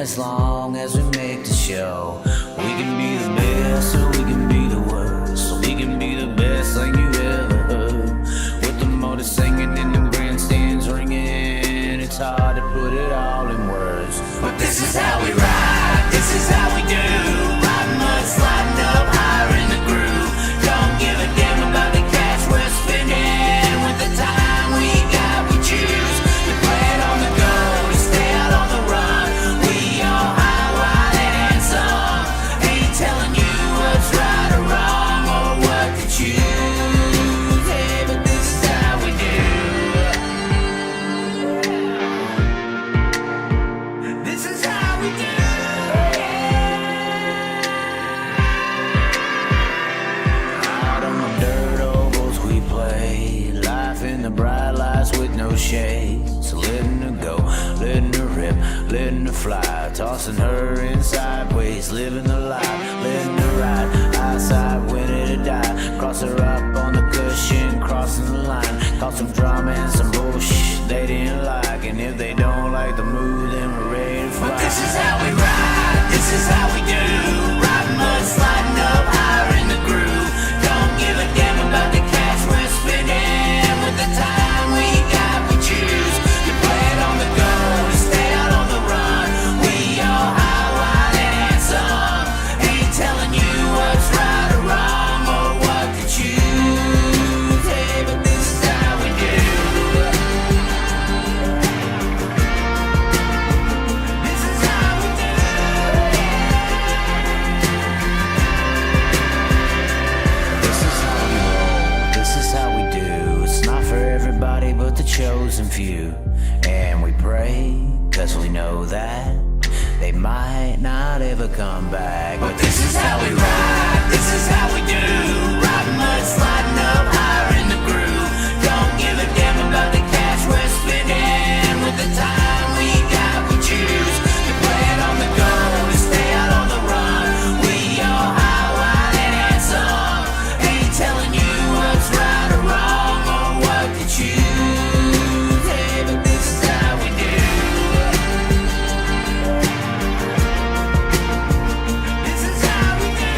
as long as we make the show. We can be the best or we can be the worst, so we can be the best thing you ever heard. With the motor singing and the grandstands ringing, it's hard to put it all in words. But this is how we ride, this is how we do. Riding mud, sliding up higher in the groove. Don't give a damn about the cash we're spending. With the time we got, we choose to play it on the go, to stay out on the run. We all high, wide, and some. Ain't telling you what's right or wrong or what to choose. Hey, but this is how we do. This is how we do. Out on the dirt ovals we play, life in the bright lights with no shade. So letting her go, letting her rip, letting her fly, tossing her in sideways, living the life, letting her ride, outside winning to die. Cross her up on the cushion, crossing the line, cause some drama and some bullshit they didn't like. And if they don't like the move, then we're ready to fly. But this is how we ride, this is how we do. Riding mud, sliding up higher in the groove. Don't give a damn about the cash we're spending. With the time we got, we choose to play it on the go, to stay out on the run. We all high, wide, and some. Ain't telling you what's right or wrong or what to choose. Hey, but this is how we do. This is how we do. This is how we roll, this is how we do. It's not for everybody but the chosen few. And we pray, cause we know that they might not ever come back. But this is how we ride, this is how we do. Riding mud, sliding up higher in the groove. Don't give a damn about the cash we're spending. With the time we got, we choose to play it on the go, to stay out on the run. We all high, wide, and some. Ain't telling you what's right or wrong or what to choose. Hey, but this is how we do. This is how we do.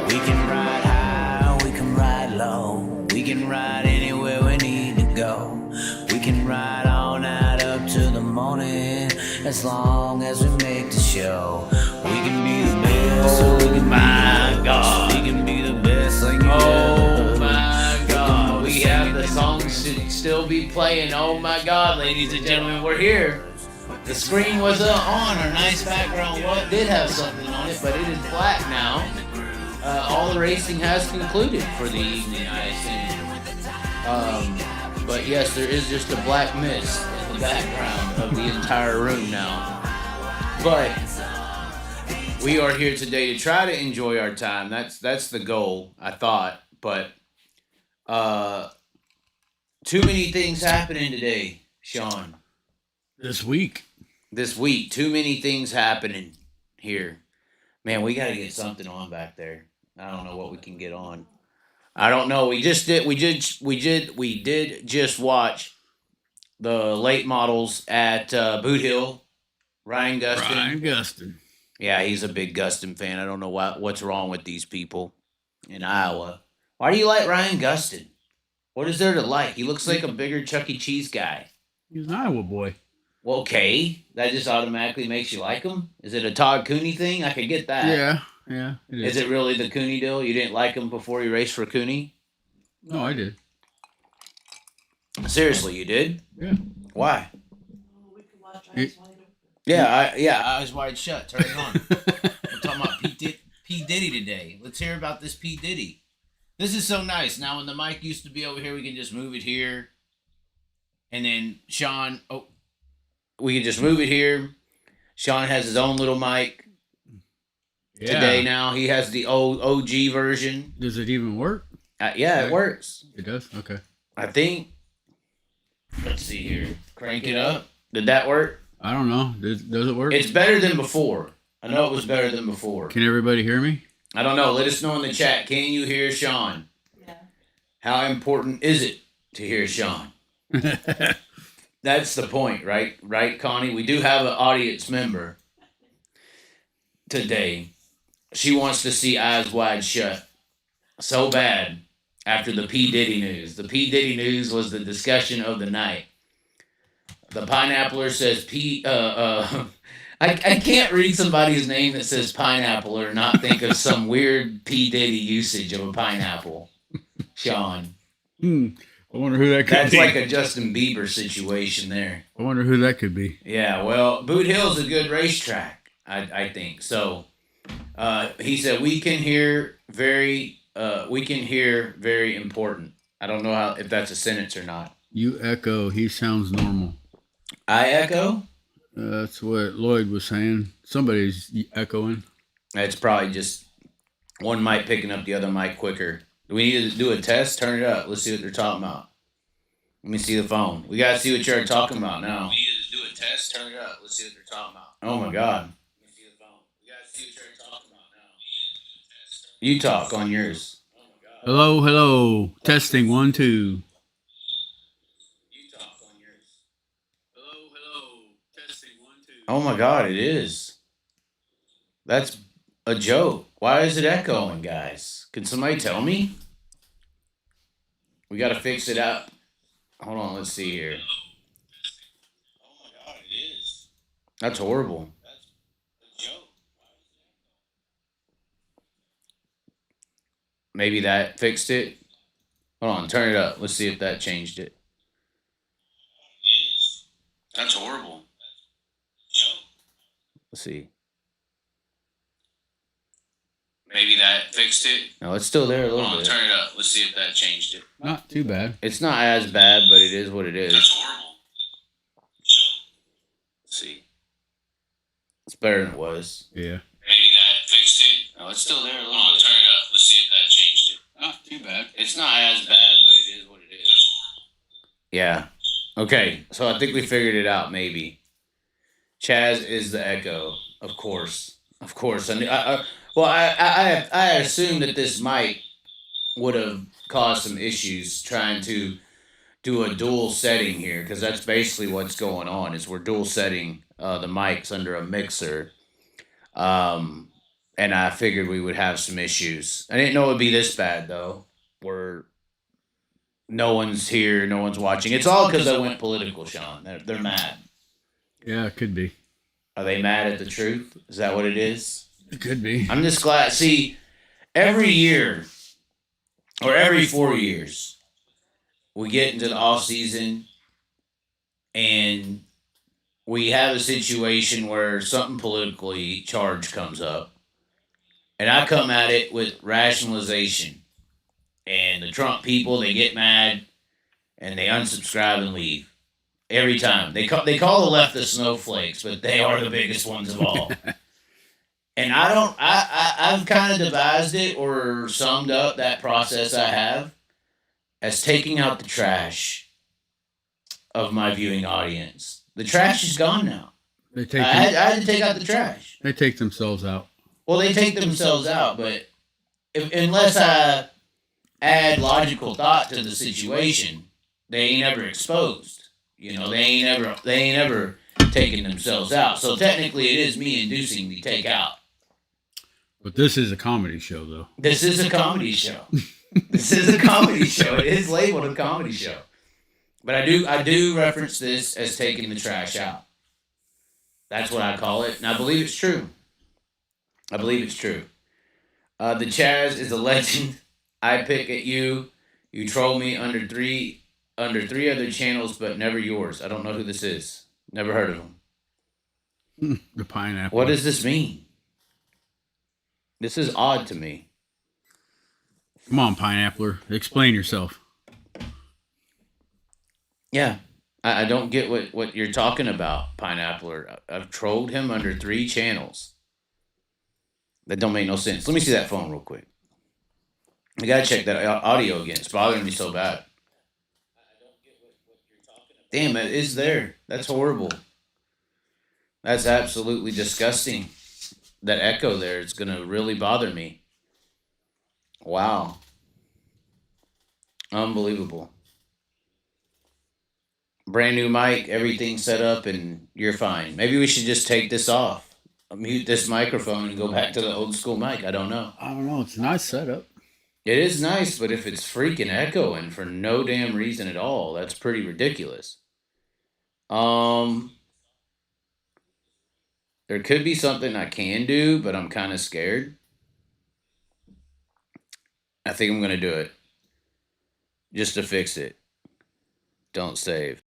We can ride high, we can ride low. We can ride anywhere we need to go. We can ride all night up to the morning, as long as we make the show. We can be the best, so we can my God. We can be the best thing you ever Oh heard. my God, we have the singing song should still be playing. Oh my God, ladies and gentlemen, we're here. The screen was on, our nice background what did have something on it, but it is black now. All the racing has concluded for the evening, I assume. But yes, there is just a black mist in the background of the entire room now. But we are here today to try to enjoy our time. That's the goal, I thought. But too many things happening today, Sean. This week. This week, too many things happening here. Man, we got to get something on back there. I don't know what we can get on. I don't know. We did just watch the late models at Boot Hill. Ryan Gustin. Ryan Gustin. Yeah, he's a big Gustin fan. I don't know what's wrong with these people in Iowa. Why do you like Ryan Gustin? What is there to like? He looks like a bigger Chuck E. Cheese guy. He's an Iowa boy. Well, okay. That just automatically makes you like him? Is it a Todd Cooney thing? I could get that. Yeah. It Is it really the Cooney deal? You didn't like him before you raced for Cooney? No, I did. Seriously, you did? Yeah. Why? Yeah, eyes wide shut. Turn it on. We're talking about P. Diddy today. Let's hear about this P. Diddy. This is so nice. Now, when the mic used to be over here, we can just move it here. And then Sean, we can just move it here. Sean has his own little mic today now. He has the old OG version. Does it even work? Yeah, it works. It does? Okay. I think. Let's see here. Crank it up. Did that work? I don't know. Does it work? It's better than before. I know it was better than before. Can everybody hear me? I don't know. Let us know in the chat. Can you hear Sean? Yeah. How important is it to hear Sean? That's the point, right? Right, Connie? We do have an audience member today. She wants to see Eyes Wide Shut so bad after the P. Diddy news. The P. Diddy news was the discussion of the night. The Pineappler says I can't read somebody's name that says pineapple or not think of some weird P. Diddy usage of a pineapple. Sean. I wonder who that could That's be. like a Justin Bieber situation there. I wonder who that could be. Yeah, well, Boot Hill's a good racetrack, I think. So he said we can hear very important. I don't know if that's a sentence or not. You echo. He sounds normal. I echo? That's what Lloyd was saying. Somebody's echoing. That's probably just one mic picking up the other mic quicker. Do we need to do a test? Turn it up. Let's see what they're talking about. Let me see the phone. We got to see what you're talking about now. We need to do a test. Turn it up. Let's see what they're talking about. Oh, my God. Let me see the phone. We got to see what you're talking about now. You talk on yours. Oh, my God. Hello. Testing 1, 2. You talk on yours. Hello. Testing 1, 2. Oh, my God, it is. That's a joke. Why is it echoing, guys? Can somebody tell me? We got to fix it up. Hold on, let's see here. Oh my God, it is. That's horrible. That's a joke. Maybe that fixed it. Hold on, turn it up. Let's see if that changed it. It is. That's horrible. That's a joke. Let's see. Maybe that fixed it. No, it's still there a little bit. Turn it up. Let's see if that changed it. Not too bad. It's not as bad, but it is what it is. That's horrible. Let's see. It's better than it was. Yeah. Maybe that fixed it. No, it's still there a little bit. Turn it up. Let's see if that changed it. Not too bad. It's not as bad, but it is what it is. Yeah. Okay, so I think we figured it out, maybe. Chaz is the echo, of course. Of course. I assumed that this mic would have caused some issues trying to do a dual setting here, because that's basically what's going on, is we're dual setting the mics under a mixer. And I figured we would have some issues. I didn't know it would be this bad, though, where no one's here, no one's watching. It's all because I went political, Sean. They're mad. Yeah, it could be. Are they mad at the truth? Is that what it is? It could be. I'm just glad. See, every year or every 4 years, we get into the off season and we have a situation where something politically charged comes up, and I come at it with rationalization. And the Trump people, they get mad and they unsubscribe and leave every time. They call the left the snowflakes, but they are the biggest ones of all. And I've kind of devised it or summed up that process I have as taking out the trash of my viewing audience. The trash is gone now. I had to take out the trash. They take themselves out. Well, they take themselves out, but unless I add logical thought to the situation, they ain't ever exposed. You know, they ain't ever taking themselves out. So technically, it is me inducing the takeout. But this is a comedy show, though. This is a comedy show. This is a comedy show. It is labeled a comedy show. But I do reference this as taking the trash out. That's what I call it, and I believe it's true. I believe it's true. The Chaz is a legend. I pick at you. You troll me under three other channels, but never yours. I don't know who this is. Never heard of him. The pineapple. What does this mean? This is odd to me. Come on, Pineappler. Explain yourself. Yeah. I don't get what you're talking about, Pineappler. I've trolled him under 3 channels. That don't make no sense. Let me see that phone real quick. I gotta check that audio again. It's bothering me so bad. Damn, it is there. That's horrible. That's absolutely disgusting. That echo there is going to really bother me. Wow. Unbelievable. Brand new mic, everything set up, and you're fine. Maybe we should just take this off. Mute this microphone and go back to the old school mic. I don't know. I don't know. It's a nice setup. It is nice, but if it's freaking echoing for no damn reason at all, that's pretty ridiculous. There could be something I can do, but I'm kind of scared. I think I'm going to do it. Just to fix it. Don't save.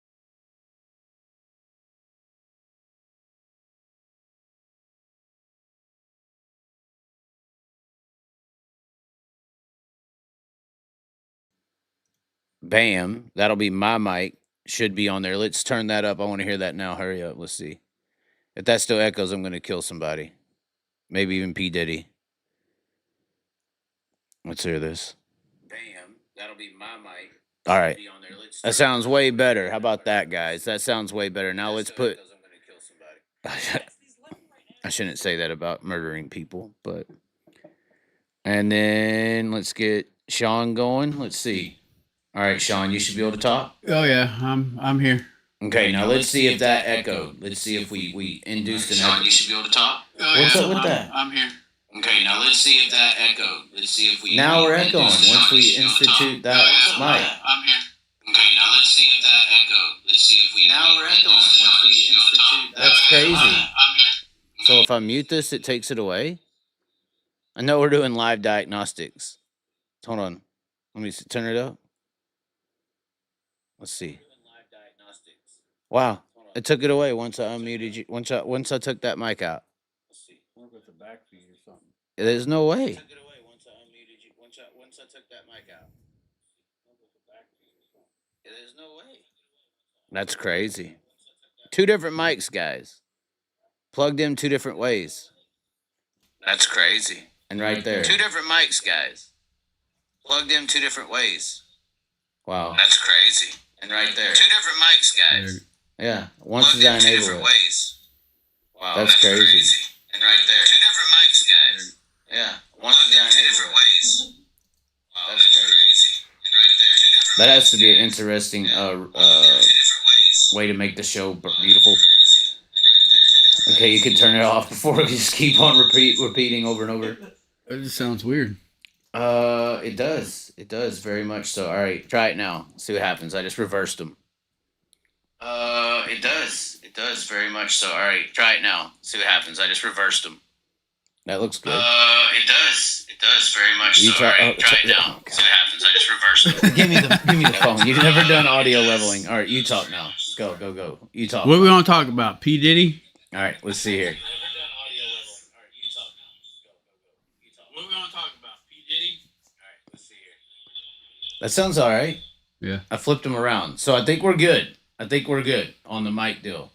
Bam. That'll be my mic. Should be on there. Let's turn that up. I want to hear that now. Hurry up. Let's see. If that still echoes, I'm going to kill somebody. Maybe even P. Diddy. Let's hear this. Bam. That'll be my mic. All right. That sounds way better. How about that, guys? That sounds way better. Now let's put... I shouldn't say that about murdering people, but... And then let's get Sean going. Let's see. All right, Sean, you should be able to talk. Oh yeah, I'm here. Okay, now let's see if that echoed. Let's see if we induced an echo. Sean, you should be able to talk. Oh, What's yeah, up with that? I'm here. Okay, now let's see if that echoed. Let's see if we... Now we're echoing once we institute that mic. I'm here. Okay, now let's see if that echoed. Let's see if we... Now we're echoing once we institute that... That's crazy. I'm here. So if I mute this, it takes it away? I know we're doing live diagnostics. Hold on. Let me turn it up. Let's see. Wow. It took it away once I unmuted you. Once I took that mic out. Let's see. What about the back feed or something? There's no way. Took it away once I unmuted you. Once I took that mic out. There's no way. That's crazy. 2 different mics, guys. Plugged in 2 different ways. That's crazy. And right there. 2 different mics, guys. Plugged in 2 different ways. Wow. That's crazy. And right there. 2 different mics, guys. Yeah. Once I enable 2 different ways. Wow. That's crazy. And right there. 2 different mics, guys. Yeah. Once I enable 2 different ways. Wow. That's crazy. And right there. That has to be an interesting way to make the show beautiful. Okay, you can turn it off before we just keep on repeating over and over. It just sounds weird. It does. It does very much so. All right, try it now. See what happens. I just reversed them. It does. It does very much so. All right, try it now. See what happens. I just reversed them. That looks good. It does. It does very much so. All right, try it now. See what happens. I just reversed them. give me the phone. You've never done audio leveling. All right, you talk now. Go. You talk. What are we gonna talk about? P. Diddy? All right, let's see here. What are we gonna talk about? P. Diddy? All right, let's see here. That sounds all right. Yeah. I flipped them around, so I think we're good. I think we're good on the mic deal.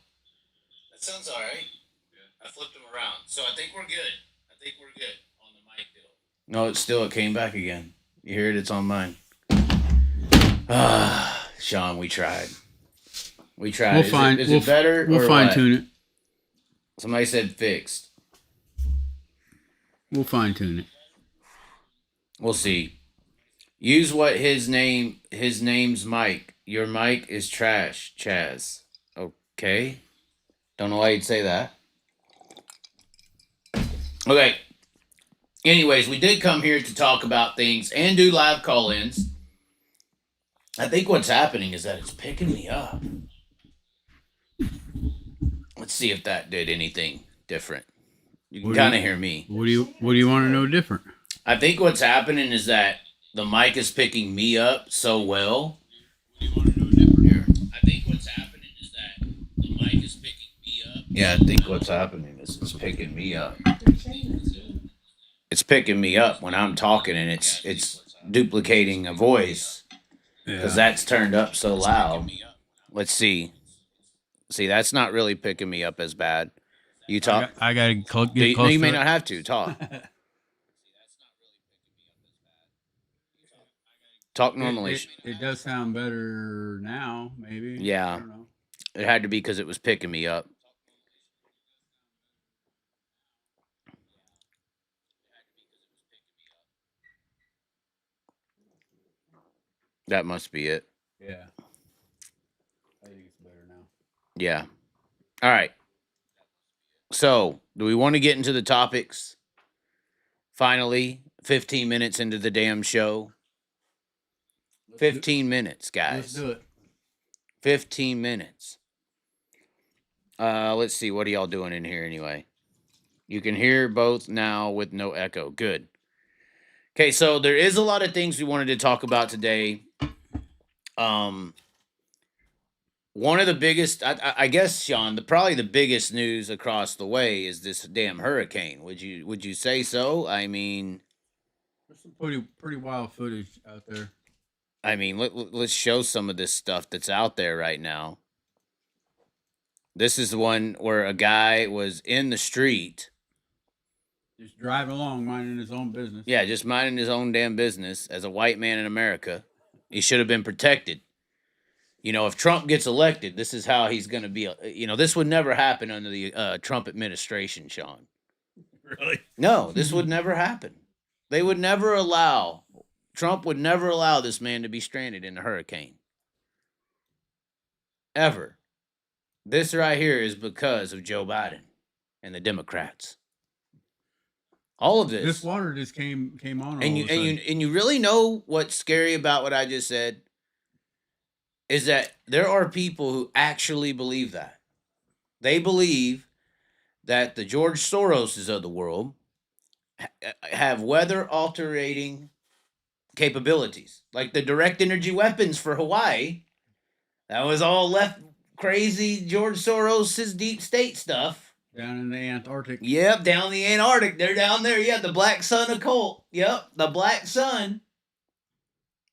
That sounds all right. Yeah. I flipped them around, so I think we're good. I think we're good on the mic deal. No, it came back again. You hear it? It's on mine. Sean, we tried. We tried. Is it better? We'll fine tune it. Somebody said fixed. We'll fine tune it. We'll see. Use what his name's mic. Your mic is trash, Chaz. Okay. Don't know why you'd say that. Okay. Anyways, we did come here to talk about things and do live call-ins. I think what's happening is that it's picking me up. Let's see if that did anything different. You can kind of hear me. What do you want to know different? I think what's happening is that the mic is picking me up so well. What do you want to know different here? I think what's happening is that the mic is picking me up. Yeah, I think what's happening is it's picking me up. It's picking me up when I'm talking, and it's duplicating a voice because that's turned up so loud. Let's see. See, that's not really picking me up as bad. You talk. I gotta get close. No, you may not have to talk. Talk normally. It does sound better now, maybe. Yeah. I don't know. It had to be because it was picking me up. That must be it. Yeah. I think it's better now. Yeah. All right. So, do we want to get into the topics? Finally, 15 minutes into the damn show. 15 minutes, guys. Let's do it. 15 minutes. Let's see. What are y'all doing in here anyway? You can hear both now with no echo. Good. Okay, so there is a lot of things we wanted to talk about today. One of the biggest, I guess, Sean, probably the biggest news across the way is this damn hurricane. Would you say so? I mean, there's some pretty wild footage out there. I mean, let's show some of this stuff that's out there right now. This is the one where a guy was in the street. Just driving along, minding his own business. Yeah, just minding his own damn business as a white man in America. He should have been protected. You know, if Trump gets elected, this is how he's going to be. You know, this would never happen under the Trump administration, Sean. Really? No, this would never happen. They would never allow, Trump would never allow this man to be stranded in a hurricane. Ever. This right here is because of Joe Biden and the Democrats. All of this. This water just came on. And you really know what's scary about what I just said? Is that there are people who actually believe that. They believe that the George Soroses of the world have weather altering capabilities. Like the direct energy weapons for Hawaii. That was all left crazy George Soros's deep state stuff. Down in the Antarctic. Yep, down the Antarctic. They're down there. Yeah, the Black Sun occult. Yep, the Black Sun.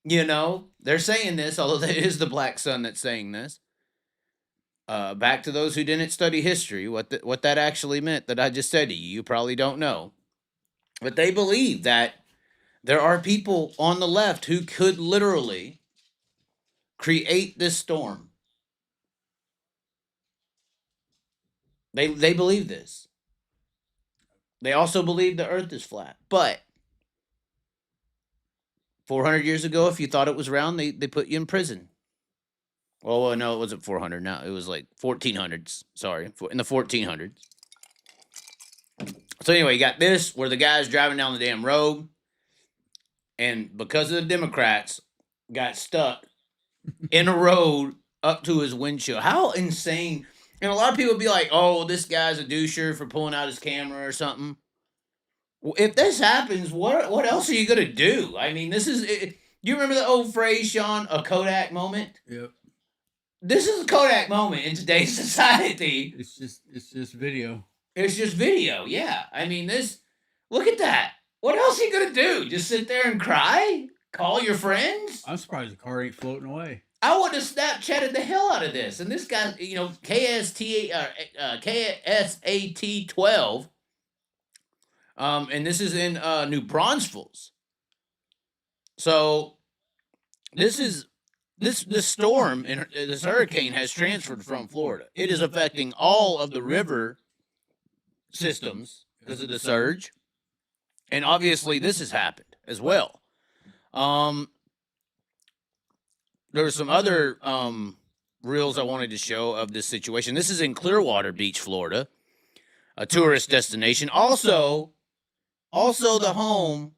You know, they're saying this, although it is the Black Sun that's saying this. Back to those who didn't study history, what that actually meant that I just said to you, you probably don't know. But they believe that there are people on the left who could literally create this storm. They believe this. They also believe the earth is flat. But 400 years ago, if you thought it was round, they put you in prison. Well, no, it wasn't 400 now. It was like 1400s. Sorry, in the 1400s. So anyway, you got this where the guy's driving down the damn road. And because of the Democrats, got stuck in a road up to his windshield. How insane. And a lot of people be like, oh, this guy's a doucher for pulling out his camera or something. Well, if this happens, what else are you going to do? I mean, this is... you remember the old phrase, Sean, a Kodak moment? Yep. This is a Kodak moment in today's society. It's just video. It's just video, yeah. I mean, this... Look at that. What else are you going to do? Just sit there and cry? Call your friends? I'm surprised the car ain't floating away. I would have Snapchatted the hell out of this. And this guy, you know, KSAT 12... and this is in New Braunfels. So this storm and this hurricane has transferred from Florida. It is affecting all of the river systems because of the surge, and obviously this has happened as well. There were some other reels I wanted to show of this situation. This is in Clearwater Beach, Florida, a tourist destination. Also the home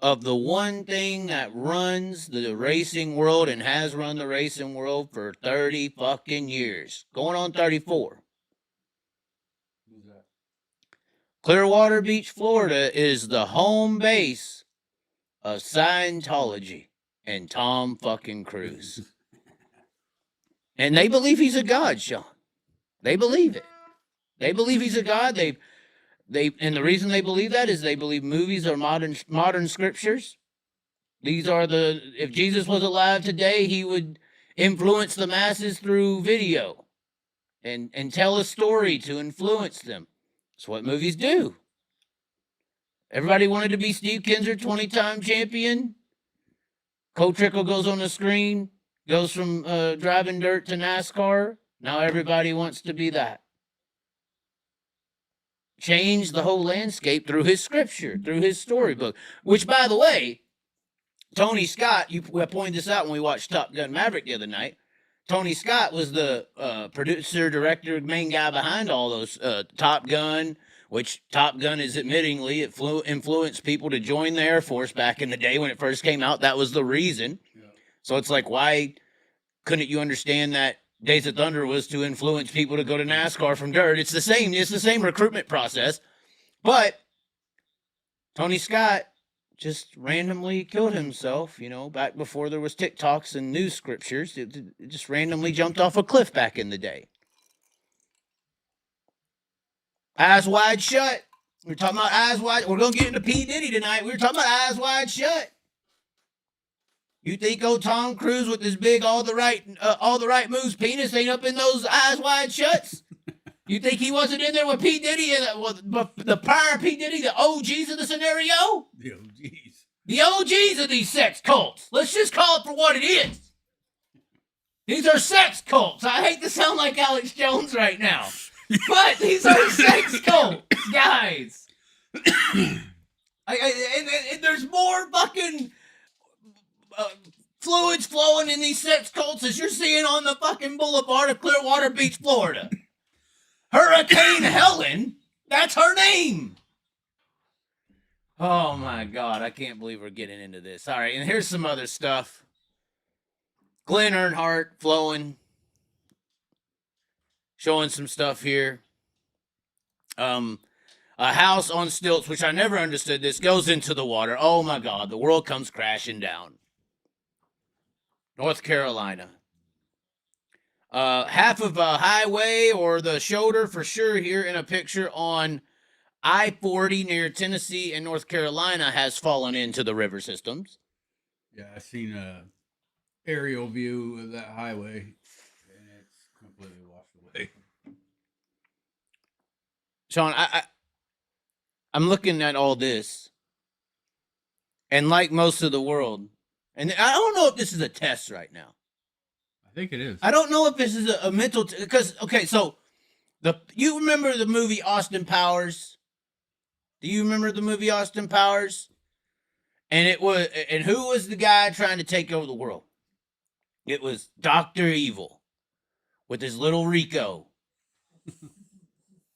of the one thing that runs the racing world and has run the racing world for 30 fucking years. Going on 34. Who's that? Clearwater Beach, Florida is the home base of Scientology and Tom fucking Cruise. And they believe he's a god, Sean. They believe it. They believe he's a god. And the reason they believe that is they believe movies are modern scriptures. These are if Jesus was alive today, he would influence the masses through video and tell a story to influence them. That's what movies do. Everybody wanted to be Steve Kinser, 20-time champion. Cole Trickle goes on the screen, goes from driving dirt to NASCAR. Now everybody wants to be that. Changed the whole landscape through his scripture, through his storybook. Which, by the way, Tony Scott, I pointed this out when we watched Top Gun Maverick the other night. Tony Scott was the producer, director, main guy behind all those Top Gun, which Top Gun is admittingly, it influenced people to join the Air Force back in the day when it first came out. That was the reason. Yeah. So it's like, why couldn't you understand that Days of Thunder was to influence people to go to NASCAR from dirt? It's the same recruitment process. But Tony Scott just randomly killed himself, back before there was TikToks and news scriptures. It just randomly jumped off a cliff back in the day. Eyes wide shut. We're talking about eyes wide. We're going to get into P. Diddy tonight. We're talking about eyes wide shut. You think old Tom Cruise with his big all the right moves penis ain't up in those eyes wide shuts? You think he wasn't in there with P. Diddy and the prior P. Diddy, the OGs of the scenario? The OGs. The OGs of these sex cults. Let's just call it for what it is. These are sex cults. I hate to sound like Alex Jones right now, but these are sex cults, guys. And there's more fucking fluids flowing in these sex cults as you're seeing on the fucking boulevard of Clearwater Beach, Florida. Hurricane Helene, that's her name. Oh my God, I can't believe we're getting into this. All right, and here's some other stuff. Glenn Earnhardt flowing, showing some stuff here. A house on stilts, which I never understood this, goes into the water. Oh my God, the world comes crashing down. North Carolina. Half of a highway or the shoulder for sure here in a picture on I-40 near Tennessee and North Carolina has fallen into the river systems. Yeah, I seen a aerial view of that highway and it's completely washed away. Sean, I'm looking at all this, and like most of the world, and I don't know if this is a test right now. I think it is. I don't know if this is a mental because so you remember the movie Austin Powers? Do you remember the movie Austin Powers? And who was the guy trying to take over the world? It was Dr. Evil with his little Rico.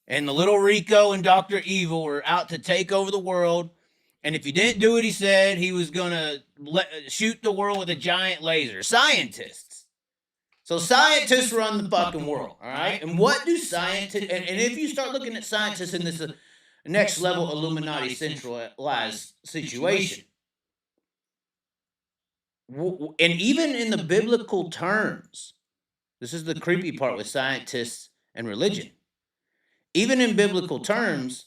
And the little Rico and Dr. Evil were out to take over the world. And if you didn't do what he said, he was going to shoot the world with a giant laser. Scientists. So scientists run the fucking world, all right? And what do scientists... And if you start looking at scientists in this next level Illuminati centralized situation, and even in the biblical terms, this is the creepy part with scientists and religion. Even in biblical terms,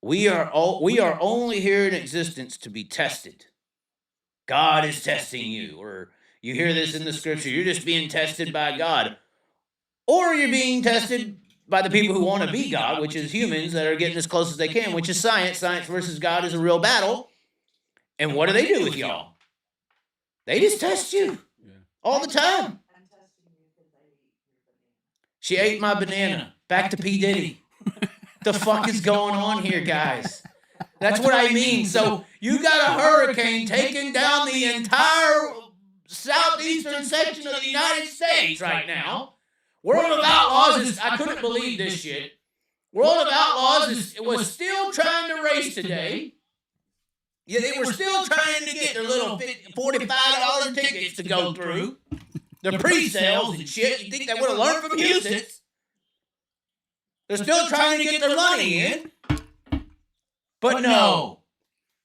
we are only here in existence to be tested. God is testing you, or you hear this in the scripture, you're just being tested by God. Or you're being tested by the people who want to be God, which is humans that are getting as close as they can, which is science. Science versus God is a real battle. And what do they do with y'all? They just test you all the time. She ate my banana. Back to P. Diddy. The fuck is going on here, guys? That's what I mean. So you got a hurricane taking down the entire southeastern section of the United States right now. World of Outlaws I couldn't believe this shit. World of Outlaws was still trying to race today. Yeah, they were still trying to get their little $45 tickets to go through. The pre-sales and shit. You think they would have learned from Houston? They're still trying to get their money in. But no.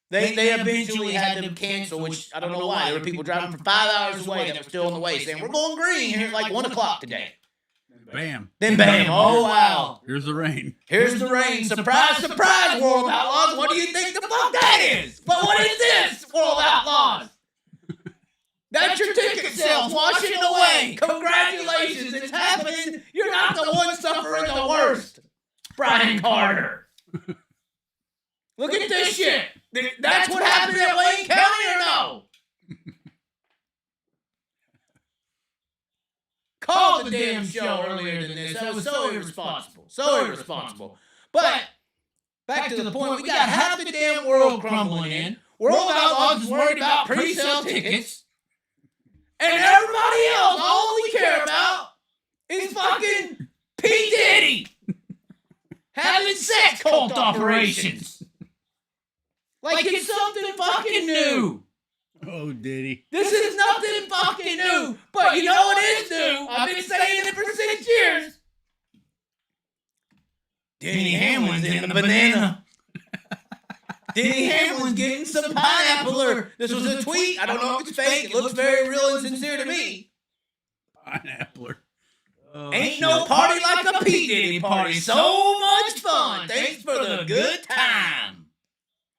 They eventually had to cancel, which I don't know why. There were people driving for 5 hours away that were still on the way saying, we're going green here at like 1 o'clock today. Bam. Then bam. Oh, wow. Here's the rain. Here's the rain. Surprise, surprise, World Outlaws. What do you think the fuck that is? But what is this, World Outlaws? That's your ticket sales washing away. Congratulations. It's happening. You're not the one suffering the worst. Brian Carter. Look at this shit. That's what happened at Wayne County or no? Called the damn show earlier than this. That was so irresponsible. So irresponsible. But, back to the point, we got half the damn world crumbling in. World Outlaws is worried about pre-sale tickets. And everybody else, all we care about is fucking P. Diddy having sex cult operations. Like it's something fucking new. Oh, Diddy. This is nothing fucking new. But you know what is new? I've been saying it for 6 years. Denny Hamlin's in the banana. Denny Hamlin's getting some pineapple. This was a tweet. I don't know if it's fake. It looks very real and sincere to me. Pineapple. Oh, Ain't no party like a P. Diddy party. So much fun. Thanks for the good time.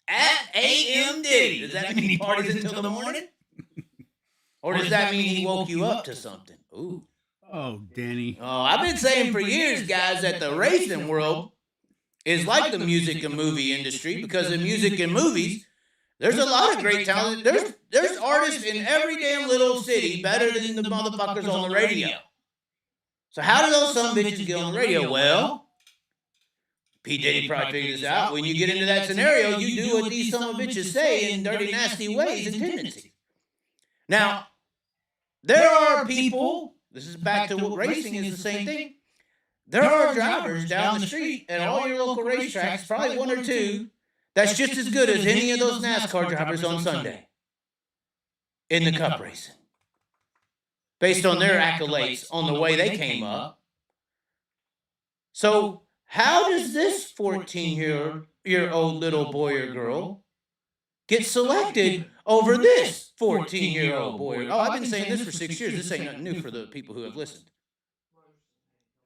At AM Diddy. Does that mean he parties until the morning? Or does that mean he woke you up to something? Ooh. Oh, Denny. Oh, I've been saying for years, guys, that the racing world is like the music and movie industry, because in music and movies, there's a lot of great talent. There's artists in every damn little city better than the motherfuckers on the radio. So how do those some bitches get on the radio? Well, P. Diddy probably figured this out. When you get into that scenario, you do what these some bitches say in dirty, nasty ways and tendencies. Now, there are people, this is back to what racing is the same thing. There are drivers down the street at all your local racetracks, probably one or two, that's just as good as any of those NASCAR drivers on Sunday in the cup racing. Based on their accolades, on the way they came up. So, how does this 14-year-old little boy or girl get selected over this 14-year-old boy? Oh, I've been saying this for 6 years. This ain't nothing new for the people who have listened.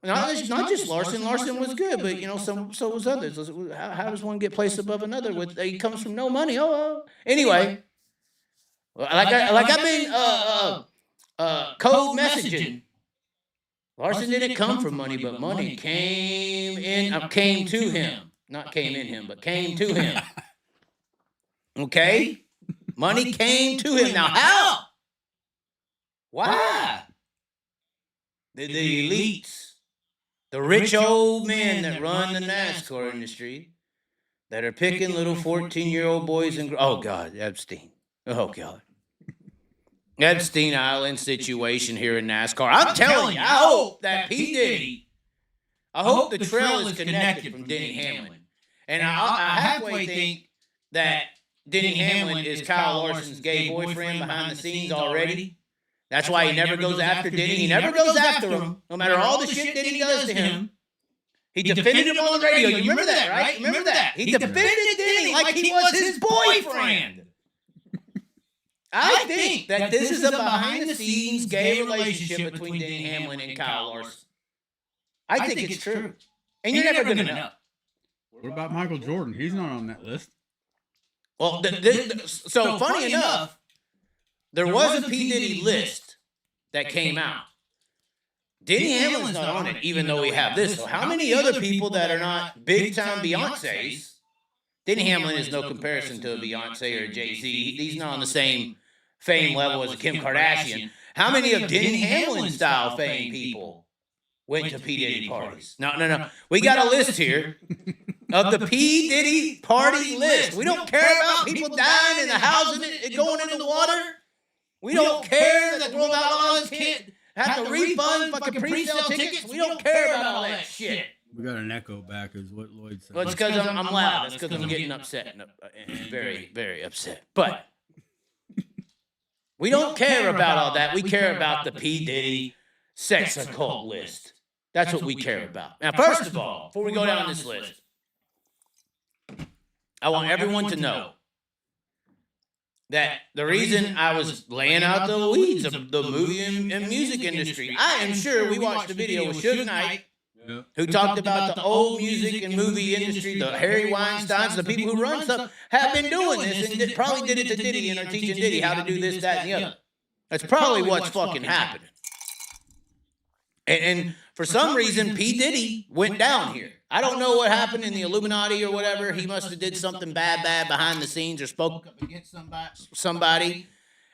Not just Larson. Larson was good, but, you know, so was others. How does one get placed above another? He comes from no money. Anyway, like I've been code messaging. Larson didn't come from money, but money came to him. Not came in him, but came to him. Okay? Money came to him. Now, how? Why? The elites, the rich old men that run the NASCAR industry, that are picking little 14-year-old boys and oh God, Epstein. Oh God. Epstein Island situation here in NASCAR. I'm telling you, I hope that P. Diddy, I hope the trail is connected from Denny Hamlin. And I halfway think that Denny Hamlin is Kyle Larson's gay boyfriend behind the scenes already. That's why he never goes after Denny. He never goes after him, no matter all the shit Denny does to him. He defended him on the radio. You remember that, right? Remember that? He defended Denny like he was his boyfriend. I think that this is a behind-the-scenes gay relationship between Denny Hamlin and Kyle Larson. I think it's true. And you're never going to know. What about Michael Jordan? He's not on that list. Well, so funny enough, there was a P. Diddy list that came out. Denny Hamlin's not on it, even though we have this. So how many other people that are not big-time Beyoncés? Denny Hamlin is no comparison to a Beyonce or Jay-Z. He's not on the same fame level as a Kim Kardashian. How many of Denny Hamlin-style fame people went to P. Diddy parties? No. We got a list here of the P. Diddy party list. We don't care about people dying in the house and going into the water. We don't care that World Outlaws can't have to refund fucking pre-sale tickets. We don't care about all that shit. We got an echo back, is what Lloyd said. Well, it's because I'm loud. It's because I'm getting upset and very, very upset. But we don't care about all that. We care about the P. Diddy sex occult list. That's what we care about. Now, first of all, before we go down this list, I want everyone to know that the reason I was laying out the weeds of the movie and music industry, I am sure we watched the video with Suge Knight, who talked about the old music and movie industry, the Harry Weinsteins, the people who run stuff, have been doing this and probably did it to Diddy and are teaching Diddy how to do this, that, and the other. That's probably what's fucking happening. And for some reason, P. Diddy went down here. I don't know what happened in the Illuminati or whatever. He must have did something bad behind the scenes or spoke up against somebody,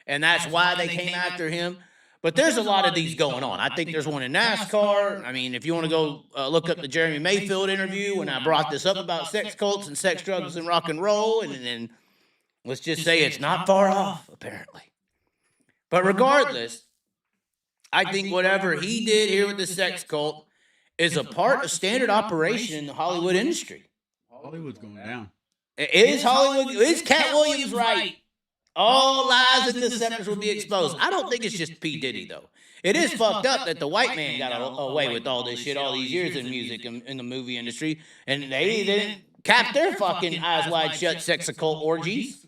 and that's why they came after him. But there's a lot of these going on. I think there's one in NASCAR. I mean, if you want to go look up the Jeremy Mayfield interview when I brought this up about sex cults and sex, drugs, and rock and roll, and then let's just say it's not far off, apparently. But regardless, I think whatever he did here with the sex cult is a part of standard operation in the Hollywood industry. Hollywood's going down. Is Hollywood? Is Cat Williams right? All lies and deceptions will be exposed. I don't think it's just P. Diddy, though. It is fucked up that the white man got away with all this shit all these years in music and in the movie industry, and they didn't cap their fucking eyes wide shut sex occult orgies.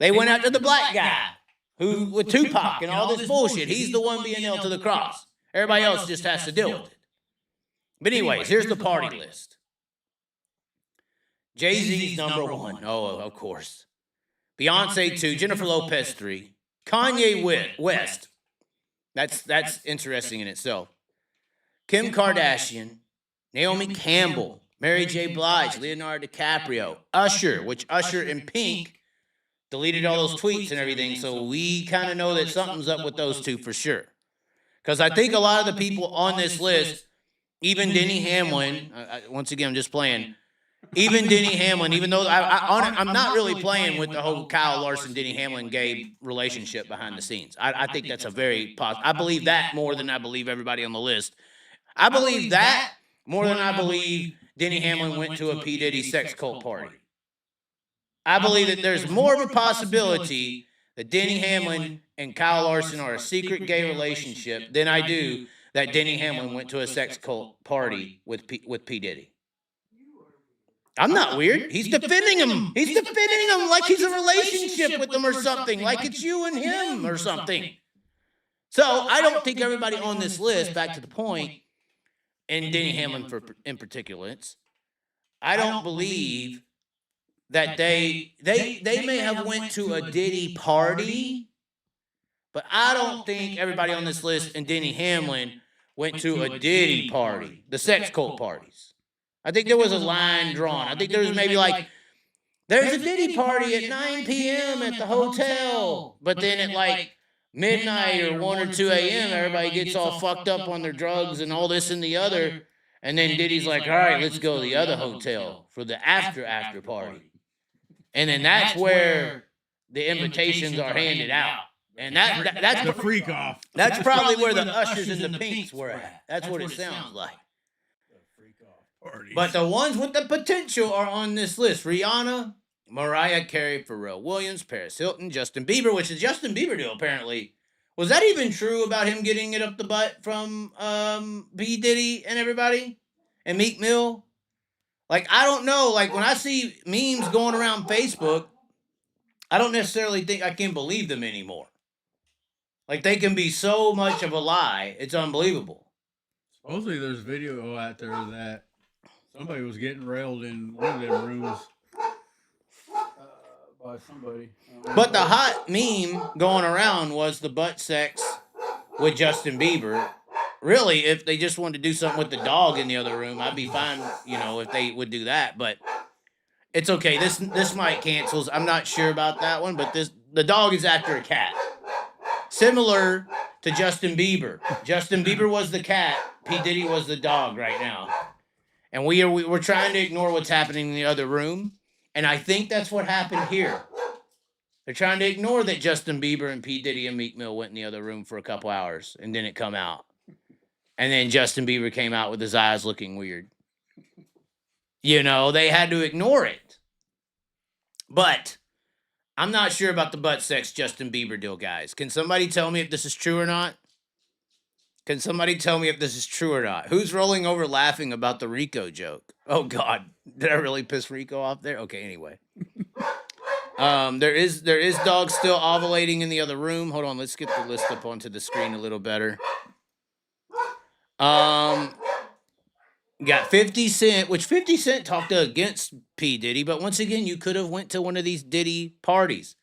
They went after the black guy who with Tupac and all this bullshit. He's the one being nailed to the cross. Everybody else just has to deal with it. But anyways, here's the party list. Jay-Z's number 1. Oh, of course. Beyonce 2, Jennifer Lopez 3, Kanye West. That's interesting in itself. Kim Kardashian, Naomi Campbell, Mary J. Blige, Leonardo DiCaprio, Usher, which Usher and Pink deleted all those tweets and everything, so we kind of know that something's up with those two for sure. Because I think a lot of the people on this list, even Denny Hamlin, once again, I'm just playing, even Denny Hamlin, even though I'm not really playing with the whole Kyle Larson, Denny Hamlin gay relationship behind the scenes. I think that's a very positive. I believe that more than I believe everybody on the list. I believe that more than I believe Denny Hamlin went to a P. Diddy sex cult party. I believe that there's more of a possibility that Denny Hamlin and Kyle Larson are a secret gay relationship than I do that Denny Hamlin went to a sex cult party with P. Diddy. I'm not weird. He's defending him. He's defending him like he's a relationship with him or something, like it's you and him or something. So I don't think everybody on this list, back to the point, and Denny Hamlin in particular, I don't believe that they may have went to a Diddy party, but I don't think everybody on this list and Denny Hamlin went to a Diddy party, the sex cult parties. I think there was a line drawn. I think there was maybe like, there's a Diddy party at 9 p.m. at the hotel, but then at like midnight or 1 or 2 a.m., everybody gets all fucked up on their drugs and all this and the other, and then Diddy's like, all right, let's go to the other hotel for the after party. And then that's where the invitations are handed out. And that's the freak off. That's probably where the Ushers and the Pinks were at. That's what it sounds like. But the ones with the potential are on this list. Rihanna, Mariah Carey, Pharrell Williams, Paris Hilton, Justin Bieber, which is Justin Bieber deal, apparently. Was that even true about him getting it up the butt from B. Diddy and everybody? And Meek Mill? Like, I don't know. Like, when I see memes going around Facebook, I don't necessarily think I can believe them anymore. Like, they can be so much of a lie. It's unbelievable. Supposedly there's video out there that somebody was getting railed in one of their rooms by somebody. But the hot meme going around was the butt sex with Justin Bieber. Really, if they just wanted to do something with the dog in the other room, I'd be fine, if they would do that. But it's okay. This might cancels. I'm not sure about that one, but the dog is after a cat. Similar to Justin Bieber. Justin Bieber was the cat. P. Diddy was the dog right now. And we're trying to ignore what's happening in the other room. And I think that's what happened here. They're trying to ignore that Justin Bieber and P. Diddy and Meek Mill went in the other room for a couple hours and didn't come out. And then Justin Bieber came out with his eyes looking weird. They had to ignore it. But I'm not sure about the butt sex Justin Bieber deal, guys. Can somebody tell me if this is true or not? Can somebody tell me if this is true or not? Who's rolling over laughing about the Rico joke? Oh, God. Did I really piss Rico off there? Okay, anyway. There is dogs still ovulating in the other room. Hold on, let's get the list up onto the screen a little better. Got 50 Cent, which 50 Cent talked against P. Diddy, but once again, you could have went to one of these Diddy parties.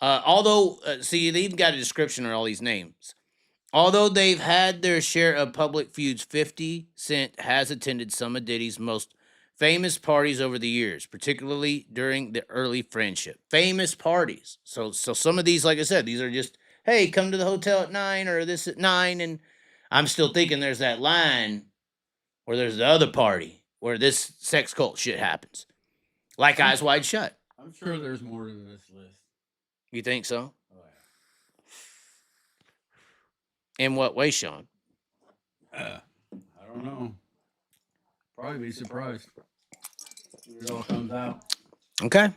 Although, see, they even got a description of all these names. Although they've had their share of public feuds, 50 Cent has attended some of Diddy's most famous parties over the years, particularly during the early friendship. Famous parties. So some of these, like I said, these are just, hey, come to the hotel at 9 or this at 9. And I'm still thinking there's that line where there's the other party where this sex cult shit happens. Like Eyes Wide Shut. I'm sure there's more to this list. You think so? Oh, yeah. In what way, Sean? I don't know. Probably be surprised when it all comes out. Okay.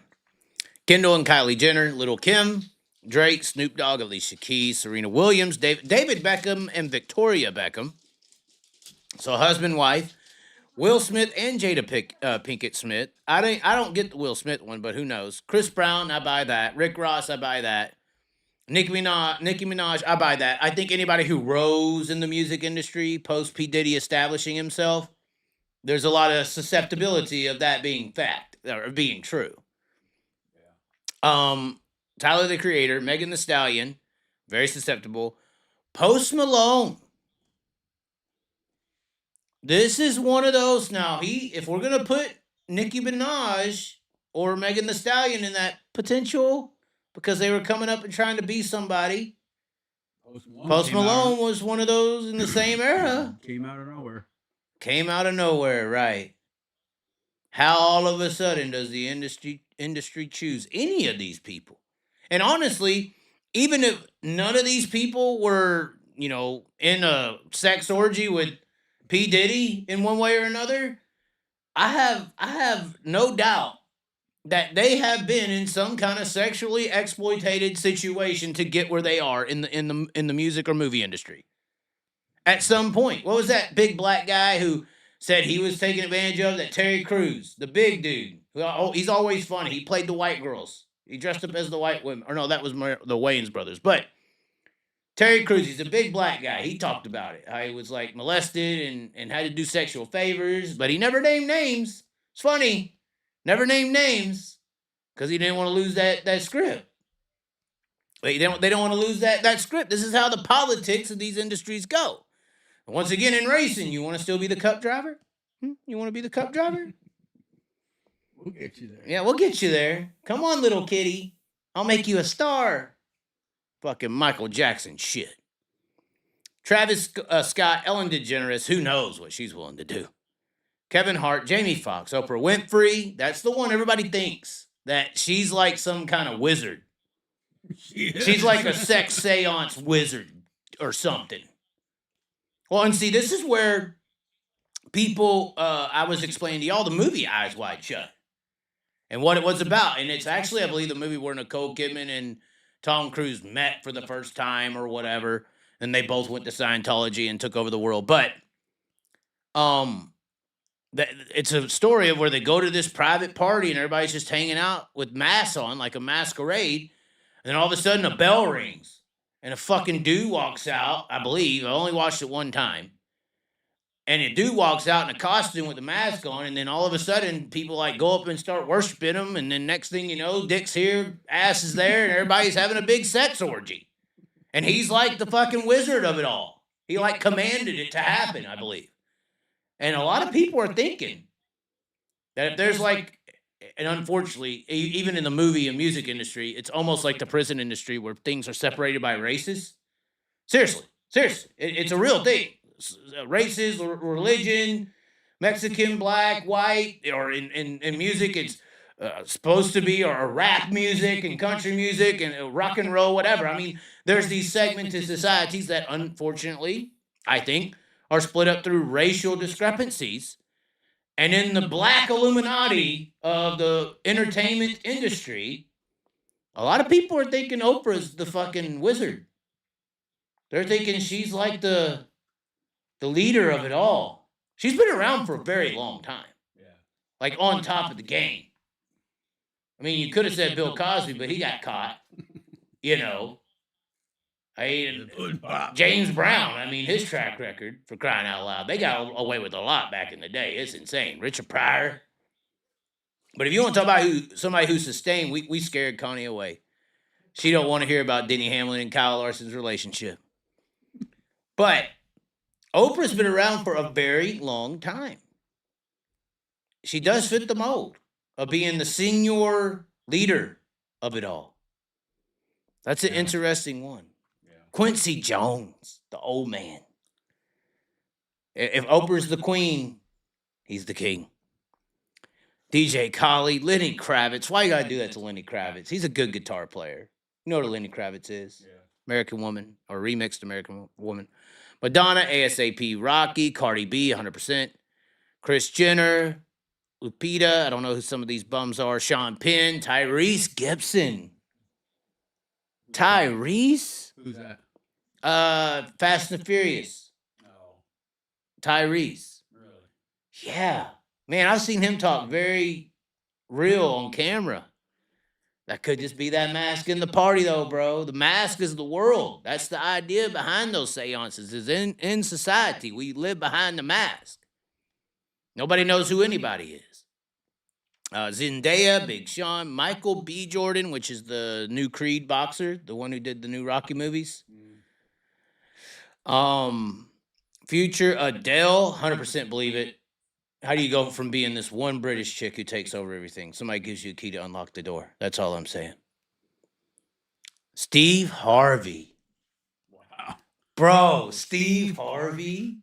Kendall and Kylie Jenner, Little Kim, Drake, Snoop Dogg, Alicia Keys, Serena Williams, David Beckham, and Victoria Beckham. So husband, wife, Will Smith and Jada Pinkett Smith. I don't get the Will Smith one, but who knows? Chris Brown, I buy that. Rick Ross, I buy that. Nicki Minaj, I buy that. I think anybody who rose in the music industry post P. Diddy establishing himself, there's a lot of susceptibility of that being fact or being true. Yeah. Tyler, the Creator, Megan Thee Stallion, very susceptible. Post Malone. This is one of those now. If we're gonna put Nicki Minaj or Megan Thee Stallion in that potential because they were coming up and trying to be somebody, Post Malone was one of those in the same era. Came out of nowhere. Came out of nowhere, right? How all of a sudden does the industry choose any of these people? And honestly, even if none of these people were, in a sex orgy with P. Diddy in one way or another, I have no doubt that they have been in some kind of sexually exploitated situation to get where they are in the music or movie industry. At some point, what was that big black guy who said he was taking advantage of? That Terry Crews, the big dude. He's always funny. He played the white girls. He dressed up as the white women. Or no, that was the Wayans brothers. But Terry Crews, he's a big black guy. He talked about it. How he was like molested and had to do sexual favors, but he never named names. It's funny. Never named names because he didn't want to lose that script. They don't want to lose that script. This is how the politics of these industries go. And once again, in racing, you want to still be the cup driver? You want to be the cup driver? We'll get you there. Yeah, we'll get you there. Come on, little kitty. I'll make you a star. Fucking Michael Jackson shit. Travis Scott, Ellen DeGeneres, who knows what she's willing to do. Kevin Hart, Jamie Foxx, Oprah Winfrey. That's the one everybody thinks that she's like some kind of wizard. She's like a sex seance wizard or something. Well, and see, this is where people, I was explaining to y'all the movie Eyes Wide Shut and what it was about. And it's actually, I believe, the movie where Nicole Kidman and Tom Cruise met for the first time or whatever. And they both went to Scientology and took over the world. But it's a story of where they go to this private party and everybody's just hanging out with masks on, like a masquerade. And then all of a sudden a bell rings. And a fucking dude walks out, I believe. I only watched it one time. And a dude walks out in a costume with a mask on. And then all of a sudden, people like go up and start worshiping him. And then next thing you know, dick's here, ass is there, and everybody's having a big sex orgy. And he's like the fucking wizard of it all. He like commanded it to happen, I believe. And a lot of people are thinking that if there's like, and unfortunately, even in the movie and music industry, it's almost like the prison industry where things are separated by races. Seriously. It's a real thing. Races, religion, Mexican, black, white, or in music, it's supposed to be, or rap music and country music and rock and roll, whatever. I mean, there's these segmented societies that, unfortunately, I think, are split up through racial discrepancies. And in the black Illuminati of the entertainment industry, a lot of people are thinking Oprah's the fucking wizard. They're thinking she's like the leader of it all. She's been around for a very long time. Yeah. Like on top of the game. I mean, you could have said Bill Cosby, but he got caught. You know. James Brown, I mean, his track record, for crying out loud, they got away with a lot back in the day. It's insane. Richard Pryor. But if you want to talk about somebody who sustained, we scared Connie away. She don't want to hear about Denny Hamlin and Kyle Larson's relationship. But Oprah's been around for a very long time. She does fit the mold of being the senior leader of it all. That's an interesting one. Quincy Jones, the old man. If Oprah's the queen, he's the king. DJ Khaled, Lenny Kravitz. Why you gotta do that to Lenny Kravitz? He's a good guitar player. You know what a Lenny Kravitz is? Yeah. American Woman, or remixed American Woman. Madonna, ASAP Rocky, Cardi B, 100%. Kris Jenner, Lupita, I don't know who some of these bums are. Sean Penn, Tyrese Gibson. Tyrese? Who's that? Fast and Furious. No. Tyrese. Really? Yeah. Man, I've seen him talk very real on camera. That could just be that mask in the party, though, bro. The mask is the world. That's the idea behind those seances, is in society. We live behind the mask. Nobody knows who anybody is. Zendaya, Big Sean, Michael B. Jordan, which is the new Creed boxer, the one who did the new Rocky movies. Future, Adele, 100% believe it. How do you go from being this one British chick who takes over everything? Somebody gives you a key to unlock the door. That's all I'm saying. Steve Harvey. Wow. Bro, Steve Harvey?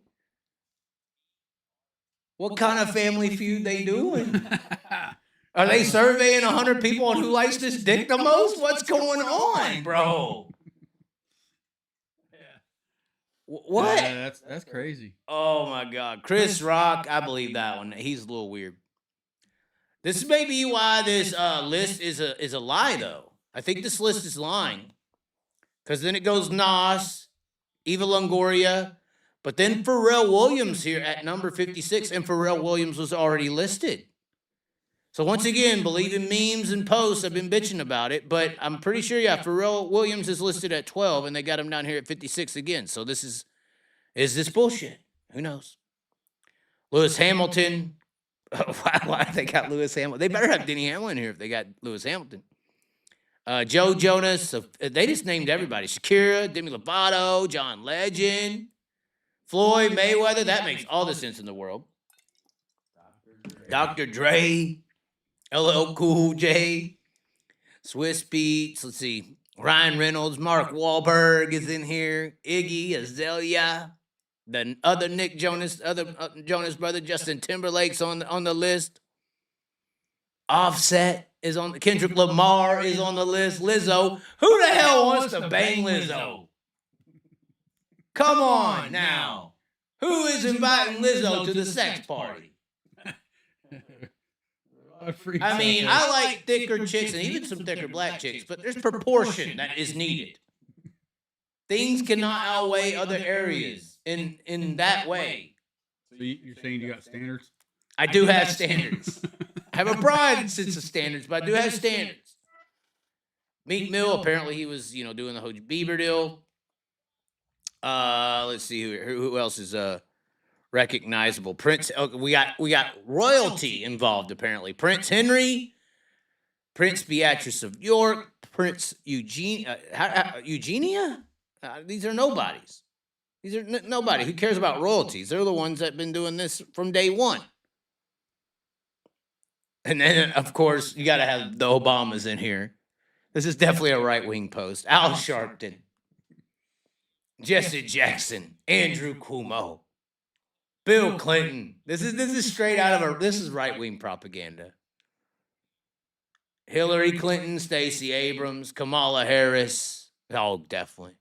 What kind of Family Feud they doing? Are they surveying 100 people on who likes this dick the most? What's going on, bro? What? Yeah, that's crazy. Oh my God, Chris Rock, I believe that one. He's a little weird. This may be why this list is a lie, though. I think this list is lying, because then it goes Nas, Eva Longoria, but then Pharrell Williams here at number 56, and Pharrell Williams was already listed. So once again, believe in memes and posts. I've been bitching about it, but I'm pretty sure, yeah, Pharrell Williams is listed at 12, and they got him down here at 56 again. So is this bullshit? Who knows? Lewis Hamilton. Why have they got Lewis Hamilton? They better have Denny Hamlin here if they got Lewis Hamilton. Joe Jonas. They just named everybody. Shakira, Demi Lovato, John Legend, Floyd Mayweather. That makes all the sense in the world. Dr. Dre. LL Cool J, Swiss Beats, let's see, Ryan Reynolds, Mark Wahlberg is in here, Iggy Azalea, the other Nick Jonas, Jonas brother, Justin Timberlake's on the list. Offset is on, Kendrick Lamar is on the list. Lizzo, who the hell wants to bang Lizzo? Come on now. Who is inviting Lizzo to the sex party? I mean, I like thicker chicks and even some thicker black chicks, but there's proportion that is needed. Things cannot outweigh other areas in that way. So you're saying you got standards? I do have standards. I have a broad sense of standards, but I do have standards. Meek Mill, apparently he was, doing the whole Bieber deal. Let's see who else is recognizable. Prince. Okay, we got royalty involved apparently. Prince Henry, Prince Beatrice of York, Prince Eugenia. These are nobodies. These are nobody. Who cares about royalties? They're the ones that've been doing this from day one. And then, of course, you got to have the Obamas in here. This is definitely a right-wing post. Al Sharpton, Jesse Jackson, Andrew Cuomo, Bill Clinton. This is straight out of this is right-wing propaganda. Hillary Clinton, Stacey Abrams, Kamala Harris. Oh, definitely.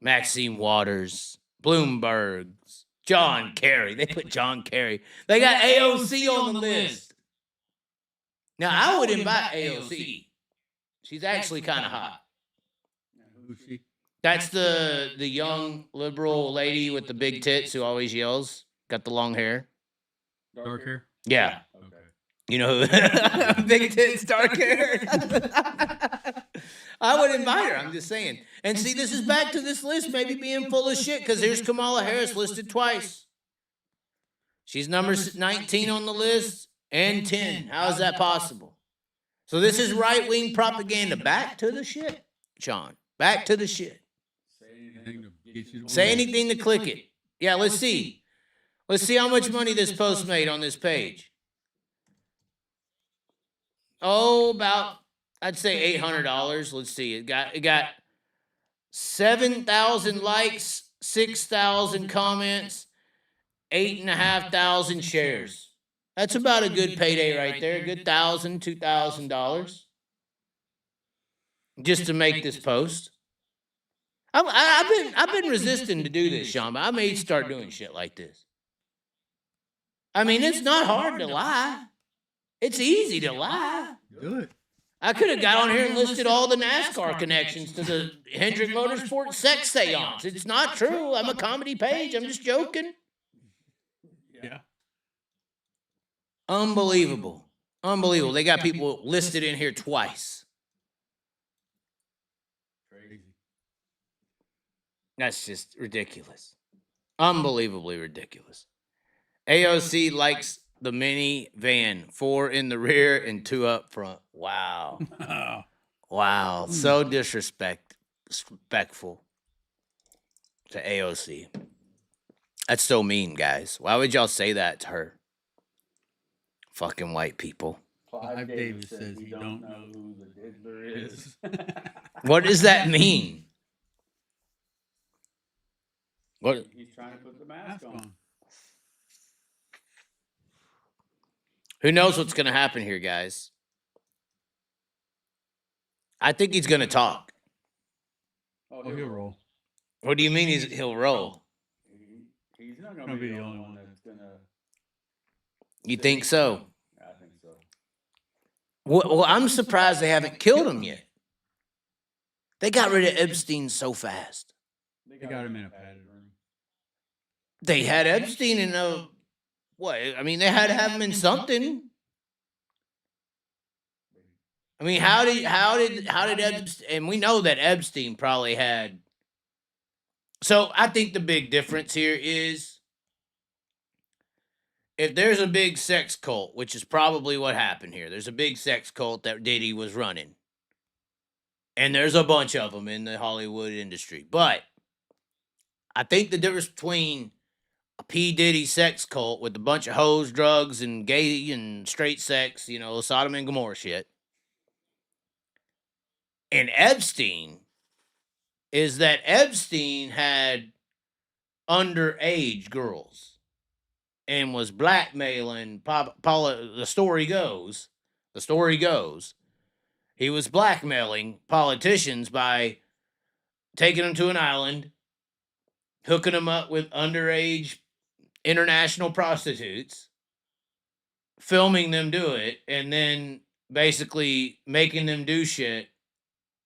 Maxine Waters, Bloomberg's, John Kerry. They put John Kerry. They got AOC on the list. Now, I would invite AOC. She's actually kind of hot. Who's she? That's the young liberal lady with the big tits who always yells. Got the long hair. Dark hair? Yeah. Okay. You know, big tits, dark hair. I would invite her. I'm just saying. And see, this is back to this list maybe being full of shit because here's Kamala Harris listed twice. She's number 19 on the list and 10. How is that possible? So this is right-wing propaganda. Back to the shit, Sean. Back to the shit. Say anything to click it. Yeah, let's see. Let's see how much money this post made on this page. Oh, about, I'd say $800. Let's see. It got 7,000 likes, 6,000 comments, 8,500 shares. That's about a good payday right there. A good $1,000, $2,000 just to make this post. I've been resisting to do this, Sean, but I may start doing shit like this. I mean, it's not hard to lie. It's easy to lie. Do it. I could have got on here and listed all the NASCAR connections to the Hendrick Motorsports sex seance. It's not true. I'm a comedy page. I'm just joking. Yeah. Unbelievable. Unbelievable. They got people listed in here twice. Crazy. That's just ridiculous. Unbelievably ridiculous. AOC likes the minivan, 4 in the rear and 2 up front. Wow. Wow. So disrespectful to AOC. That's so mean, guys. Why would y'all say that to her? Fucking white people. Clive Davis says he don't know who the diddler is. What does that mean? What? He's trying to put the mask on. Who knows what's going to happen here, guys? I think he's going to talk. Oh, he'll roll. What do you mean he'll roll? He's not going to be the only one that's going to... You think so? I think so. Well, I'm surprised they haven't killed him yet. They got rid of Epstein so fast. They got him in a padded room. They had Epstein in a... What? I mean, they had to have him in something. I mean, how did Epstein, and we know that Epstein probably had. So I think the big difference here is if there's a big sex cult, which is probably what happened here. There's a big sex cult that Diddy was running. And there's a bunch of them in the Hollywood industry. But I think the difference between a P. Diddy sex cult with a bunch of hoes, drugs, and gay and straight sex, you know, Sodom and Gomorrah shit, and Epstein is that Epstein had underage girls and was blackmailing. The story goes, he was blackmailing politicians by taking them to an island, hooking them up with underage international prostitutes, filming them do it, and then basically making them do shit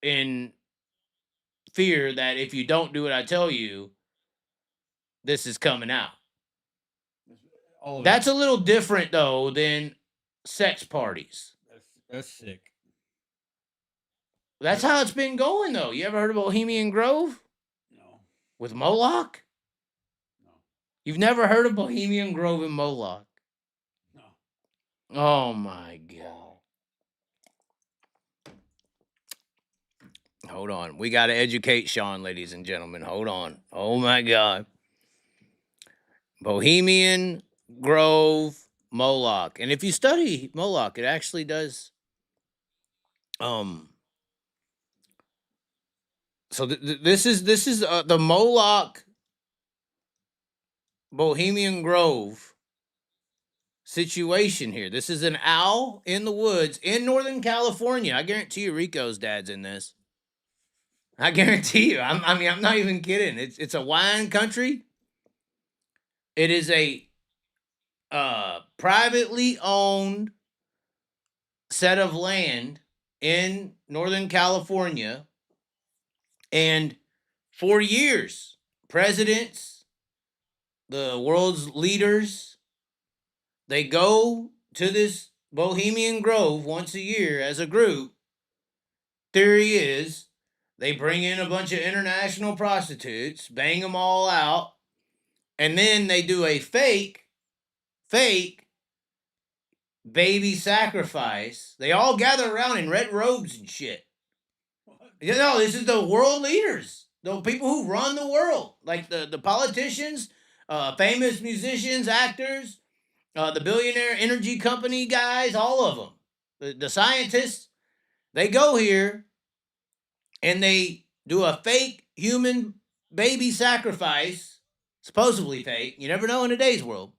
in fear that if you don't do what I tell you, this is coming out. That's a little different, though, than sex parties. That's sick. That's how it's been going, though. You ever heard of Bohemian Grove? No. With Moloch? No. You've never heard of Bohemian Grove and Moloch? No. Oh, my God. Hold on. We got to educate Sean, ladies and gentlemen. Hold on. Oh, my God. Bohemian Grove, Moloch. And if you study Moloch, it actually does... So this is the Moloch Bohemian Grove situation here. This is an owl in the woods in Northern California. I guarantee you Rico's dad's in this. I guarantee you. I'm not even kidding. It's a wine country. It is a privately owned set of land in Northern California. And for years, presidents, the world's leaders, they go to this Bohemian Grove once a year as a group. Theory is they bring in a bunch of international prostitutes, bang them all out, and then they do a fake baby sacrifice. They all gather around in red robes and shit. You know, this is the world leaders, the people who run the world, like the politicians, famous musicians, actors, the billionaire energy company guys, all of them, the scientists. They go here and they do a fake human baby sacrifice, supposedly fake. You never know in today's world.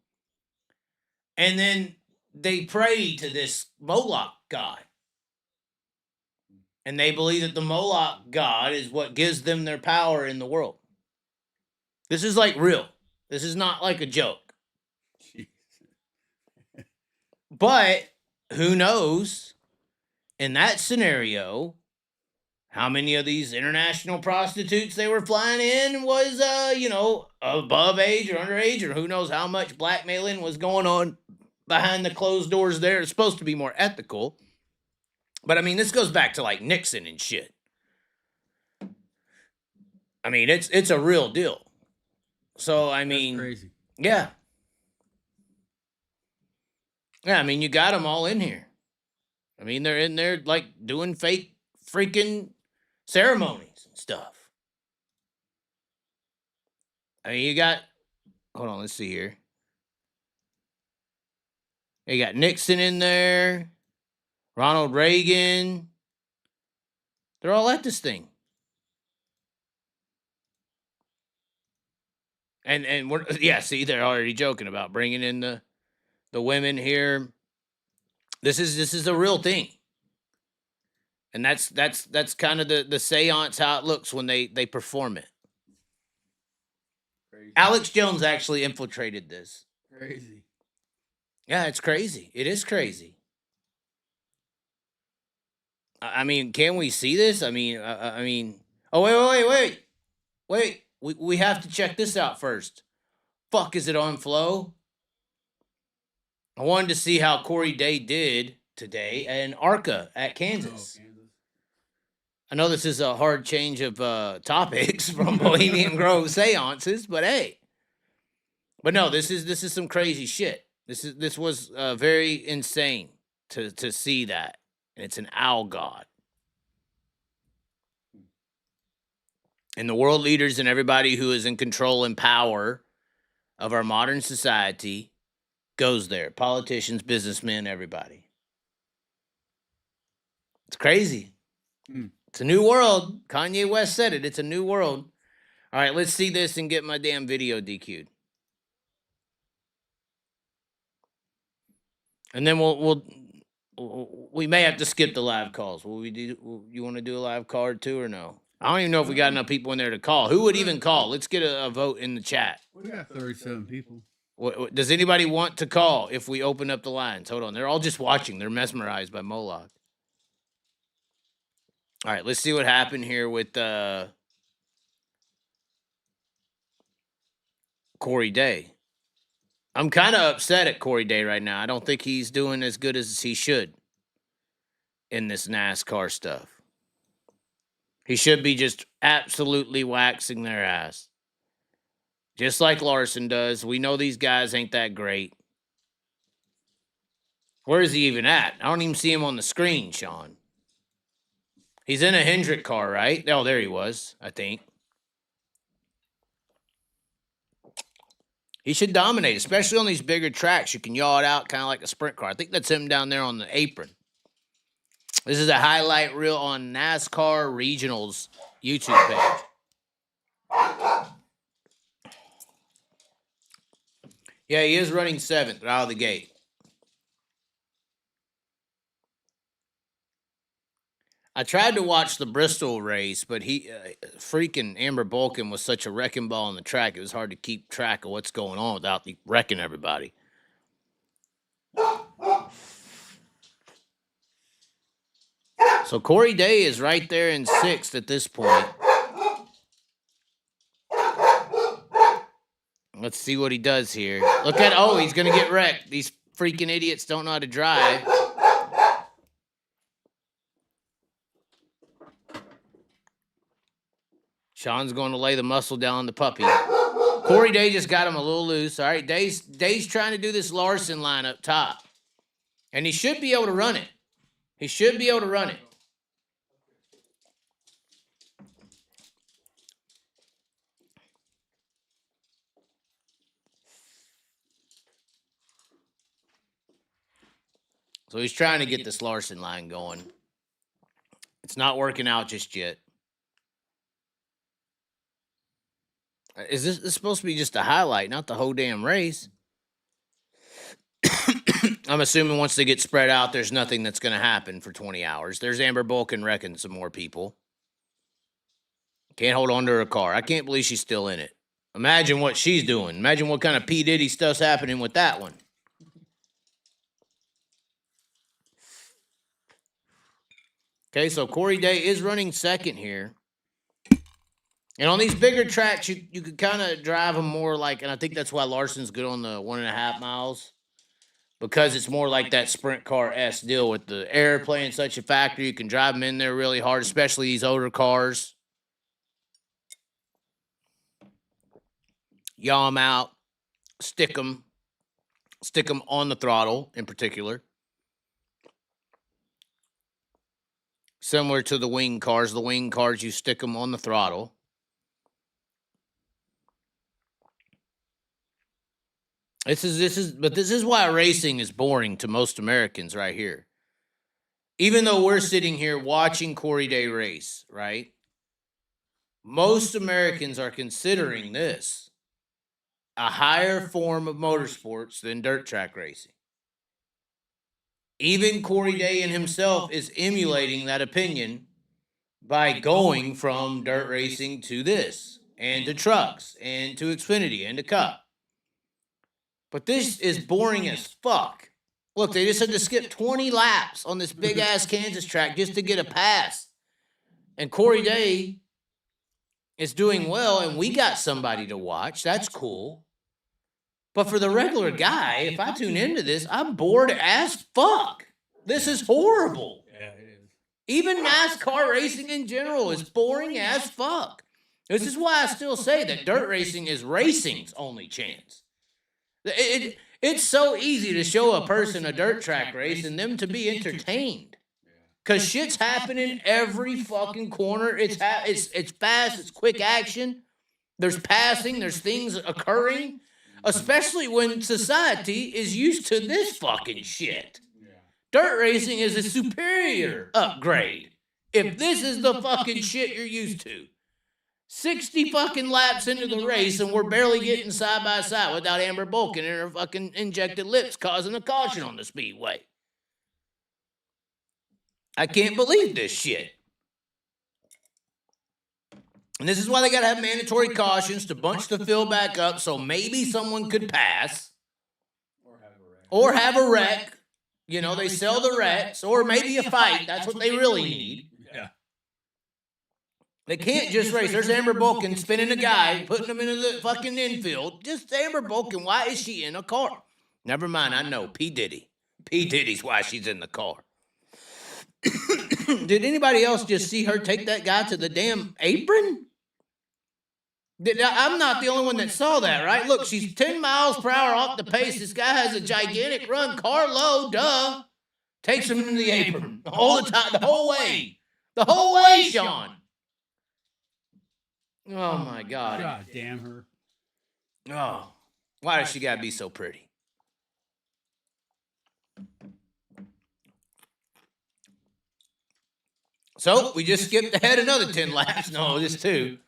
And then they pray to this Moloch god. And they believe that the Moloch god is what gives them their power in the world. This is like real. This is not like a joke. But who knows, in that scenario, how many of these international prostitutes they were flying in was, above age or underage, or who knows how much blackmailing was going on behind the closed doors there. It's supposed to be more ethical. But, I mean, this goes back to, like, Nixon and shit. I mean, it's a real deal. So, I mean... That's crazy. Yeah. Yeah, I mean, you got them all in here. I mean, they're in there, like, doing fake freaking ceremonies and stuff. I mean, you got... Hold on, let's see here. You got Nixon in there. Ronald Reagan. They're all at this thing. And we're, yeah, see, they're already joking about bringing in the women here. This is a real thing. And that's kind of the seance, how it looks when they perform it. Crazy. Alex Jones actually infiltrated this. Crazy. Yeah, it's crazy. It is crazy. I mean, can we see this? I mean, oh, wait. We have to check this out first. Fuck, is it on Flow? I wanted to see how Corey Day did today in ARCA at Kansas. Oh, Kansas. I know this is a hard change of topics from Bohemian Grove seances, but hey. But no, this is some crazy shit. This was very insane to see that. And it's an owl god. And the world leaders and everybody who is in control and power of our modern society goes there. Politicians, businessmen, everybody. It's crazy. It's a new world. Kanye West said it. It's a new world. All right, let's see this and get my damn video DQ'd. And then we may have to skip the live calls. Will we do? You want to do a live call or two or no? I don't even know if we got enough people in there to call. Who would even call? Let's get a vote in the chat. We got 37 people. Does anybody want to call if we open up the lines? Hold on. They're all just watching. They're mesmerized by Moloch. All right, let's see what happened here with Corey Day. I'm kind of upset at Corey Day right now. I don't think he's doing as good as he should in this NASCAR stuff. He should be just absolutely waxing their ass. Just like Larson does. We know these guys ain't that great. Where is he even at? I don't even see him on the screen, Sean. He's in a Hendrick car, right? Oh, there he was, I think. He should dominate, especially on these bigger tracks. You can yaw it out kind of like a sprint car. I think that's him down there on the apron. This is a highlight reel on NASCAR Regionals YouTube page. Yeah, he is running 7th out of the gate. I tried to watch the Bristol race, but freaking Amber Bolkin was such a wrecking ball on the track. It was hard to keep track of what's going on without wrecking everybody. So Corey Day is right there in 6th at this point. Let's see what he does here. Look at, he's going to get wrecked. These freaking idiots don't know how to drive. Sean's going to lay the muscle down on the puppy. Corey Day just got him a little loose. All right, Day's trying to do this Larson line up top. And he should be able to run it. He should be able to run it. So he's trying to get this Larson line going. It's not working out just yet. Is this supposed to be just a highlight, not the whole damn race? I'm assuming once they get spread out, there's nothing that's going to happen for 20 hours. There's Amber Bulkin wrecking some more people. Can't hold on to her car. I can't believe she's still in it. Imagine what she's doing. Imagine what kind of P. Diddy stuff's happening with that one. Okay, so Corey Day is running second here. And on these bigger tracks, you could kind of drive them more like, and I think that's why Larson's good on the 1.5 miles, because it's more like that sprint car-esque deal with the air playing such a factor. You can drive them in there really hard, especially these older cars. Yaw them out, stick them on the throttle in particular. Similar to the wing cars. The wing cars, you stick them on the throttle. This is why racing is boring to most Americans right here. Even though we're sitting here watching Corey Day race, right? Most Americans are considering this a higher form of motorsports than dirt track racing. Even Corey Day and himself is emulating that opinion by going from dirt racing to this, and to trucks, and to Xfinity, and to Cup. But this is boring as fuck. Look, they just had to skip 20 laps on this big-ass Kansas track just to get a pass. And Corey Day is doing well, and we got somebody to watch. That's cool. But for the regular guy, if I tune into this, I'm bored as fuck. This is horrible. Yeah, it is. Even NASCAR racing in general is boring as fuck. This is why I still say that dirt racing is racing's only chance. It's so easy to show a person a dirt track race and them to be entertained. Because shit's happening every fucking corner. It's fast, it's quick action. There's passing, there's things occurring. Especially when society is used to this fucking shit. Dirt racing is a superior upgrade. If this is the fucking shit you're used to. 60 fucking laps into the race and we're barely getting side by side without Amber Bulkin and her fucking injected lips causing a caution on the speedway. I can't believe this shit. And this is why they got to have mandatory cautions to bunch the field back up so maybe someone could pass. Or have a wreck. You know, they sell the wrecks. Or maybe a fight. That's what they really need. Yeah. They can't just race. There's Amber Bulkin spinning a guy, putting him into the fucking infield. Just Amber Bulkin. Why is she in a car? Never mind, I know. P. Diddy. P. Diddy's why she's in the car. Did anybody else just see her take that guy to the damn apron? I'm not the only one that saw that, right? Look, she's 10 miles per hour off the pace. This guy has a gigantic run. Car low, duh. Takes him into the apron. All the time, the whole way. The whole way, Sean. Oh, my God. God damn her. Oh, why does she got to be so pretty? So, we just skipped ahead another 10 laps. No, just 2.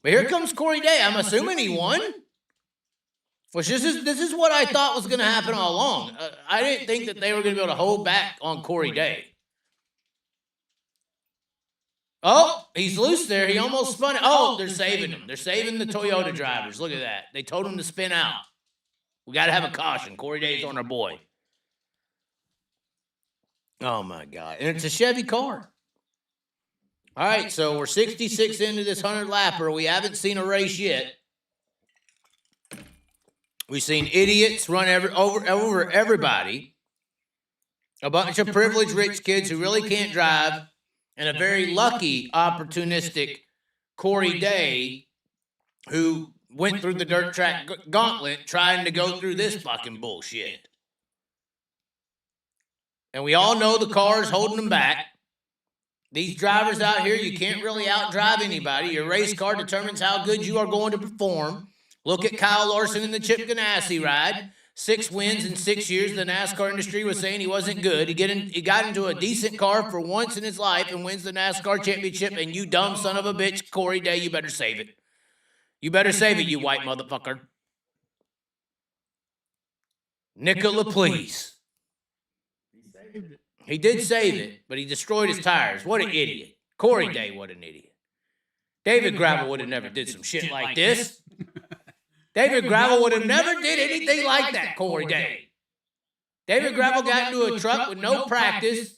But here comes Corey Day. I'm assuming he won. Which this is what I thought was going to happen all along. I didn't think that they were going to be able to hold back on Corey Day. Oh, he's loose there. He almost spun it. Oh, they're saving him. They're saving the Toyota drivers. Look at that. They told him to spin out. We got to have a caution. Corey Day's on our boy. Oh, my God. And it's a Chevy car. All right, so we're 66 into this 100-lapper. We haven't seen a race yet. We've seen idiots run over everybody. A bunch of privileged rich kids who really can't drive, and a very lucky, opportunistic Corey Day who went through the dirt track gauntlet trying to go through this fucking bullshit. And we all know the car's holding them back. These drivers out here, you can't really outdrive anybody. Your race car determines how good you are going to perform. Look at Kyle Larson in the Chip Ganassi ride. 6 wins in 6 years. The NASCAR industry was saying he wasn't good. He got into a decent car for once in his life and wins the NASCAR championship. And you dumb son of a bitch, Corey Day, you better save it. You better save it, you white motherfucker. Nicola, please. He did save it, but he destroyed his tires. What an idiot. Corey Day, what an idiot. David Gravel would have never did some shit like this. David Gravel would have never did anything like that, Corey Day. David Gravel got into a truck with no practice.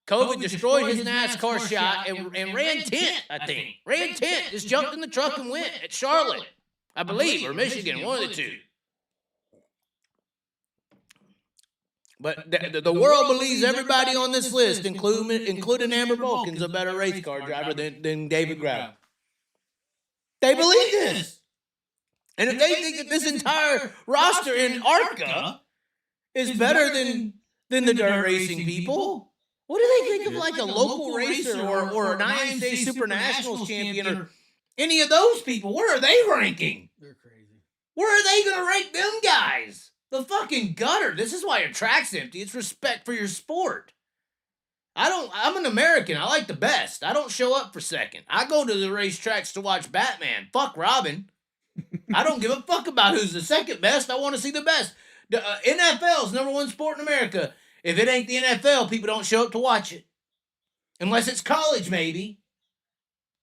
COVID destroyed his NASCAR shot and ran 10th, I think. Ran 10th. Just jumped in the truck and went at Charlotte, I believe, or Michigan, one of the two. But the world believes everybody on this list, including Amber Vulcan's a better race car driver than David Gravel. They believe this. And if they think that this entire roster in ARCA is better than the dirt racing people, what do they think of like a local racer or an IMCA Super Nationals champion or any of those people? Where are they ranking? They're crazy. Where are they going to rank them guys? The fucking gutter. This is why your track's empty. It's respect for your sport. I'm an American. I like the best. I don't show up for second. I go to the racetracks to watch Batman. Fuck Robin. I don't give a fuck about who's the second best. I want to see the best. The NFL's #1 sport in America. If it ain't the NFL, people don't show up to watch it. Unless it's college, maybe.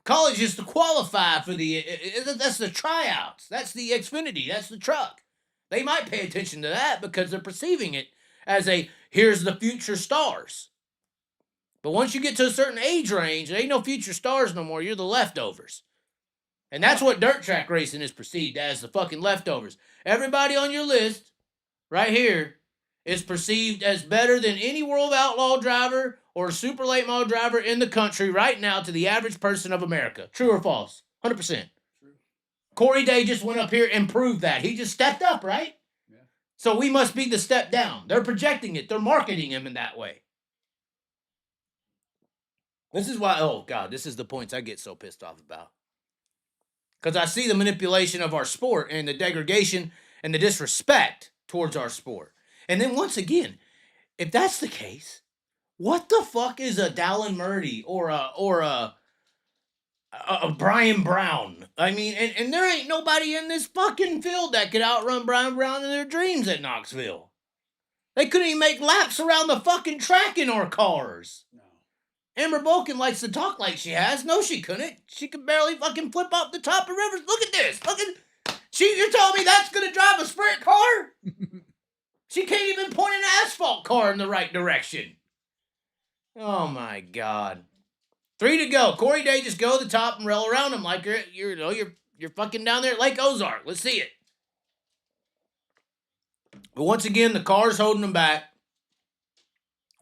College is to qualify for that's the tryouts. That's the Xfinity. That's the truck. They might pay attention to that because they're perceiving it as here's the future stars. But once you get to a certain age range, there ain't no future stars no more. You're the leftovers. And that's what dirt track racing is perceived as, the fucking leftovers. Everybody on your list right here is perceived as better than any World Outlaw driver or super late model driver in the country right now to the average person of America. True or false? 100%. Corey Day just went up here and proved that. He just stepped up, right? Yeah. So we must be the step down. They're projecting it. They're marketing him in that way. This is why, oh God, this is the points I get so pissed off about. Because I see the manipulation of our sport and the degradation and the disrespect towards our sport. And then once again, if that's the case, what the fuck is a Dallin Murdy or a Brian Brown? I mean, and there ain't nobody in this fucking field that could outrun Brian Brown in their dreams at Knoxville. They couldn't even make laps around the fucking track in our cars. No. Amber Vulcan likes to talk like she has. No, she couldn't. She could barely fucking flip off the top of rivers. Look at this. You're telling me that's going to drive a sprint car? She can't even point an asphalt car in the right direction. Oh, my God. 3 to go. Corey Day, just go to the top and rail around him like you're fucking down there at Lake Ozark. Let's see it. But once again, the car's holding them back.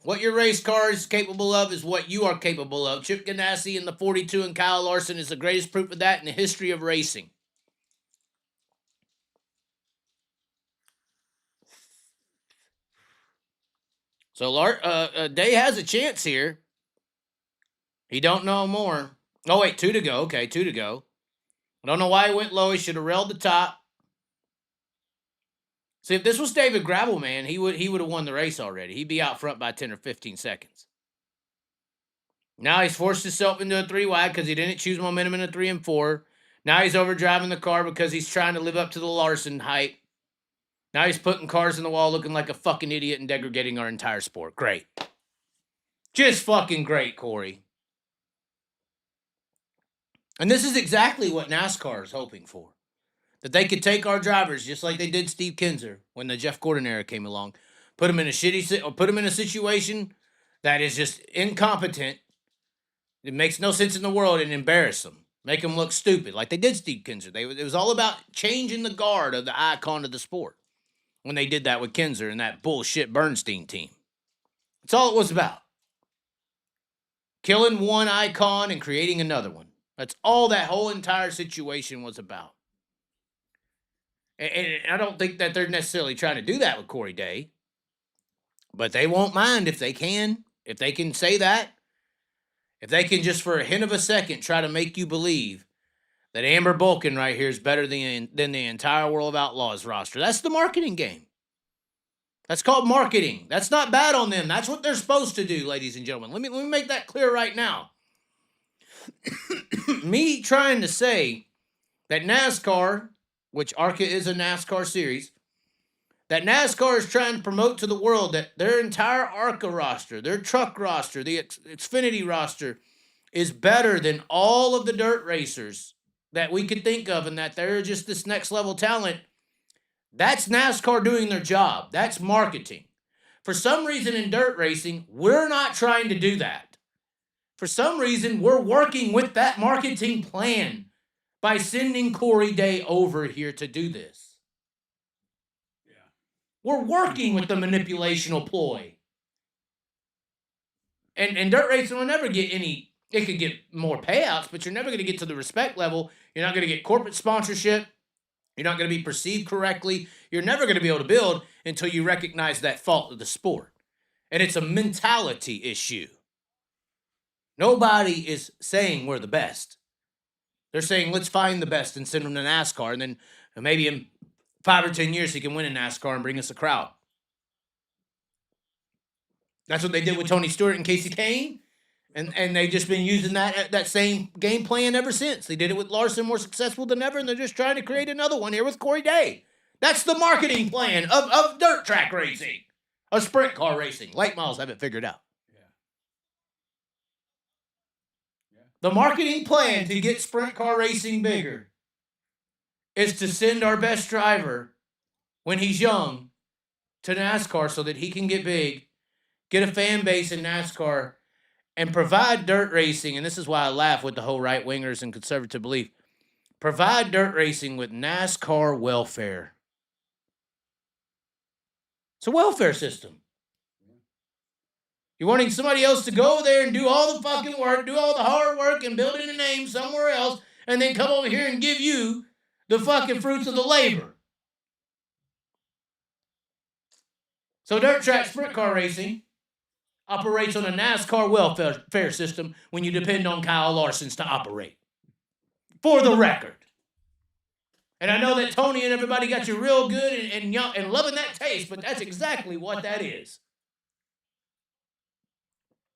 What your race car is capable of is what you are capable of. Chip Ganassi in the 42 and Kyle Larson is the greatest proof of that in the history of racing. So Day has a chance here. He don't know more. Oh, wait, 2 to go. Okay, 2 to go. I don't know why he went low. He should have railed the top. See, if this was David Gravel, man, he would have won the race already. He'd be out front by 10 or 15 seconds. Now he's forced himself into a 3-wide because he didn't choose momentum in a 3 and 4. Now he's overdriving the car because he's trying to live up to the Larson hype. Now he's putting cars in the wall looking like a fucking idiot and degrading our entire sport. Great. Just fucking great, Corey. And this is exactly what NASCAR is hoping for. That they could take our drivers, just like they did Steve Kinzer when the Jeff Gordon era came along, put them in a situation that is just incompetent. It makes no sense in the world and embarrass them. Make them look stupid, like they did Steve Kinzer. It was all about changing the guard of the icon of the sport when they did that with Kinzer and that bullshit Bernstein team. That's all it was about. Killing one icon and creating another one. That's all that whole entire situation was about. And I don't think that they're necessarily trying to do that with Corey Day. But they won't mind if they can. If they can say that. If they can just for a hint of a second try to make you believe that Amber Bulkin right here is better than the entire World of Outlaws roster. That's the marketing game. That's called marketing. That's not bad on them. That's what they're supposed to do, ladies and gentlemen. Let me make that clear right now. Me trying to say that NASCAR, which ARCA is a NASCAR series, that NASCAR is trying to promote to the world that their entire ARCA roster, their truck roster, the Xfinity roster is better than all of the dirt racers that we could think of and that they're just this next level talent. That's NASCAR doing their job. That's marketing. For some reason in dirt racing, we're not trying to do that. For some reason, we're working with that marketing plan by sending Corey Day over here to do this. Yeah. We're working with the manipulational ploy. And dirt racing will never get any, it could get more payouts, but you're never going to get to the respect level. You're not going to get corporate sponsorship. You're not going to be perceived correctly. You're never going to be able to build until you recognize that fault of the sport. And it's a mentality issue. Nobody is saying we're the best. They're saying, let's find the best and send them to NASCAR. And then maybe in 5 or 10 years, he can win in NASCAR and bring us a crowd. That's what they did with Tony Stewart and Casey Kane. And they've just been using that same game plan ever since. They did it with Larson, more successful than ever, and they're just trying to create another one here with Corey Day. That's the marketing plan of dirt track racing, of sprint car racing. Late models have it figured out. The marketing plan to get sprint car racing bigger is to send our best driver, when he's young, to NASCAR so that he can get big, get a fan base in NASCAR, and provide dirt racing, and this is why I laugh with the whole right-wingers and conservative belief, provide dirt racing with NASCAR welfare. It's a welfare system. You're wanting somebody else to go there and do all the fucking work, do all the hard work, and build in a name somewhere else, and then come over here and give you the fucking fruits of the labor. So dirt track sprint car racing operates on a NASCAR welfare system when you depend on Kyle Larson's to operate. For the record. And I know that Tony and everybody got you real good and young and loving that taste, but that's exactly what that is.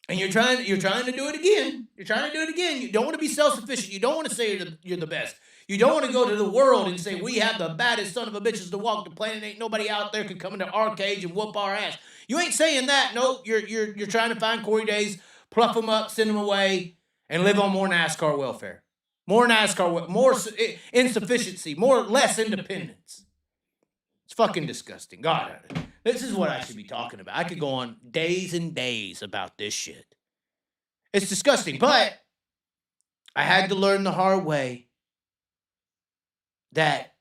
And you're trying to do it again. You're trying to do it again. You don't want to be self-sufficient. You don't want to say you're the best. You don't want to go to the world and say, we have the baddest son of a bitches to walk the planet. Ain't nobody out there can come into our cage and whoop our ass. You ain't saying that. No, you're trying to find Corey Days, pluck them up, send them away, and live on more NASCAR welfare. More NASCAR, more insufficiency, less independence. It's fucking disgusting. God, this is what I should be talking about. I could go on days and days about this shit. It's disgusting, but I had to learn the hard way that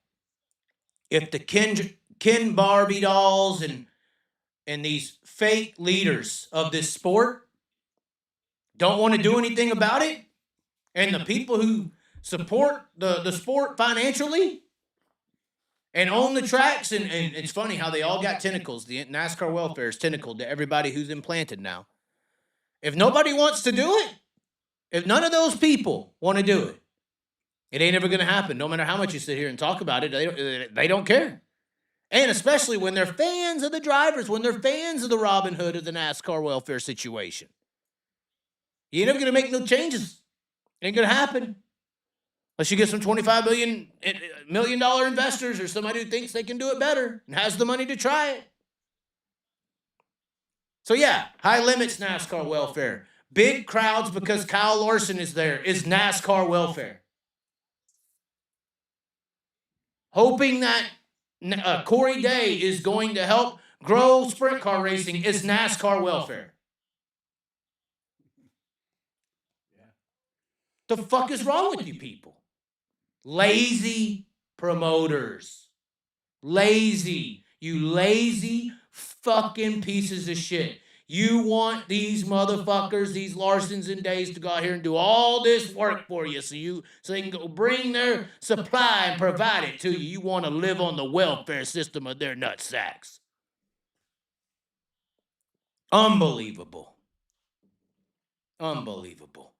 if the Ken Barbie dolls and these fake leaders of this sport don't want to do anything about it, and the people who support the sport financially and own the tracks, and it's funny how they all got tentacles. The NASCAR welfare is tentacled to everybody who's implanted now. If nobody wants to do it, if none of those people want to do it, it ain't ever going to happen. No matter how much you sit here and talk about it, they don't care. And especially when they're fans of the drivers, when they're fans of the Robin Hood of the NASCAR welfare situation. You ain't never going to make no changes. Ain't going to happen. Unless you get some $25 million investors or somebody who thinks they can do it better and has the money to try it. So yeah, high limits NASCAR welfare. Big crowds because Kyle Larson is there is NASCAR welfare. Hoping that Corey Day is going to help grow sprint car racing is NASCAR welfare. The fuck is wrong with you people? Lazy promoters. Lazy. You lazy fucking pieces of shit. You want these motherfuckers, these Larsons and Days, to go out here and do all this work for you so they can go bring their supply and provide it to you. You want to live on the welfare system of their nutsacks. Unbelievable. Unbelievable.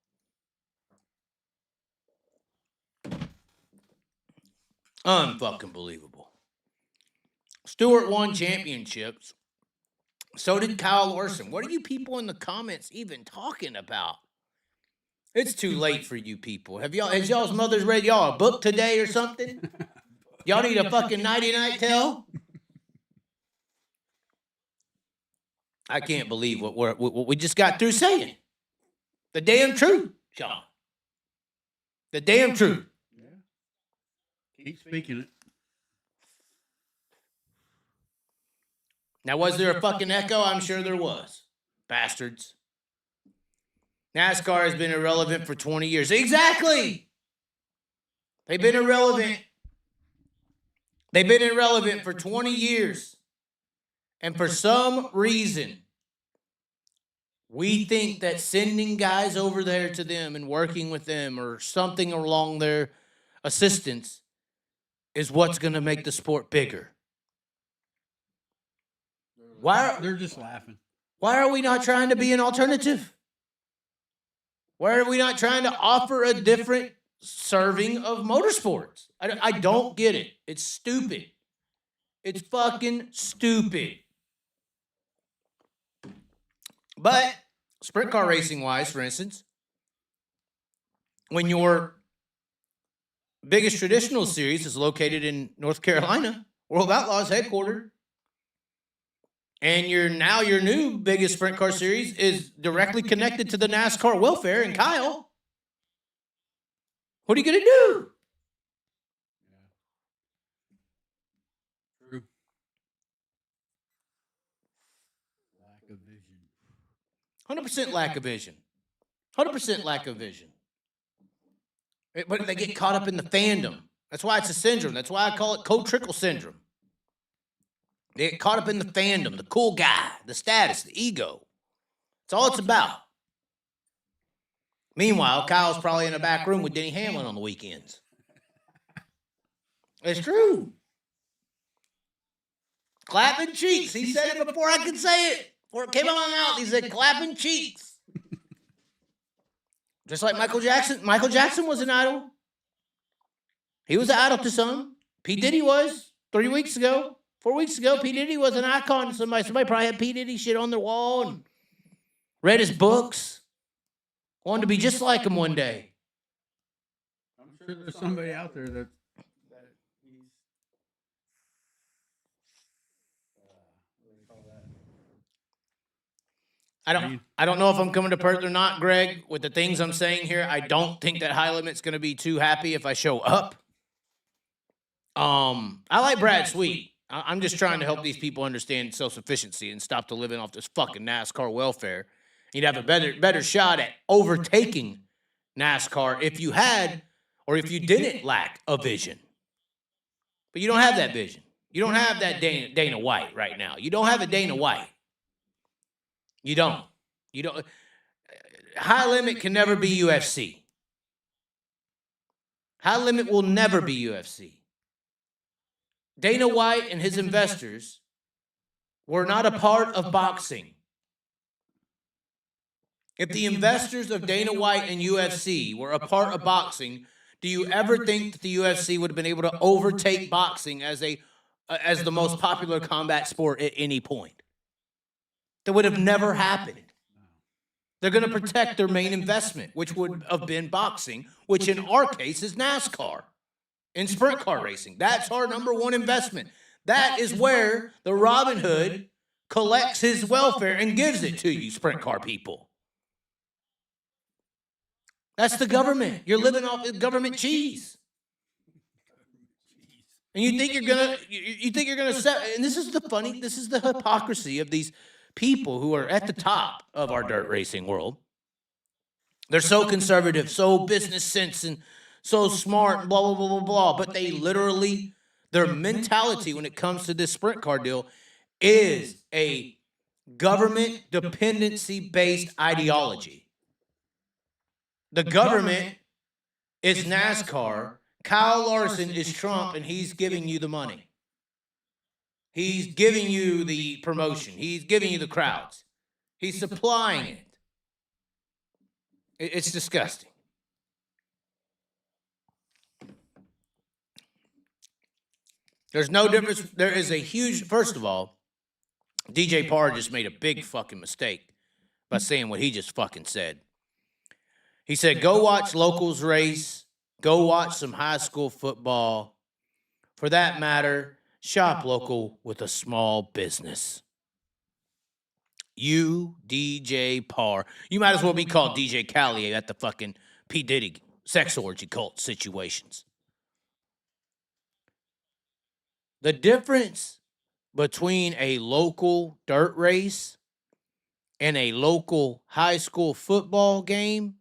Unfucking believable. Stewart won championships. So did Kyle Larson. What are you people in the comments even talking about? It's too late for you people. Has y'all's mothers read y'all a book today or something? Y'all need a fucking nighty-night tell? I can't believe what we just got through saying. The damn truth, Sean. The damn truth. Yeah. Keep speaking it. Now, was there a fucking echo? I'm sure there was. Bastards. NASCAR has been irrelevant for 20 years. Exactly. They've been irrelevant. They've been irrelevant for 20 years. And for some reason, we think that sending guys over there to them and working with them or something along their assistance is what's going to make the sport bigger. They're just laughing. Why are we not trying to be an alternative? Why are we not trying to offer a different serving of motorsports? I don't get it. It's stupid. It's fucking stupid. But sprint car racing wise, for instance, when your biggest traditional series is located in North Carolina, World of Outlaws headquartered, and your new biggest sprint car series is directly connected to the NASCAR welfare and Kyle, what are you going to do? True. Lack of vision. 100% lack of vision. 100% lack of vision. But they get caught up in the fandom. That's why it's a syndrome. That's why I call it co-trickle syndrome. They get caught up in the fandom, the cool guy, the status, the ego. That's all it's about. Meanwhile, Kyle's probably in a back room with Denny Hamlin on the weekends. It's true. Clapping cheeks. He said it before I could say it. Before it came out my mouth, he said clapping cheeks. Just like Michael Jackson. Michael Jackson was an idol. He was an idol to some. P. Diddy was 4 weeks ago. P. Diddy was an icon. Somebody probably had P. Diddy shit on their wall and read his books. Wanted to be just like him one day. I'm sure there's somebody out there that he's I don't know if I'm coming to Perth or not, Greg, with the things I'm saying here. I don't think that High Limit's going to be too happy if I show up. I like Brad Sweet. I'm just trying to help these people understand self-sufficiency and stop to living off this fucking NASCAR welfare. You'd have a better shot at overtaking NASCAR if you had or if you didn't lack a vision. But you don't have that vision. You don't have that Dana White right now. You don't have a Dana White. You don't. High Limit can never be UFC. High Limit will never be UFC. Dana White and his investors were not a part of boxing. If the investors of Dana White and UFC were a part of boxing, do you ever think that the UFC would have been able to overtake boxing as the most popular combat sport at any point? That would have never happened. They're going to protect their main investment, which would have been boxing, which in our case is NASCAR. In sprint car racing. That's our number one investment. That is where the Robin Hood collects his welfare and gives it to you, sprint car people. That's the government. You're living off the government cheese. And you think you're gonna set, and this is the hypocrisy of these people who are at the top of our dirt racing world. They're so conservative, so business sense, and so smart, blah, blah, blah, blah, blah. But they literally, their mentality when it comes to this sprint car deal is a government dependency-based ideology. The government is NASCAR. Kyle Larson is Trump, and he's giving you the money. He's giving you the promotion. He's giving you the crowds. He's supplying it. It's disgusting. There's no difference. There is a huge, first of all, DJ Parr just made a big fucking mistake by saying what he just fucking said. He said, go watch locals race, go watch some high school football. For that matter, shop local with a small business. You, DJ Parr, you might as well be called DJ Callier at the fucking P. Diddy sex orgy cult situations. The difference between a local dirt race and a local high school football game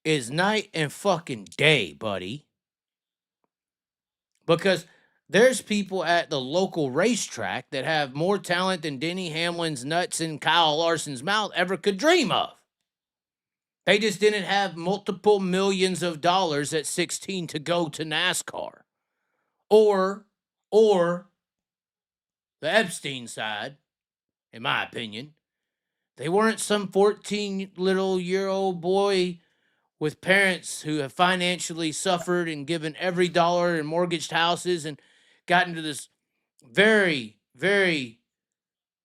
is night and fucking day, buddy. Because there's people at the local racetrack that have more talent than Denny Hamlin's nuts in Kyle Larson's mouth ever could dream of. They just didn't have multiple millions of dollars at 16 to go to NASCAR. Or the Epstein side, in my opinion, they weren't some 14-year-old boy with parents who have financially suffered and given every dollar and mortgaged houses and got into this very, very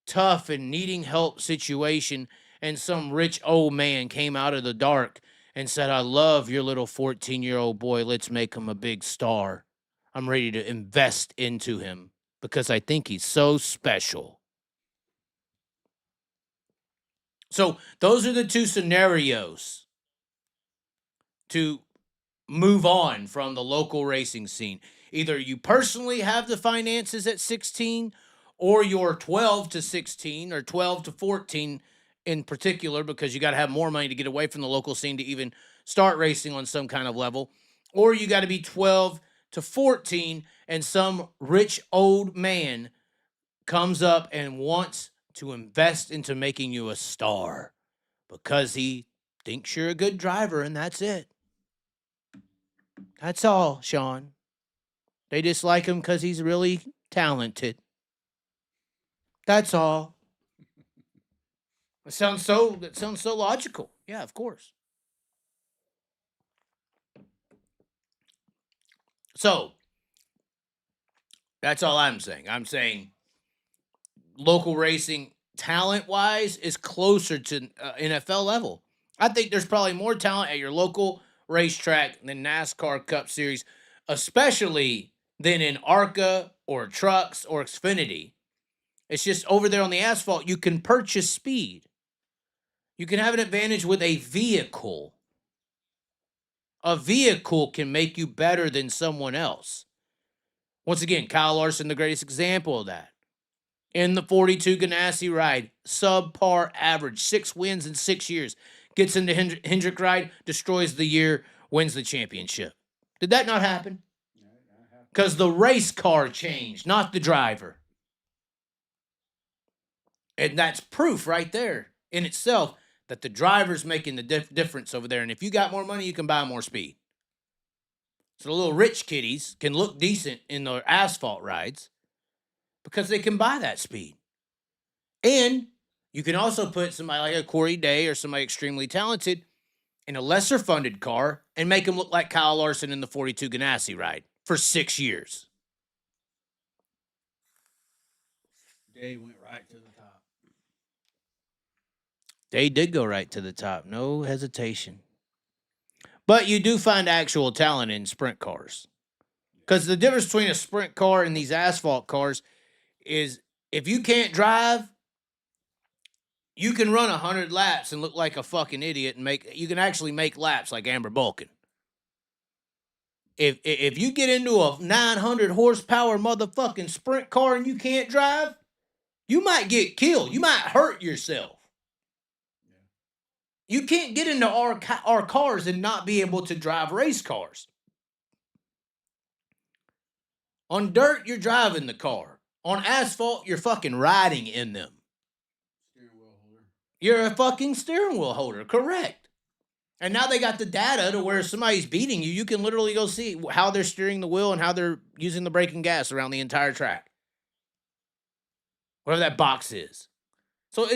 tough and needing help situation, and some rich old man came out of the dark and said, I love your little 14-year-old boy. Let's make him a big star. I'm ready to invest into him because I think he's so special. So those are the two scenarios to move on from the local racing scene. Either you personally have the finances at 16, or you're 12 to 16 or 12 to 14 in particular, because you got to have more money to get away from the local scene to even start racing on some kind of level. Or you got to be 12 to 14 and some rich old man comes up and wants to invest into making you a star because he thinks you're a good driver, and that's it. That's all, Sean. They just like him because he's really talented. That's all. That sounds so logical. Yeah, of course. So, that's all I'm saying. I'm saying local racing, talent-wise, is closer to NFL level. I think there's probably more talent at your local racetrack than NASCAR Cup Series, especially than in ARCA or Trucks or Xfinity. It's just over there on the asphalt, you can purchase speed. You can have an advantage with a vehicle. A vehicle can make you better than someone else. Once again, Kyle Larson, the greatest example of that. In the 42 Ganassi ride, subpar average, 6 wins in 6 years. Gets into Hendrick ride, destroys the year, wins the championship. Did that not happen? Because the race car changed, not the driver. And that's proof right there in itself that the driver's making the difference over there. And if you got more money, you can buy more speed. So the little rich kiddies can look decent in their asphalt rides because they can buy that speed. And you can also put somebody like a Corey Day or somebody extremely talented in a lesser funded car and make them look like Kyle Larson in the 42 Ganassi ride for 6 years. Day went right to the top. They did go right to the top. No hesitation. But you do find actual talent in sprint cars. Because the difference between a sprint car and these asphalt cars is if you can't drive, you can run 100 laps and look like a fucking idiot and you can actually make laps like Amber Bulkin. If you get into a 900 horsepower motherfucking sprint car and you can't drive, you might get killed. You might hurt yourself. You can't get into our cars and not be able to drive race cars. On dirt, you're driving the car. On asphalt, you're fucking riding in them. Steering wheel holder. You're a fucking steering wheel holder, correct. And now they got the data to where somebody's beating you. You can literally go see how they're steering the wheel and how they're using the brake and gas around the entire track. Whatever that box is. So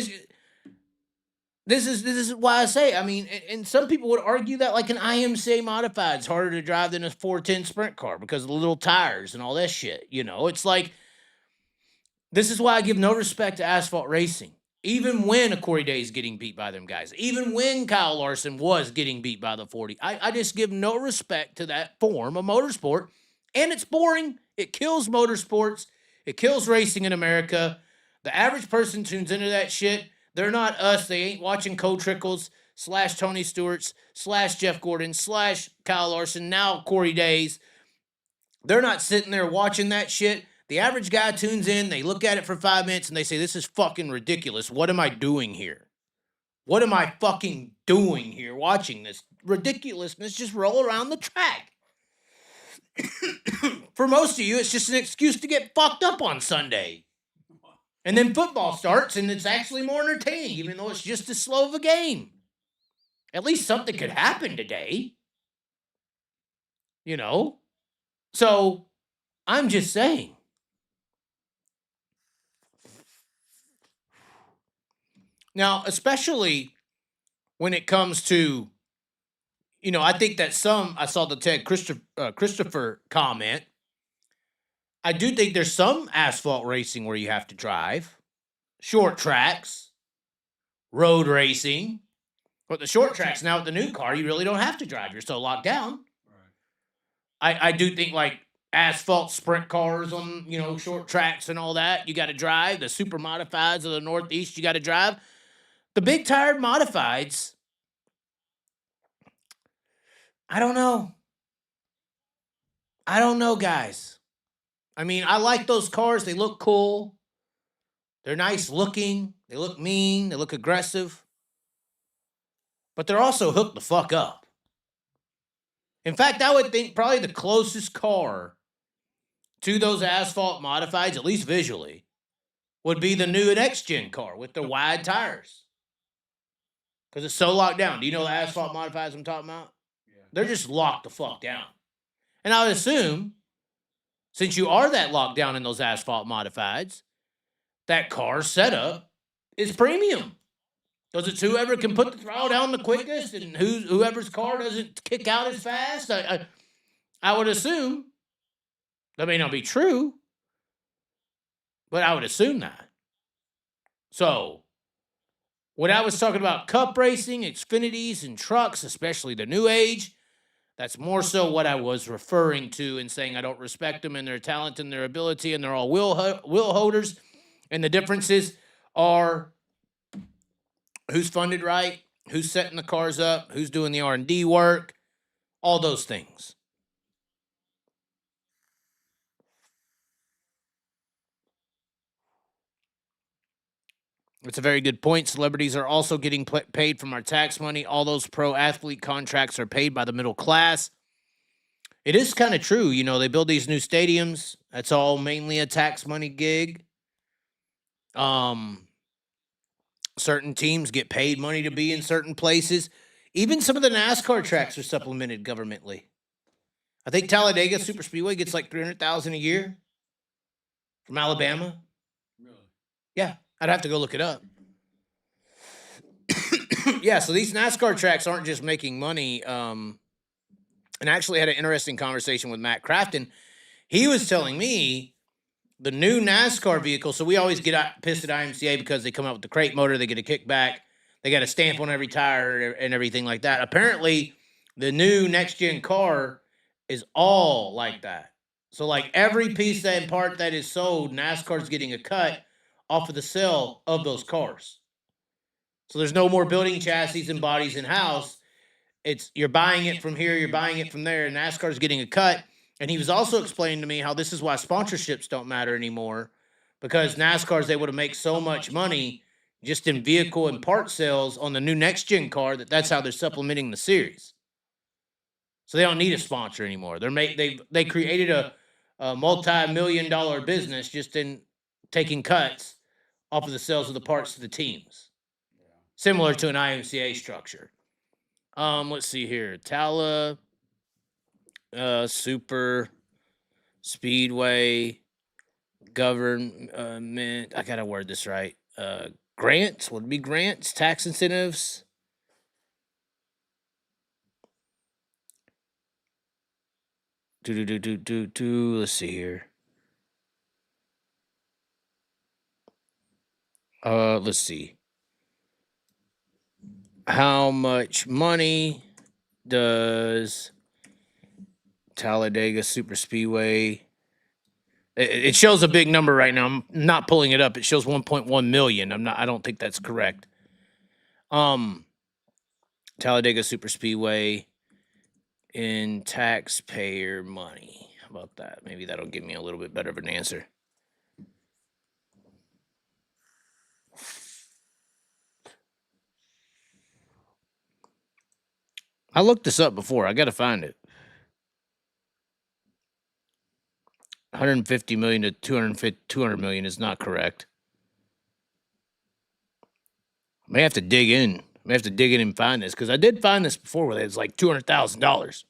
this is why I say, I mean, and some people would argue that like an IMCA modified is harder to drive than a 410 sprint car because of the little tires and all that shit. You know, it's like, this is why I give no respect to asphalt racing. Even when a Corey Day is getting beat by them guys, even when Kyle Larson was getting beat by the 40, I just give no respect to that form of motorsport. And it's boring. It kills motorsports. It kills racing in America. The average person tunes into that shit. They're not us. They ain't watching Cole Trickles / Tony Stewart's / Jeff Gordon / Kyle Larson, now Corey Days. They're not sitting there watching that shit. The average guy tunes in, they look at it for 5 minutes, and they say, this is fucking ridiculous. What am I doing here? What am I fucking doing here watching this ridiculousness just roll around the track? For most of you, it's just an excuse to get fucked up on Sunday. And then football starts, and it's actually more entertaining, even though it's just as slow of a game. At least something could happen today. You know? So, I'm just saying. Now, especially when it comes to, you know, I think that I saw the Ted Christopher comment. I do think there's some asphalt racing where you have to drive. Short tracks. Road racing. But the short tracks now with the new car, you really don't have to drive. You're so locked down. Right. I do think like asphalt sprint cars on, you know, short tracks and all that, you got to drive. The super modifieds of the Northeast, you got to drive. The big tired modifieds, I don't know. I don't know, guys. I mean, I like those cars. They look cool. They're nice looking. They look mean. They look aggressive. But they're also hooked the fuck up. In fact, I would think probably the closest car to those asphalt modifieds, at least visually, would be the new next-gen car with the wide tires. Because it's so locked down. Do you know the asphalt modifieds I'm talking about? Yeah. They're just locked the fuck down. And I would assume, since you are that locked down in those asphalt modifieds, that car setup is premium. Because it's whoever can put the throttle down the quickest and whoever's car doesn't kick out as fast. I would assume. That may not be true. But I would assume that. So, when I was talking about cup racing, Xfinities, and trucks, especially the new age, that's more so what I was referring to and saying I don't respect them and their talent and their ability, and they're all wheel holders. And the differences are who's funded right, who's setting the cars up, who's doing the R&D work, all those things. It's a very good point. Celebrities are also getting paid from our tax money. All those pro athlete contracts are paid by the middle class. It is kind of true. You know, they build these new stadiums. That's all mainly a tax money gig. Certain teams get paid money to be in certain places. Even some of the NASCAR tracks are supplemented governmentally. I think Talladega Superspeedway gets like $300,000 a year from Alabama. Really? Yeah. I'd have to go look it up. Yeah, so these NASCAR tracks aren't just making money. And I actually had an interesting conversation with Matt Crafton. He was telling me the new NASCAR vehicle, so we always get pissed at IMCA because they come out with the crate motor, they get a kickback, they got a stamp on every tire and everything like that. Apparently, the new next-gen car is all like that. So, like, every piece and part that is sold, NASCAR's getting a cut off of the sale of those cars. So there's no more building chassis and bodies in-house. It's you're buying it from here, you're buying it from there, and NASCAR's getting a cut. And he was also explaining to me how this is why sponsorships don't matter anymore, because NASCAR's able to make so much money just in vehicle and part sales on the new next gen car. That's how they're supplementing the series. So they don't need a sponsor anymore. They created a multi-million-dollar business just in taking cuts off of the sales of the parts to the teams, similar to an IMCA structure. Let's see here. Tala, Super, Speedway, Government. I gotta word this right. Grants would be grants, tax incentives. Let's see here. Let's see. How much money does Talladega Super Speedway? It shows a big number right now. I'm not pulling it up. It shows 1.1 million. I don't think that's correct. Talladega Super Speedway in taxpayer money. How about that? Maybe that'll give me a little bit better of an answer. I looked this up before. I got to find it. 150 million to 200 million is not correct. I may have to dig in. And find this because I did find this before where it's like $200,000.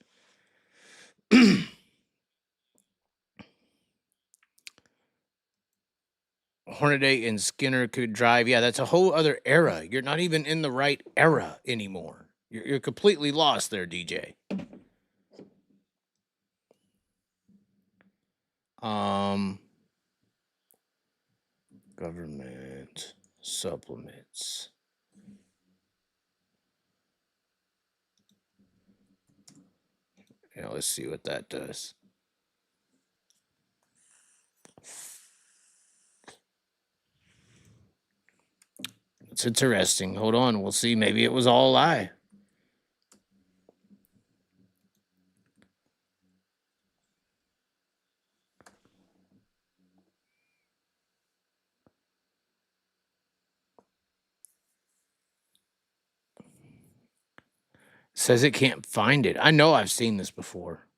Hornaday and Skinner could drive. Yeah, that's a whole other era. You're not even in the right era anymore. You're completely lost there, DJ. Government supplements. Yeah, let's see what that does. It's interesting. Hold on. We'll see. Maybe it was all a lie. Says it can't find it. I know I've seen this before.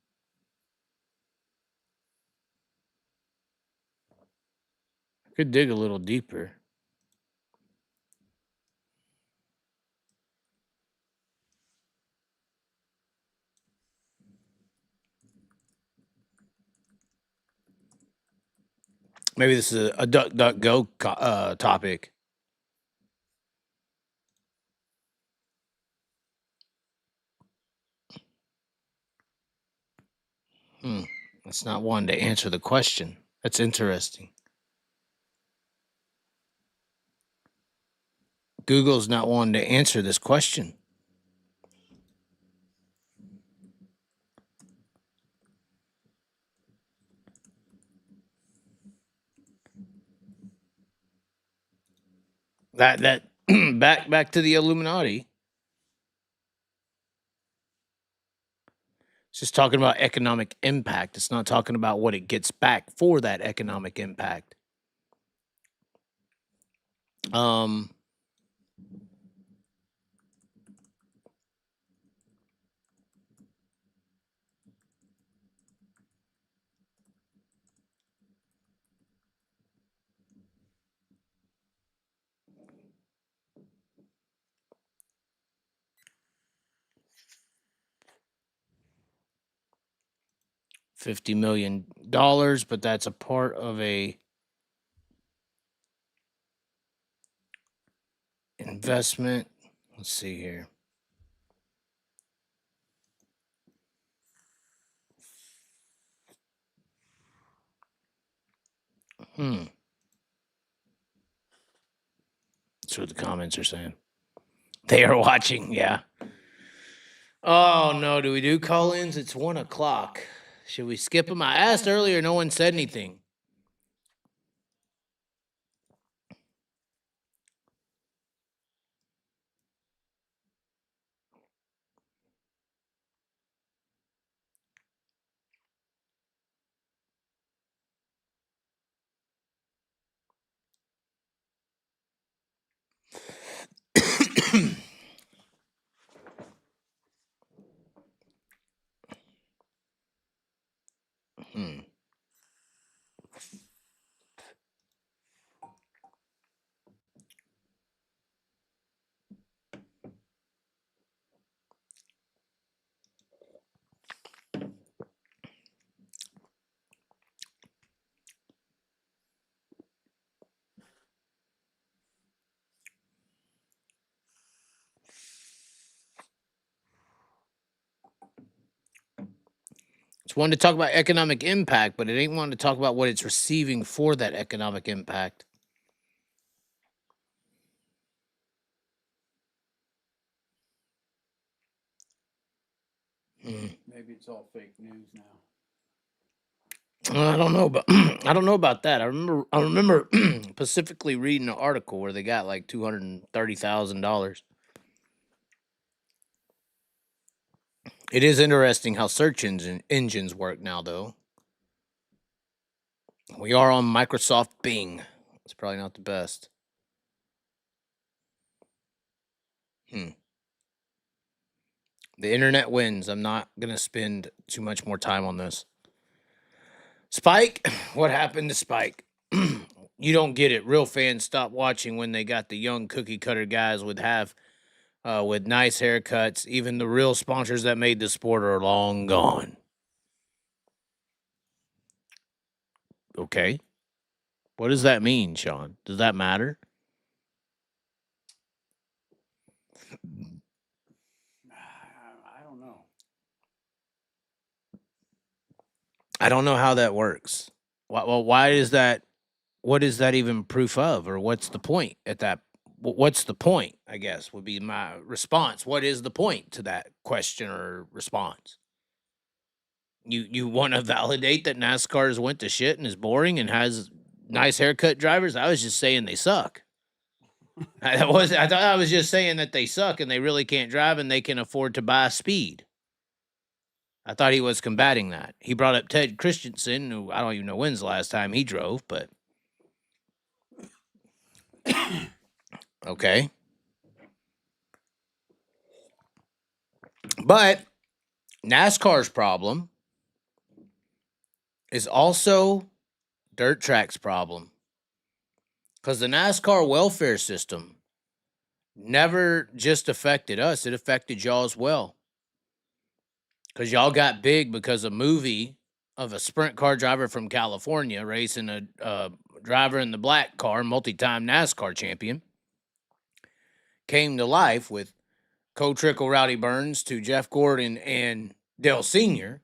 I could dig a little deeper. Maybe this is a DuckDuckGo topic. That's not one to answer the question. That's interesting. Google's not one to answer this question. That back to the Illuminati. It's just talking about economic impact. It's not talking about what it gets back for that economic impact. $50 million, but that's a part of a investment. Let's see here. That's what the comments are saying. They are watching, yeah. Oh, no. Do we do call-ins? It's 1 o'clock. Should we skip them? I asked earlier. No one said anything. It's one to talk about economic impact, but it ain't one to talk about what it's receiving for that economic impact. Maybe it's all fake news now. I don't know about I don't know about that. I remember specifically reading an article where they got like $230,000. It is interesting how search engines work now, though. We are on Microsoft Bing. It's probably not the best. The internet wins. I'm not gonna spend too much more time on this. Spike, what happened to Spike? You don't get it. Real fans stopped watching when they got the young cookie cutter guys with nice haircuts. Even the real sponsors that made the sport are long gone. Okay. What does that mean, Sean? Does that matter? I don't know. I don't know how that works. Why is that? What is that even proof of? Or what's the point at that? What's the point, I guess, would be my response. What is the point to that question or response? You want to validate that NASCAR's went to shit and is boring and has nice haircut drivers? I was just saying they suck. I thought I was just saying that they suck and they really can't drive and they can afford to buy speed. I thought he was combating that. He brought up Ted Christensen, who I don't even know when's the last time he drove, but okay. But NASCAR's problem is also dirt track's problem. Because the NASCAR welfare system never just affected us, it affected y'all as well. Because y'all got big because a movie of a sprint car driver from California racing a driver in the black car, multi-time NASCAR champion, came to life with Co-Trickle Rowdy Burns to Jeff Gordon and Dale Sr.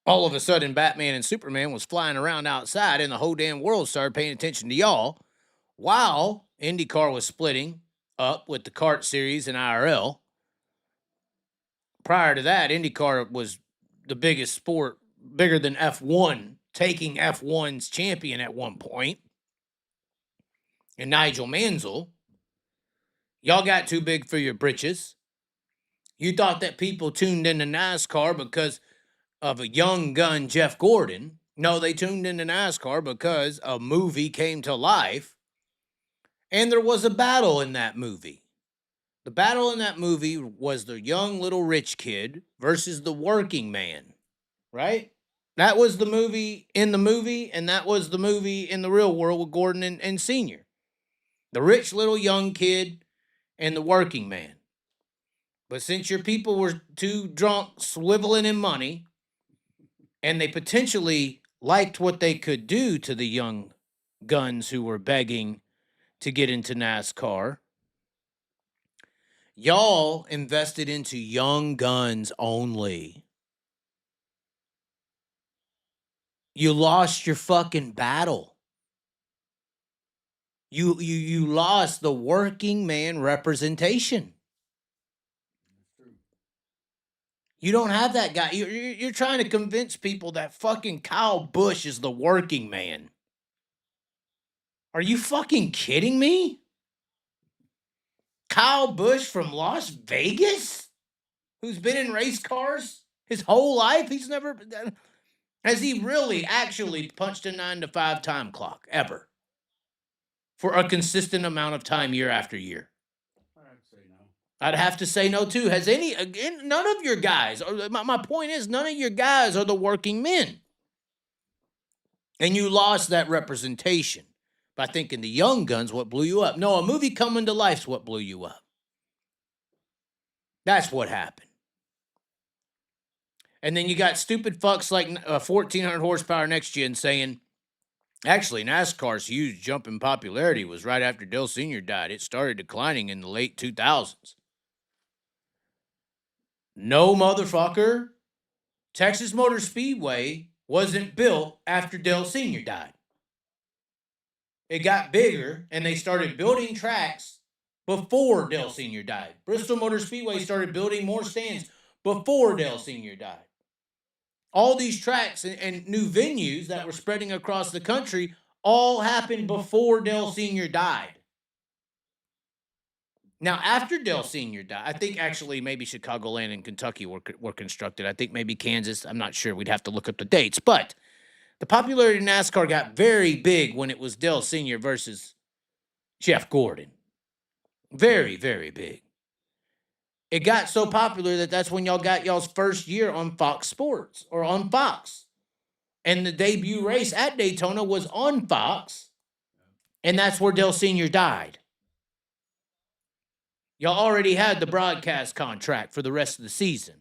All of a sudden, Batman and Superman was flying around outside and the whole damn world started paying attention to y'all while IndyCar was splitting up with the kart series and IRL. Prior to that, IndyCar was the biggest sport, bigger than F1, taking F1's champion at one point. And Nigel Mansell. Y'all got too big for your britches. You thought that people tuned into NASCAR because of a young gun Jeff Gordon. No, they tuned into NASCAR because a movie came to life and there was a battle in that movie. The battle in that movie was the young little rich kid versus the working man, right? That was the movie in the movie, and that was the movie in the real world with Gordon and Senior. The rich little young kid and the working man. But since your people were too drunk swiveling in money, and they potentially liked what they could do to the young guns who were begging to get into NASCAR, y'all invested into young guns only. You lost your fucking battle. You lost the working man representation. You don't have that guy. You're trying to convince people that fucking Kyle Busch is the working man. Are you fucking kidding me? Kyle Busch from Las Vegas? Who's been in race cars his whole life? He's never... Has he really actually punched a 9-to-5 time clock ever? For a consistent amount of time year after year? I'd say I'd have to say no too. Has any, again, none of your guys, or my point is, none of your guys are the working men. And you lost that representation by thinking the young guns what blew you up. No, a movie coming to life's what blew you up. That's what happened. And then you got stupid fucks like 1,400 horsepower next gen saying, actually, NASCAR's huge jump in popularity was right after Dale Sr. died. It started declining in the late 2000s. No, motherfucker. Texas Motor Speedway wasn't built after Dale Sr. died. It got bigger, and they started building tracks before Dale Sr. died. Bristol Motor Speedway started building more stands before Dale Sr. died. All these tracks and new venues that were spreading across the country all happened before Dale Sr. died. Now, after Dale Sr. died, I think actually maybe Chicagoland and Kentucky were constructed. I think maybe Kansas. I'm not sure. We'd have to look up the dates. But the popularity of NASCAR got very big when it was Dale Sr. versus Jeff Gordon. Very, very big. It got so popular that that's when y'all got y'all's first year on Fox Sports or on Fox. And the debut race at Daytona was on Fox. And that's where Dale Sr. died. Y'all already had the broadcast contract for the rest of the season.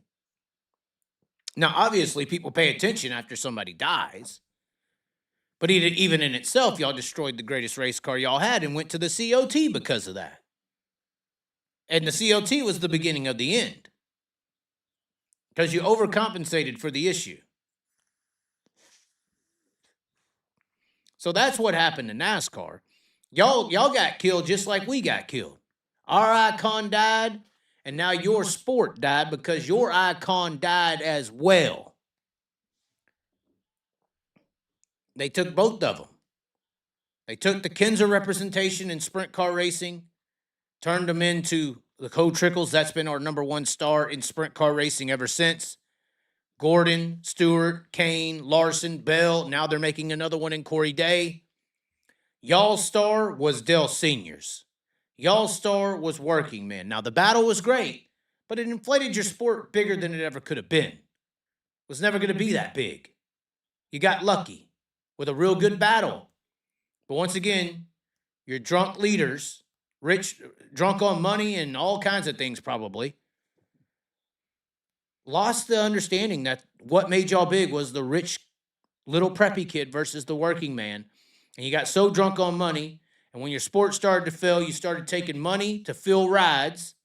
Now, obviously, people pay attention after somebody dies. But even in itself, y'all destroyed the greatest race car y'all had and went to the COT because of that. And the COT was the beginning of the end. Because you overcompensated for the issue. So that's what happened to NASCAR. Y'all got killed just like we got killed. Our icon died, and now your sport died because your icon died as well. They took both of them. They took the Kenza representation in sprint car racing, turned them into the Cole Trickles. That's been our number one star in sprint car racing ever since. Gordon, Stewart, Kane, Larson, Bell. Now they're making another one in Corey Day. Y'all's star was Dale Sr.'s. Y'all's star was working men. Now, the battle was great, but it inflated your sport bigger than it ever could have been. It was never going to be that big. You got lucky with a real good battle. But once again, your drunk leaders, rich, drunk on money and all kinds of things probably, lost the understanding that what made y'all big was the rich little preppy kid versus the working man. And you got so drunk on money. And when your sport started to fail, you started taking money to fill rides.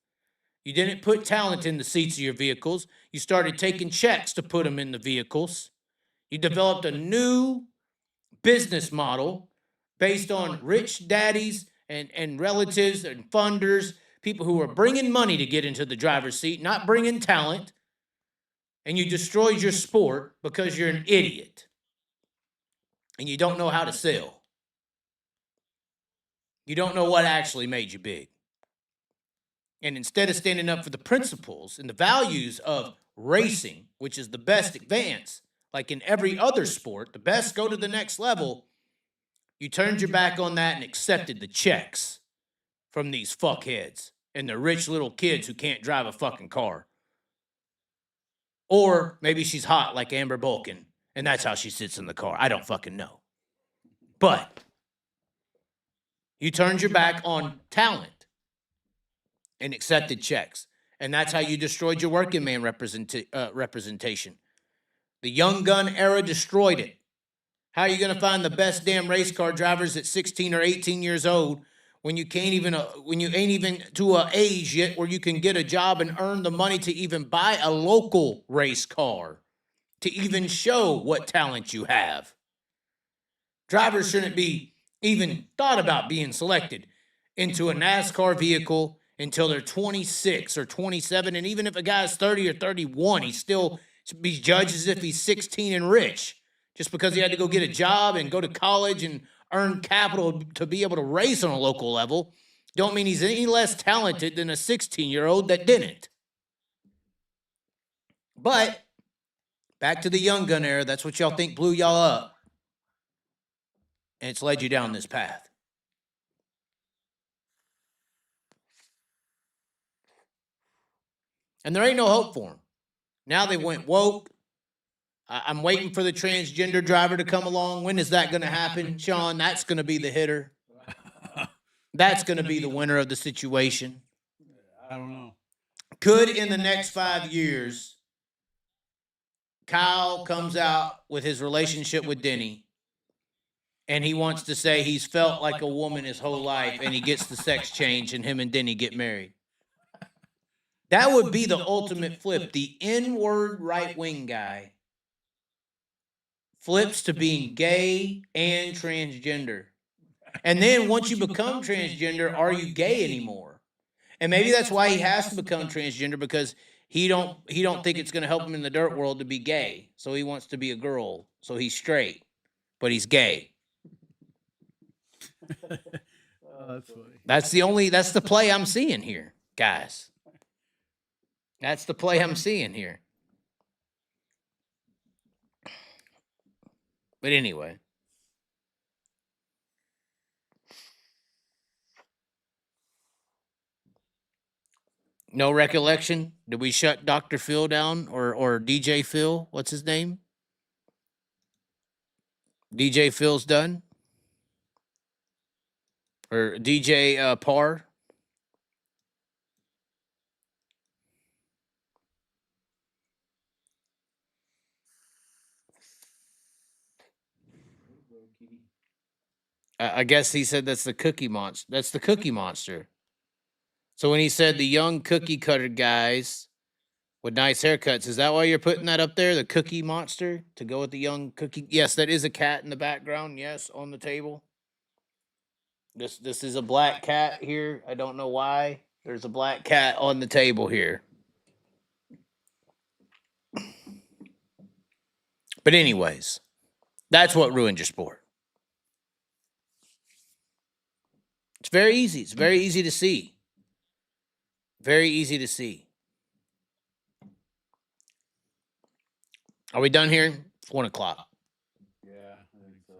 You didn't put talent in the seats of your vehicles. You started taking checks to put them in the vehicles. You developed a new business model based on rich daddies and relatives and funders, people who were bringing money to get into the driver's seat, not bringing talent. And you destroyed your sport because you're an idiot. And you don't know how to sell. You don't know what actually made you big. And instead of standing up for the principles and the values of racing, which is the best advance, like in every other sport, the best go to the next level, you turned your back on that and accepted the checks from these fuckheads and the rich little kids who can't drive a fucking car. Or maybe she's hot like Amber Bulkin, and that's how she sits in the car. I don't fucking know. But you turned your back on talent and accepted checks. And that's how you destroyed your working man representation. The young gun era destroyed it. How are you going to find the best damn race car drivers at 16 or 18 years old when you ain't even to an age yet where you can get a job and earn the money to even buy a local race car, to even show what talent you have? Drivers shouldn't be even thought about being selected into a NASCAR vehicle until they're 26 or 27. And even if a guy's 30 or 31, he still should be judged as if he's 16 and rich just because he had to go get a job and go to college and earn capital to be able to race on a local level. Don't mean he's any less talented than a 16-year-old that didn't. But back to the young gun era, that's what y'all think blew y'all up. And it's led you down this path. And there ain't no hope for him. Now they went woke. I'm waiting for the transgender driver to come along. When is that going to happen, Sean? That's going to be the hitter. That's going to be the winner of the situation. I don't know. Could in the next 5 years, Kyle comes out with his relationship with Denny, and he wants to say he's felt like a woman his whole life, and he gets the sex change, and him and Denny get married. That would be the ultimate flip. The N-word right-wing guy flips to being gay and transgender. And then once you become transgender, are you gay anymore? And maybe that's why he has to become transgender, because he don't think it's going to help him in the dirt world to be gay. So he wants to be a girl. So he's straight, but he's gay. That's funny. That's the play I'm seeing here, guys. That's the play I'm seeing here. But anyway. No recollection? Did we shut Dr. Phil down or DJ Phil? What's his name? DJ Phil's done? Or DJ Parr? I guess he said that's the Cookie Monster. That's the Cookie Monster. So when he said the young cookie cutter guys with nice haircuts, is that why you're putting that up there? The Cookie Monster to go with the young cookie? Yes, that is a cat in the background. Yes, on the table. This is a black cat here. I don't know why. There's a black cat on the table here. But anyways, that's what ruined your sport. It's very easy. It's very easy to see. Very easy to see. Are we done here? It's 1 o'clock. Yeah, I think so.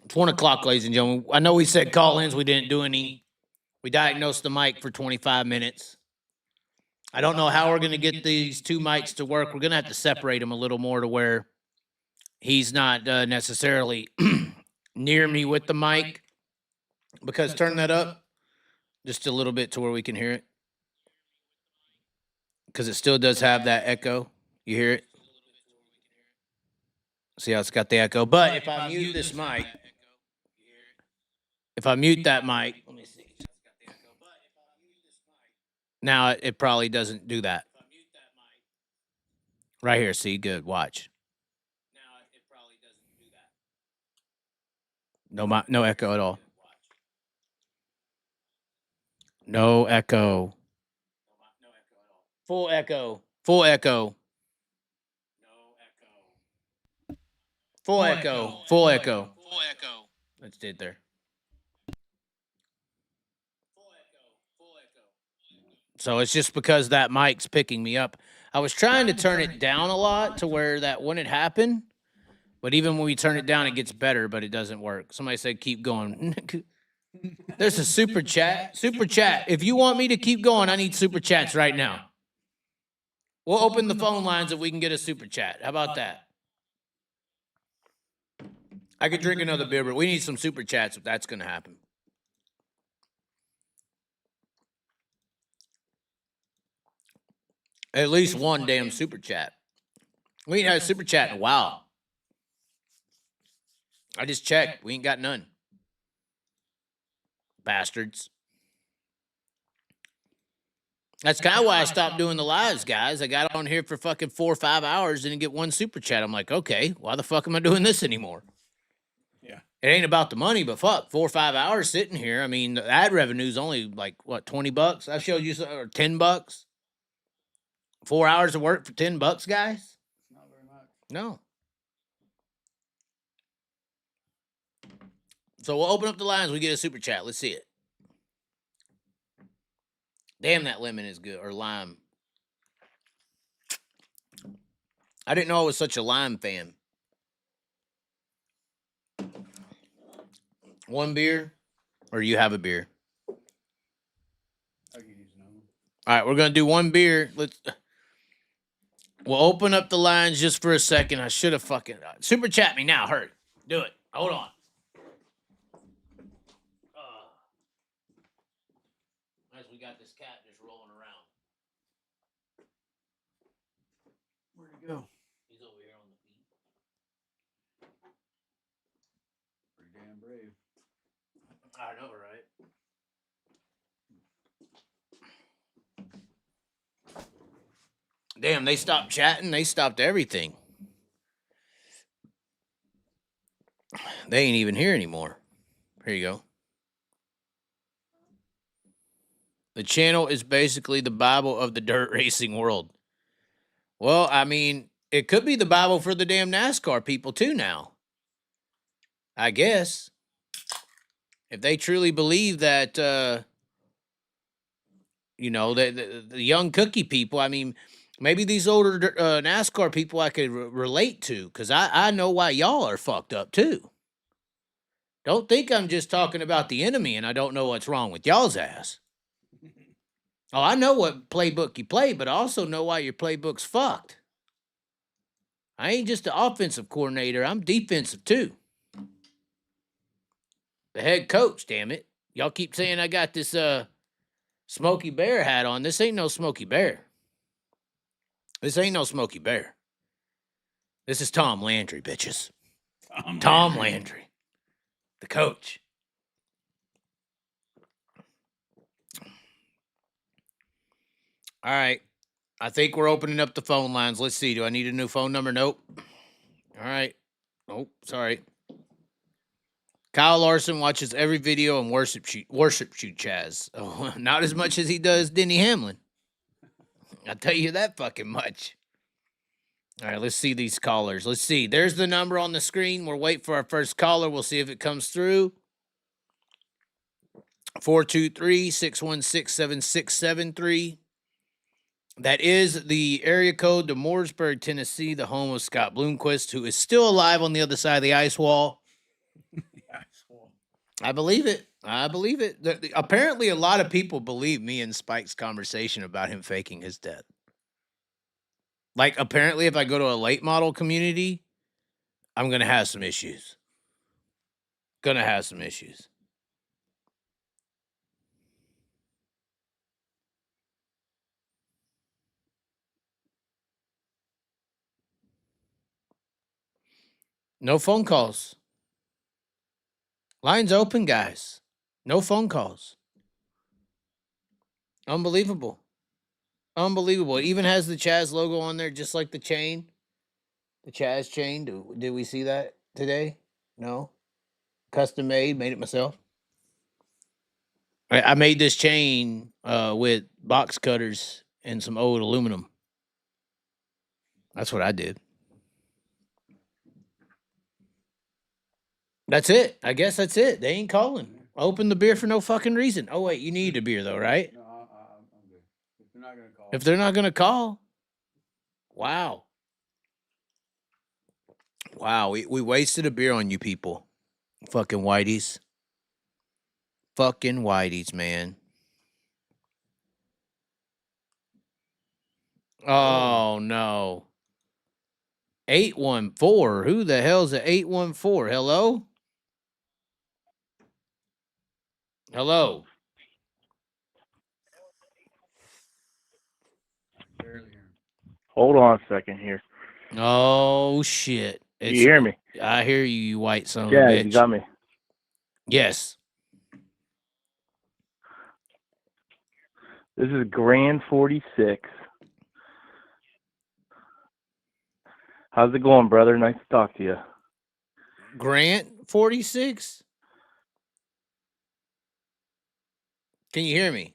It's 1 o'clock, ladies and gentlemen. I know we said call-ins. We didn't do any. We diagnosed the mic for 25 minutes. I don't know how we're going to get these two mics to work. We're going to have to separate them a little more to where he's not necessarily near me with the mic. Because turn that up just a little bit to where we can hear it. Because it still does have that echo. You hear it? See how it's got the echo? But if I mute this mic, if I mute that mic, let me see. Now it probably doesn't do that. Right here, see? Good, watch. No echo at all. No echo. Full echo. Full echo. Full echo. Full echo. Full echo. Let's do it there. So it's just because that mic's picking me up. I was trying to turn it down a lot to where that wouldn't happen. But even when we turn it down, it gets better, but it doesn't work. Somebody said, keep going. There's a super chat. Super chat. If you want me to keep going, I need super chats right now. We'll open the phone lines if we can get a super chat. How about that? I could drink another beer, but we need some super chats if that's going to happen. At least one damn super chat. We ain't had a super chat in a while. I just checked. We ain't got none. Bastards. That's kind of why I stopped doing the lives, guys. I got on here for fucking 4 or 5 hours, didn't get one super chat. I'm like, okay, why the fuck am I doing this anymore? Yeah. It ain't about the money, but fuck, 4 or 5 hours sitting here. I mean, the ad revenue's only like, what, $20? I showed you or $10. 4 hours of work for $10, guys? Not very much. No. So we'll open up the lines. We get a super chat. Let's see it. Damn, that lemon is good. Or lime. I didn't know I was such a lime fan. One beer? Or you have a beer? I could use another one. All right, we're going to do one beer. We'll open up the lines just for a second. I should have fucking super chat me now. Hurry, do it. Hold on. As we got this cat just rolling around. Where'd he go? He's over here on the feet. Pretty damn brave. I know, right? Damn, they stopped chatting. They stopped everything. They ain't even here anymore. Here you go. The channel is basically the Bible of the dirt racing world. Well, I mean, it could be the Bible for the damn NASCAR people too now. I guess. If they truly believe that, you know, the young cookie people, I mean, maybe these older NASCAR people I could relate to, because I know why y'all are fucked up too. Don't think I'm just talking about the enemy and I don't know what's wrong with y'all's ass. Oh, I know what playbook you play, but I also know why your playbook's fucked. I ain't just the offensive coordinator. I'm defensive too. The head coach, damn it. Y'all keep saying I got this Smokey Bear hat on. This ain't no Smokey Bear. This ain't no Smokey Bear. This is Tom Landry, bitches. Tom Landry. The coach. All right. I think we're opening up the phone lines. Let's see. Do I need a new phone number? Nope. All right. Oh, sorry. Kyle Larson watches every video and worship shoot Chaz. Oh, not as much as he does Denny Hamlin. I'll tell you that fucking much. All right, let's see these callers. Let's see. There's the number on the screen. We'll wait for our first caller. We'll see if it comes through. 423-616-7673. That is the area code to Mooresburg, Tennessee, the home of Scott Bloomquist, who is still alive on the other side of the ice wall. I believe it. I believe it. Apparently, a lot of people believe me and Spike's conversation about him faking his death. Like, apparently, if I go to a late model community, I'm going to have some issues. Gonna have some issues. No phone calls. Lines open, guys. No phone calls. Unbelievable. Unbelievable. It even has the Chaz logo on there, just like the chain. The Chaz chain. Did we see that today? No. Custom made it myself. I made this chain with box cutters and some old aluminum. That's what I did. That's it. I guess that's it. They ain't calling. Open the beer for no fucking reason. Oh, wait, you need a beer, though, right? No, I'm good. If they're not going to call. If they're not going to call. Wow. Wow, we wasted a beer on you people. Fucking whiteys. Fucking whiteys, man. Oh, no. 814. Who the hell's at 814? Hello? Hello? Hold on a second here. Oh, shit. You hear me? I hear you, you white son of a Yeah, bitch. you got me. Yes. This is Grand 46. How's it going, brother? Nice to talk to you. Grant 46? Can you hear me?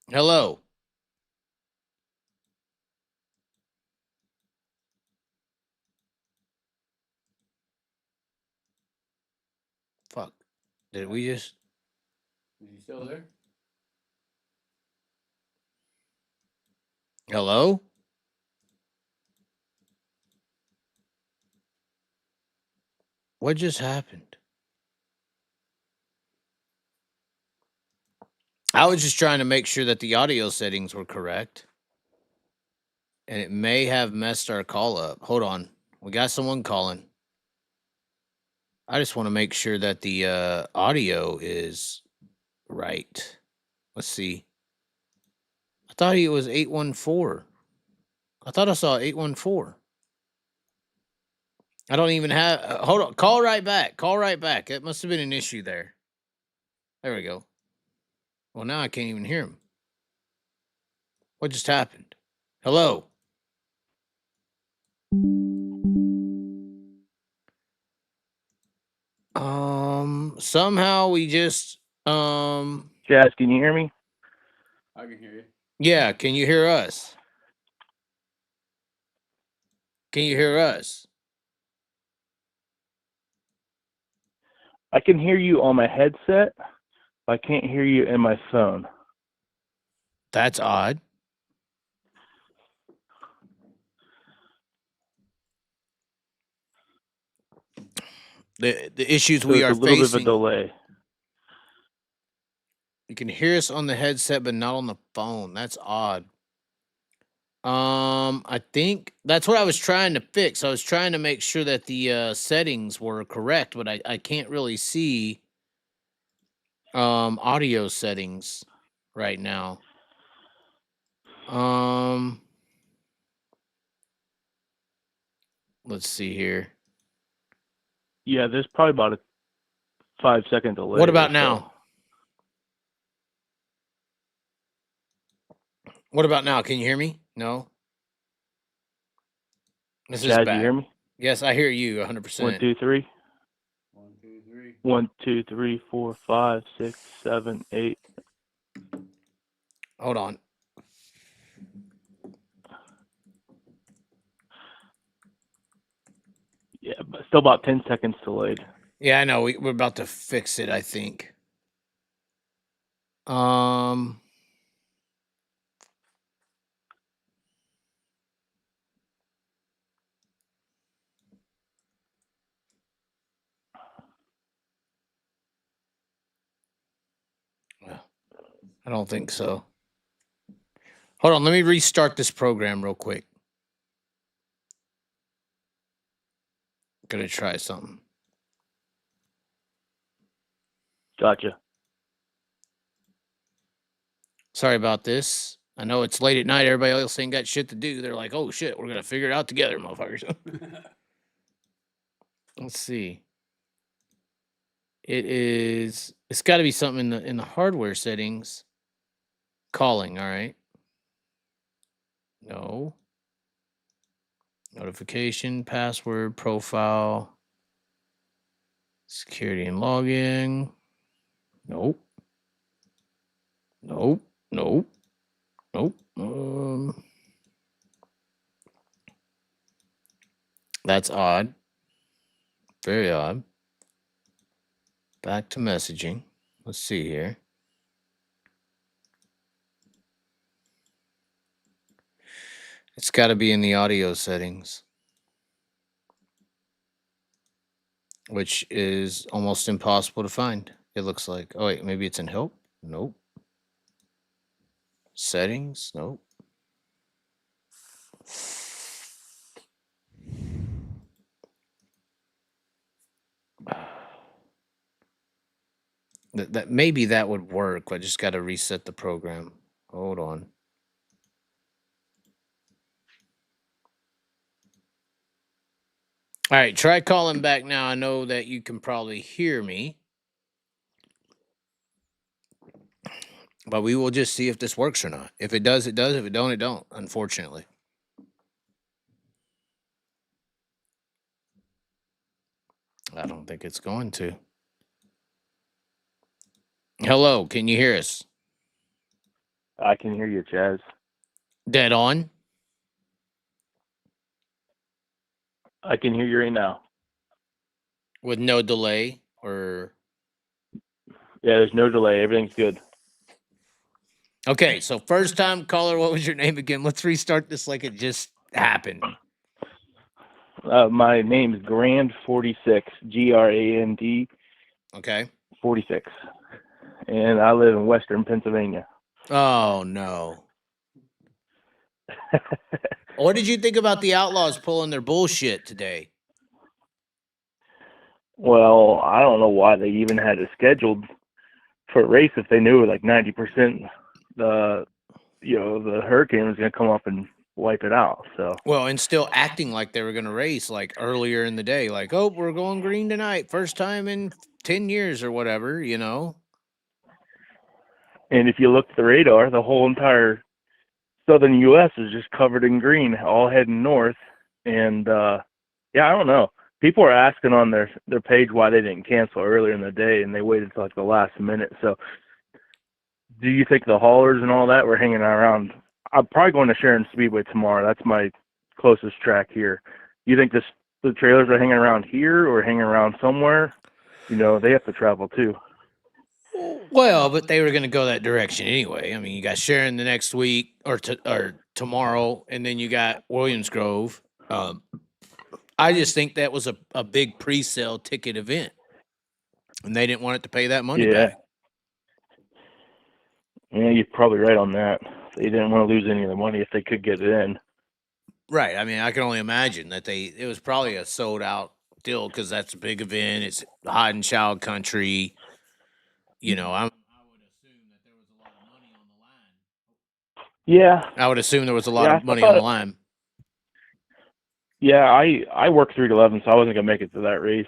Hello? Fuck. Did we just... Is he still there? Hello? What just happened? I was just trying to make sure that the audio settings were correct. And it may have messed our call up. Hold on. We got someone calling. I just want to make sure that the audio is right. Let's see. I thought it was 814. I thought I saw 814. I don't even have. Hold on. Call right back. Call right back. It must have been an issue there. There we go. Well, now I can't even hear him. What just happened? Hello. Somehow we just Chaz, can you hear me? I can hear you. yeah, can you hear us? Can you hear us? I can hear you on my headset. But I can't hear you in my phone. That's odd. The issues So we it's are a little bit of a facing. delay. You can hear us on the headset, but not on the phone. That's odd. I think that's what I was trying to fix. I was trying to make sure that the settings were correct, but I can't really see audio settings right now. Let's see here. Yeah, there's probably about a 5-second delay. What about or so. now? What about now? Can you hear me? No. This is Chaz, bad. you hear me? Yes, I hear you 100%. 1, 2, 3. 1, 2, 3. 1, 2, 3, 4, 5, 6, 7, 8. Hold on. Yeah, but still about 10 seconds delayed. Yeah, I know. We're about to fix it, I think. I don't think so. Hold on, let me restart this program real quick. Gonna try something. Gotcha. Sorry about this. I know it's late at night. Everybody else ain't got shit to do. They're like, oh shit, we're gonna figure it out together, motherfuckers. Let's see. It's got to be something in the hardware settings. Calling, all right. No. Notification, password, profile, security and login. Nope. Nope. Nope. Nope. That's odd. Very odd. Back to messaging. Let's see here. It's got to be in the audio settings, which is almost impossible to find. It looks like. Oh, wait, maybe it's in help? Nope. Settings? Nope. That maybe that would work. I just got to reset the program. Hold on. All right, try calling back now. I know that you can probably hear me, but we will just see if this works or not. If it does, it does. If it don't, it don't, unfortunately. I don't think it's going to. Hello, can you hear us? I can hear you, Chaz. Dead on? I can hear you right now. With no delay or... Yeah, there's no delay. Everything's good. Okay, so first time caller, what was your name again? Let's restart this like it just happened. My name is Grand46, Grand, Okay. 46. and I live in Western Pennsylvania. Oh no. What did you think about the Outlaws pulling their bullshit today? Well, I don't know why they even had it scheduled for a race if they knew like 90% the hurricane was going to come up and wipe it out. So Well, and still acting like they were going to race like earlier in the day, like, oh, we're going green tonight, first time in 10 years or whatever, you know. And if you look at the radar, the whole entire southern U.S. is just covered in green, all heading north. And I don't know. People are asking on their page why they didn't cancel earlier in the day, and they waited till like the last minute. So, do you think the haulers and all that were hanging around? I'm probably going to Sharon Speedway tomorrow. That's my closest track here. You think the trailers are hanging around here or hanging around somewhere? You know, they have to travel too. Well, but they were going to go that direction anyway. I mean, you got Sharon the next week or tomorrow, and then you got Williams Grove. I just think that was a big pre-sale ticket event, and they didn't want it to pay that money back. Yeah, you're probably right on that. They didn't want to lose any of the money if they could get it in. Right. I mean, I can only imagine that it was probably a sold-out deal because that's a big event. It's hot and child country. You know, I would assume that there was a lot of money on the line. Yeah. I would assume there was a lot of money on the line. Yeah, I work 3 to 11, so I wasn't gonna make it to that race.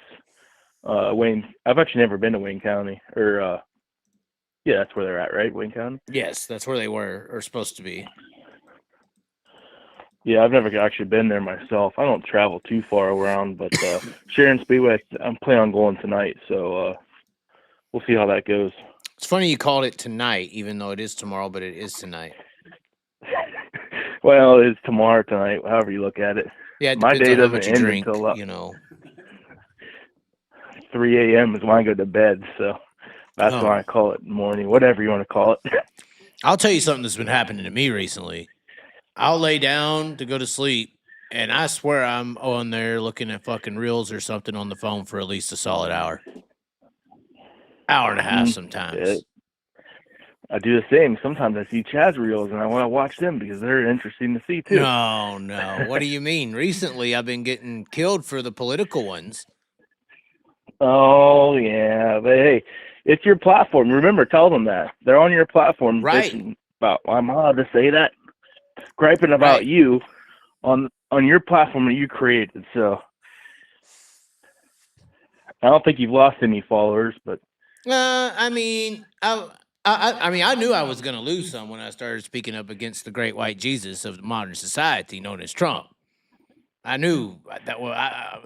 Wayne, I've actually never been to Wayne County, or yeah, that's where they're at, right? Wayne County. Yes, that's where they were or supposed to be. Yeah, I've never actually been there myself. I don't travel too far around, but Sharon Speedway, I'm planning on going tonight, so we'll see how that goes. It's funny you called it tonight, even though it is tomorrow, but it is tonight. Well, it's tomorrow tonight, however you look at it. Yeah, it my day on how doesn't much you end drink, until you know. 3 a.m. is when I go to bed, so that's why I call it morning, whatever you want to call it. I'll tell you something that's been happening to me recently. I'll lay down to go to sleep, and I swear I'm on there looking at fucking reels or something on the phone for at least a solid hour. Hour and a half sometimes. Yeah. I do the same. Sometimes I see Chaz reels, and I want to watch them because they're interesting to see, too. No. What do you mean? Recently, I've been getting killed for the political ones. Oh, yeah. But, hey, it's your platform. Remember, tell them that. They're on your platform. Right. I'm allowed to say that. Griping about you on your platform that you created. So, I don't think you've lost any followers, but. I mean, I knew I was going to lose some when I started speaking up against the great white Jesus of modern society known as Trump. I knew that. Well,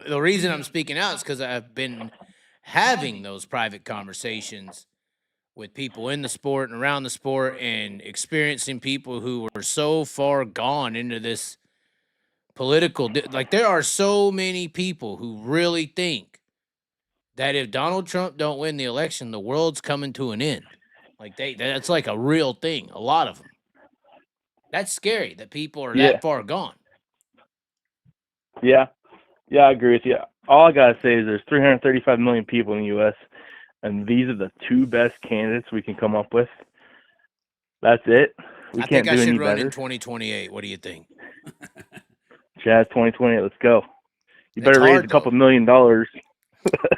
the reason I'm speaking out is because I've been having those private conversations with people in the sport and around the sport and experiencing people who were so far gone into this political. Like, there are so many people who really think that if Donald Trump don't win the election, the world's coming to an end. Like, that's like a real thing. A lot of them. That's scary that people are that far gone. Yeah, I agree with you. All I gotta say is there's 335 million people in the U.S., and these are the 2 best candidates we can come up with. That's it. I think I should run in 2028. What do you think? Chaz, 2028. Let's go. You better raise a couple $1 million.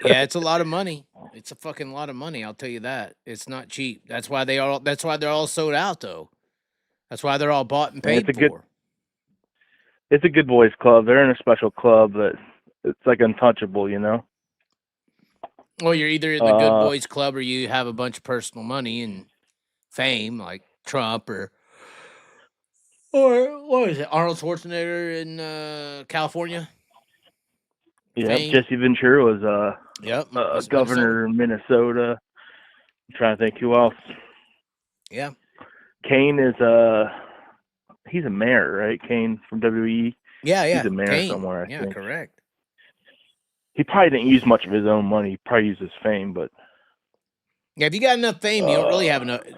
Yeah, it's a lot of money. It's a fucking lot of money. I'll tell you that. It's not cheap. That's why they're all sold out, though. That's why they're all bought and paid for. It's a good boys club. They're in a special club that it's like untouchable, you know. Well, you're either in the good boys club or you have a bunch of personal money and fame, like Trump or what is it, Arnold Schwarzenegger in California. Yeah, Jesse Ventura was governor in Minnesota. I'm trying to think who else. Yeah. Kane is he's a mayor, right? Kane from WWE. Yeah. He's a mayor somewhere, I think. Correct. He probably didn't use much of his own money. He probably used his fame, but yeah, if you got enough fame, you don't really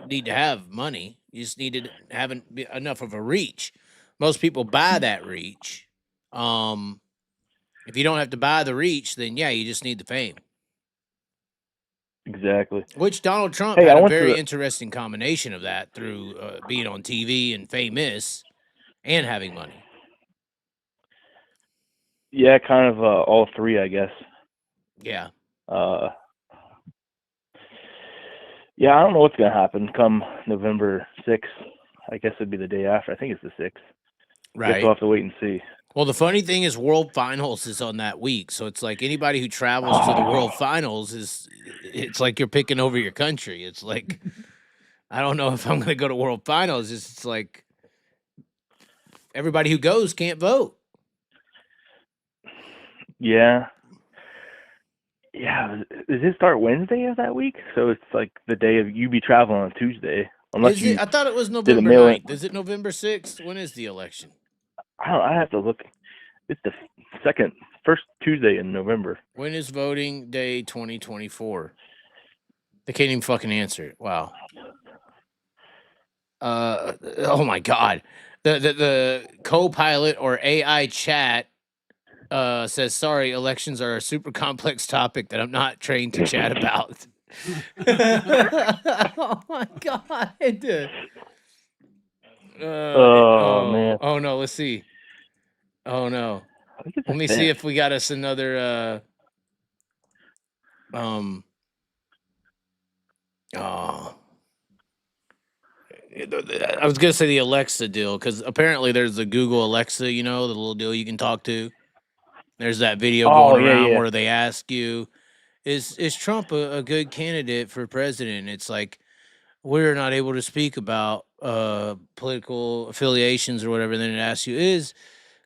need to have money. You just need to have enough of a reach. Most people buy that reach. If you don't have to buy the reach, then yeah, you just need the fame. Exactly. Which Donald Trump Hey, I had a went to very the, interesting combination of that through being on TV and famous and having money. yeah, kind of all three, I guess. Yeah. Uh, yeah, I don't know what's gonna happen come November 6th. I guess it'd be the day after. I think it's the 6th. Guess Right. we'll have to wait and see. Well, the funny thing is World Finals is on that week. So it's like anybody who travels to the World Finals it's like you're picking over your country. It's like, I don't know if I'm going to go to World Finals. It's like everybody who goes can't vote. Yeah. Yeah. Does it start Wednesday of that week? So it's like the day of you be traveling on Tuesday. Unless Is you it? I thought it was did a November mail in. 9th. Is it November 6th? When is the election? I have to look. It's the first Tuesday in November. When is voting day 2024? They can't even fucking answer it. Wow. Oh my God. The co-pilot or AI chat says, sorry, elections are a super complex topic that I'm not trained to chat about. Oh my God. Man. Oh no, let's see. Oh no. I think it's Let the me see 5th. if we got us another oh. I was gonna say the Alexa deal because apparently there's the Google Alexa, you know, the little deal you can talk to. There's that video Oh, going around yeah. where they ask you, "Is Trump a good candidate for president?" It's like we're not able to speak about political affiliations or whatever. Then it asks you, "Is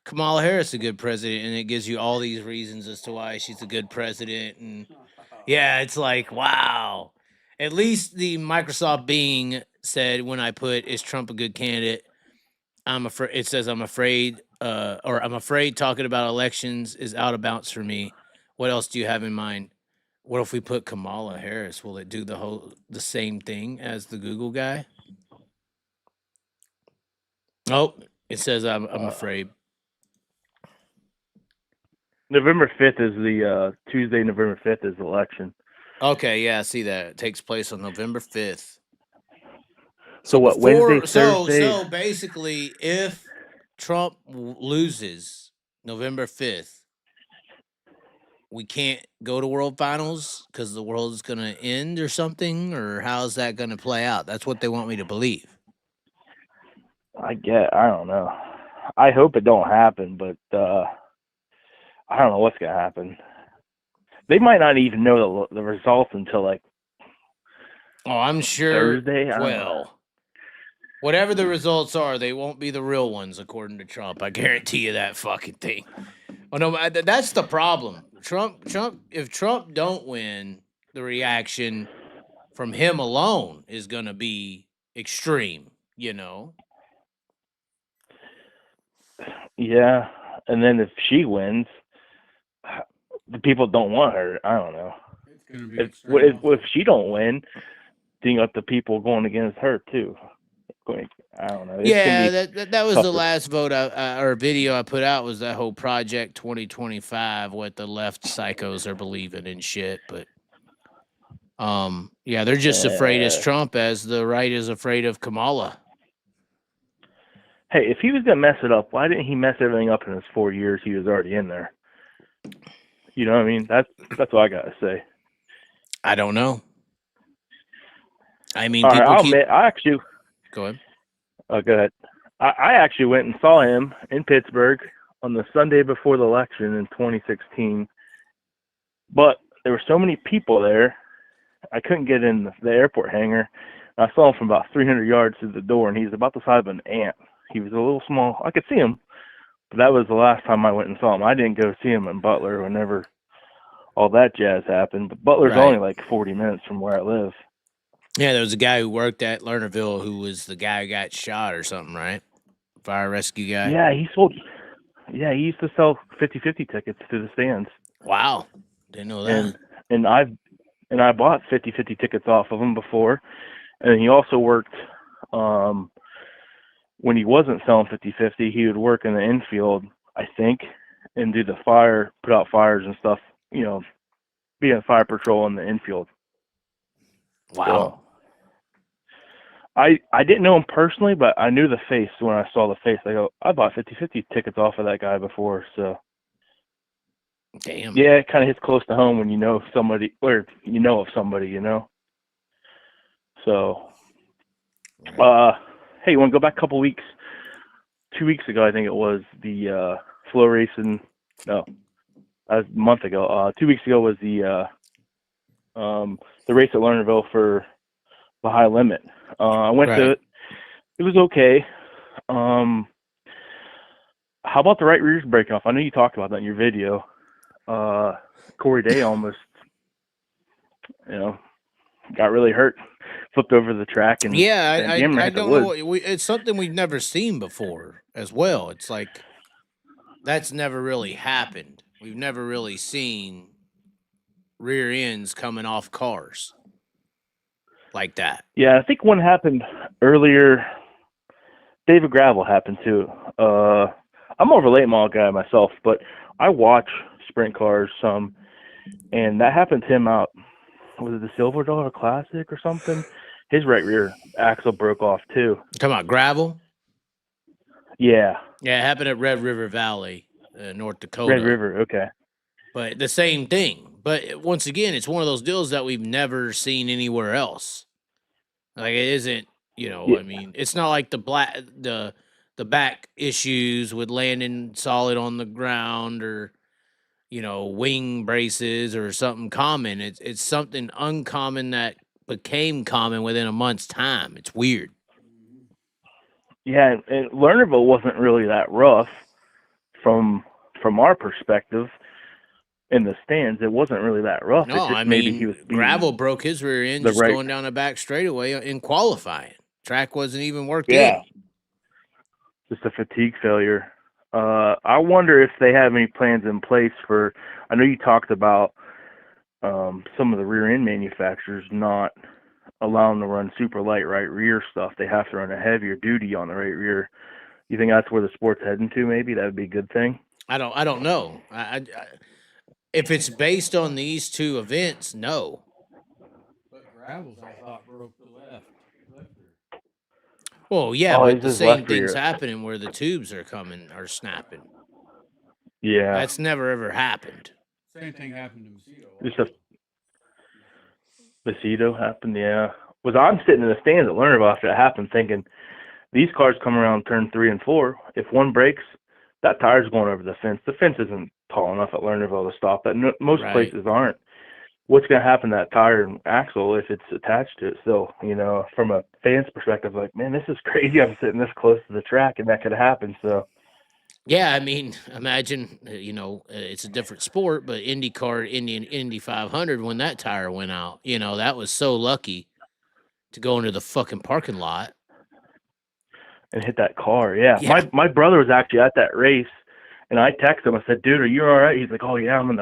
Kamala Harris a good president?" And it gives you all these reasons as to why she's a good president. And yeah, it's like, wow. At least the Microsoft Bing said when I put "Is Trump a good candidate?" I'm afraid it says I'm afraid talking about elections is out of bounds for me. What else do you have in mind? What if we put Kamala Harris? Will it do the same thing as the Google guy? Oh, it says I'm afraid. November 5th is the Tuesday. November 5th is the election. Okay, yeah, I see that. It takes place on November 5th. So what? Wednesday, Thursday. So basically, if Trump loses November 5th, we can't go to World Finals because the world is going to end or something, or how's that going to play out? That's what they want me to believe. I don't know. I hope it don't happen, but I don't know what's gonna happen. They might not even know the results until like I'm sure. Thursday. Well, whatever the results are, they won't be the real ones, according to Trump. I guarantee you that fucking thing. Oh no, that's the problem. Trump. If Trump don't win, the reaction from him alone is gonna be extreme. You know. Yeah, and then if she wins, the people don't want her. I don't know. It's gonna be If she don't win, then you got the people going against her too. I don't know. That was tougher. the last vote or video I put out was that whole Project 2025, what the left psychos are believing and shit. But yeah, they're just afraid as Trump as the right is afraid of Kamala. Hey, if he was gonna mess it up, why didn't he mess everything up in his 4 years he was already in there? You know what I mean? That's what I gotta say. I don't know. I mean, All right, people I actually go ahead. Oh, go ahead. I actually went and saw him in Pittsburgh on the Sunday before the election in 2016. But there were so many people there, I couldn't get in the airport hangar. I saw him from about 300 yards to the door, and he's about the size of an ant. He was a little small. I could see him, but that was the last time I went and saw him. I didn't go see him in Butler whenever all that jazz happened. But Butler's only like 40 minutes from where I live. Yeah, there was a guy who worked at Lernerville who was the guy who got shot or something, right? Fire rescue guy. Yeah, he used to sell 50-50 tickets to the stands. Wow. Didn't know that. And I bought 50-50 tickets off of him before. And he also worked when he wasn't selling 50-50, he would work in the infield, I think, and do put out fires and stuff, you know, be in fire patrol in the infield. Wow. I didn't know him personally, but I knew the face when I saw the face. I bought 50-50 tickets off of that guy before, so. Damn. Yeah, it kind of hits close to home when you know somebody, or you know of somebody, you know. So, hey, you want to go back a couple weeks? 2 weeks ago, I think it was, the Flow Racing. No, that was a month ago. 2 weeks ago was the race at Lernerville for the high limit. I went to it. It was okay. How about the right rears breaking off? I know you talked about that in your video. Corey Day almost, got really hurt, flipped over the track, and I don't know. It's something we've never seen before as well. It's like that's never really happened. We've never really seen rear ends coming off cars like that. Yeah, I think one happened earlier. David Gravel happened too. I'm more of a late model guy myself, but I watch sprint cars some, and that happened to him out. Was it the Silver Dollar Classic or something? His right rear axle broke off too. Talking about Gravel? Yeah. Yeah, it happened at Red River Valley, North Dakota. Red River, okay. But the same thing. But once again, it's one of those deals that we've never seen anywhere else. Like it isn't, Yeah. I mean, it's not like the back issues with landing solid on the ground or wing braces or something common. It's something uncommon that became common within a month's time. It's weird. Yeah, and Lernerville wasn't really that rough from our perspective in the stands. It wasn't really that rough. No, I mean, Gravel broke his rear end just going down the back straightaway in qualifying. Track wasn't even worked in. Just a fatigue failure. I wonder if they have any plans in place for. I know you talked about some of the rear end manufacturers not allowing to run super light right rear stuff. They have to run a heavier duty on the right rear. You think that's where the sport's heading to? Maybe that would be a good thing. I don't know. If it's based on these two events, no. But Gravels, I thought, broke the left rear. Well, yeah, but the same thing's happening where the tubes are snapping. Yeah. That's never ever happened. Same thing happened to Macedo. Macedo happened, yeah. I'm sitting in the stands at Lernerville after it happened thinking, these cars come around turn 3 and 4. If one breaks, that tire's going over the fence. The fence isn't tall enough at Lernerville to stop that. Most places aren't. What's going to happen to that tire and axle if it's attached to it still? From a fan's perspective, like, man, this is crazy. I'm sitting this close to the track, and that could happen. So, yeah, I mean, imagine, it's a different sport, but IndyCar, Indy 500, when that tire went out, that was so lucky to go into the fucking parking lot and hit that car. Yeah. My brother was actually at that race, and I texted him. I said, "Dude, are you all right?" He's like, "Oh yeah, I'm on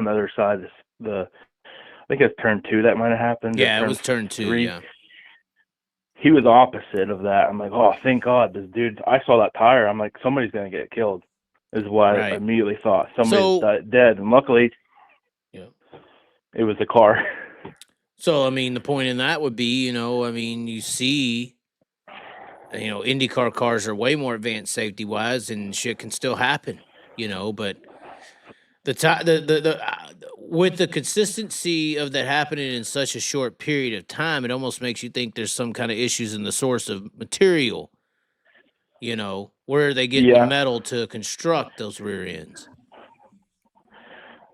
the other side of I think it's turn 2 that might have happened. Yeah, it was turn 2. 3. Yeah. He was opposite of that. I'm like, oh, thank God, this dude. I saw that tire. I'm like, somebody's gonna get killed. Is what I immediately thought. Somebody's dead, and luckily, it was the car. So I mean, the point in that would be, you see, IndyCar cars are way more advanced safety wise, and shit can still happen, but. With the consistency of that happening in such a short period of time, it almost makes you think there's some kind of issues in the source of material. Where are they getting the metal to construct those rear ends?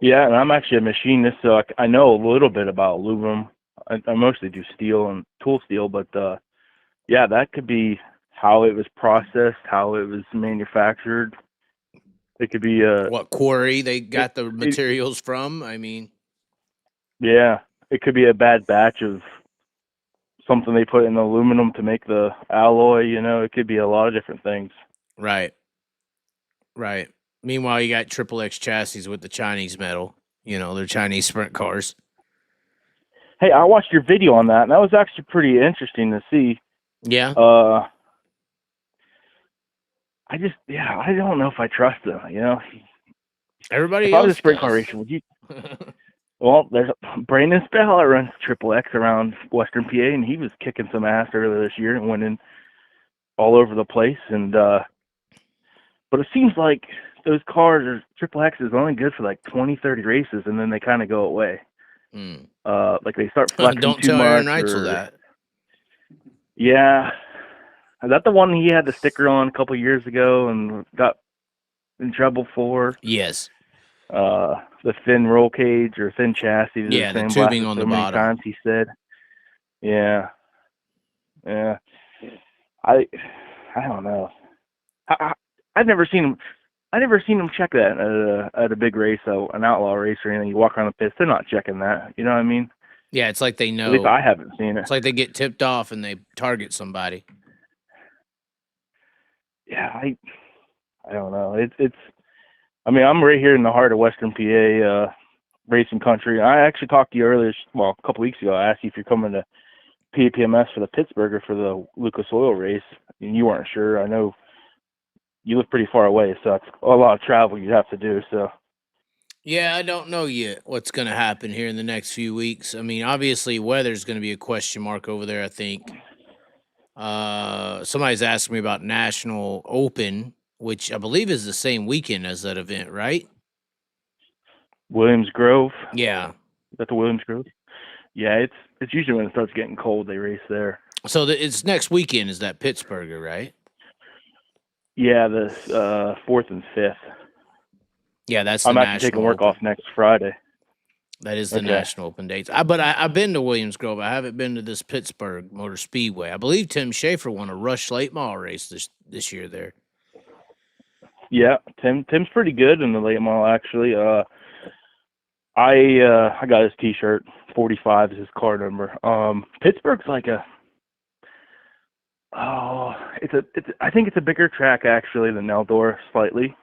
Yeah, and I'm actually a machinist, so I know a little bit about aluminum. I mostly do steel and tool steel, but that could be how it was processed, how it was manufactured. It could be what quarry they got the materials from. I mean, yeah, it could be a bad batch of something they put in aluminum to make the alloy. It could be a lot of different things. Right. Meanwhile, you got XXX chassis with the Chinese metal. They're Chinese sprint cars. Hey, I watched your video on that, and that was actually pretty interesting to see. Yeah. I don't know if I trust them. Everybody if else. I was a sprint car racer, would you? Well, there's Brandon Spell runs Triple X around Western PA, and he was kicking some ass earlier this year and winning all over the place. And but it seems like those cars are Triple X is only good for like 20, 30 races, and then they kind of go away. Like they start flexing Don't too tell much. Aaron Reitzel that. Yeah, is that the one he had the sticker on a couple years ago and got in trouble for? Yes. The thin roll cage or thin chassis. Yeah, the tubing on the bottom. Times he said. Yeah. I don't know. I've never seen him. I never seen him check that at a big race, an outlaw race or anything. You walk around the pits, they're not checking that. You know what I mean? Yeah, it's like they know. At least I haven't seen it. It's like they get tipped off and they target somebody. Yeah, I don't know. It's. I mean, I'm right here in the heart of Western PA racing country. I actually talked to you earlier, a couple weeks ago. I asked you if you're coming to PAPMS for the Pittsburgher for the Lucas Oil race, and you weren't sure. I know you live pretty far away, so it's a lot of travel you'd have to do. So. Yeah, I don't know yet what's going to happen here in the next few weeks. I mean, obviously, weather's going to be a question mark over there, I think. Somebody's asking me about National Open, which I believe is the same weekend as that event, right? Williams Grove. Yeah. Is that the Williams Grove? Yeah, it's usually when it starts getting cold, they race there. So it's next weekend is that Pittsburgher, right? Yeah, the 4th and 5th. Yeah, that's the I'm National actually taking work Open. off next Friday. That is the National Open dates. But I've been to Williams Grove. I haven't been to this Pittsburgh Motor Speedway. I believe Tim Shaffer won a Rush late model race this year there. Yeah, Tim's pretty good in the late model actually. I got his T-shirt. 45 is his car number. Pittsburgh's like I think it's a bigger track actually than Eldora slightly.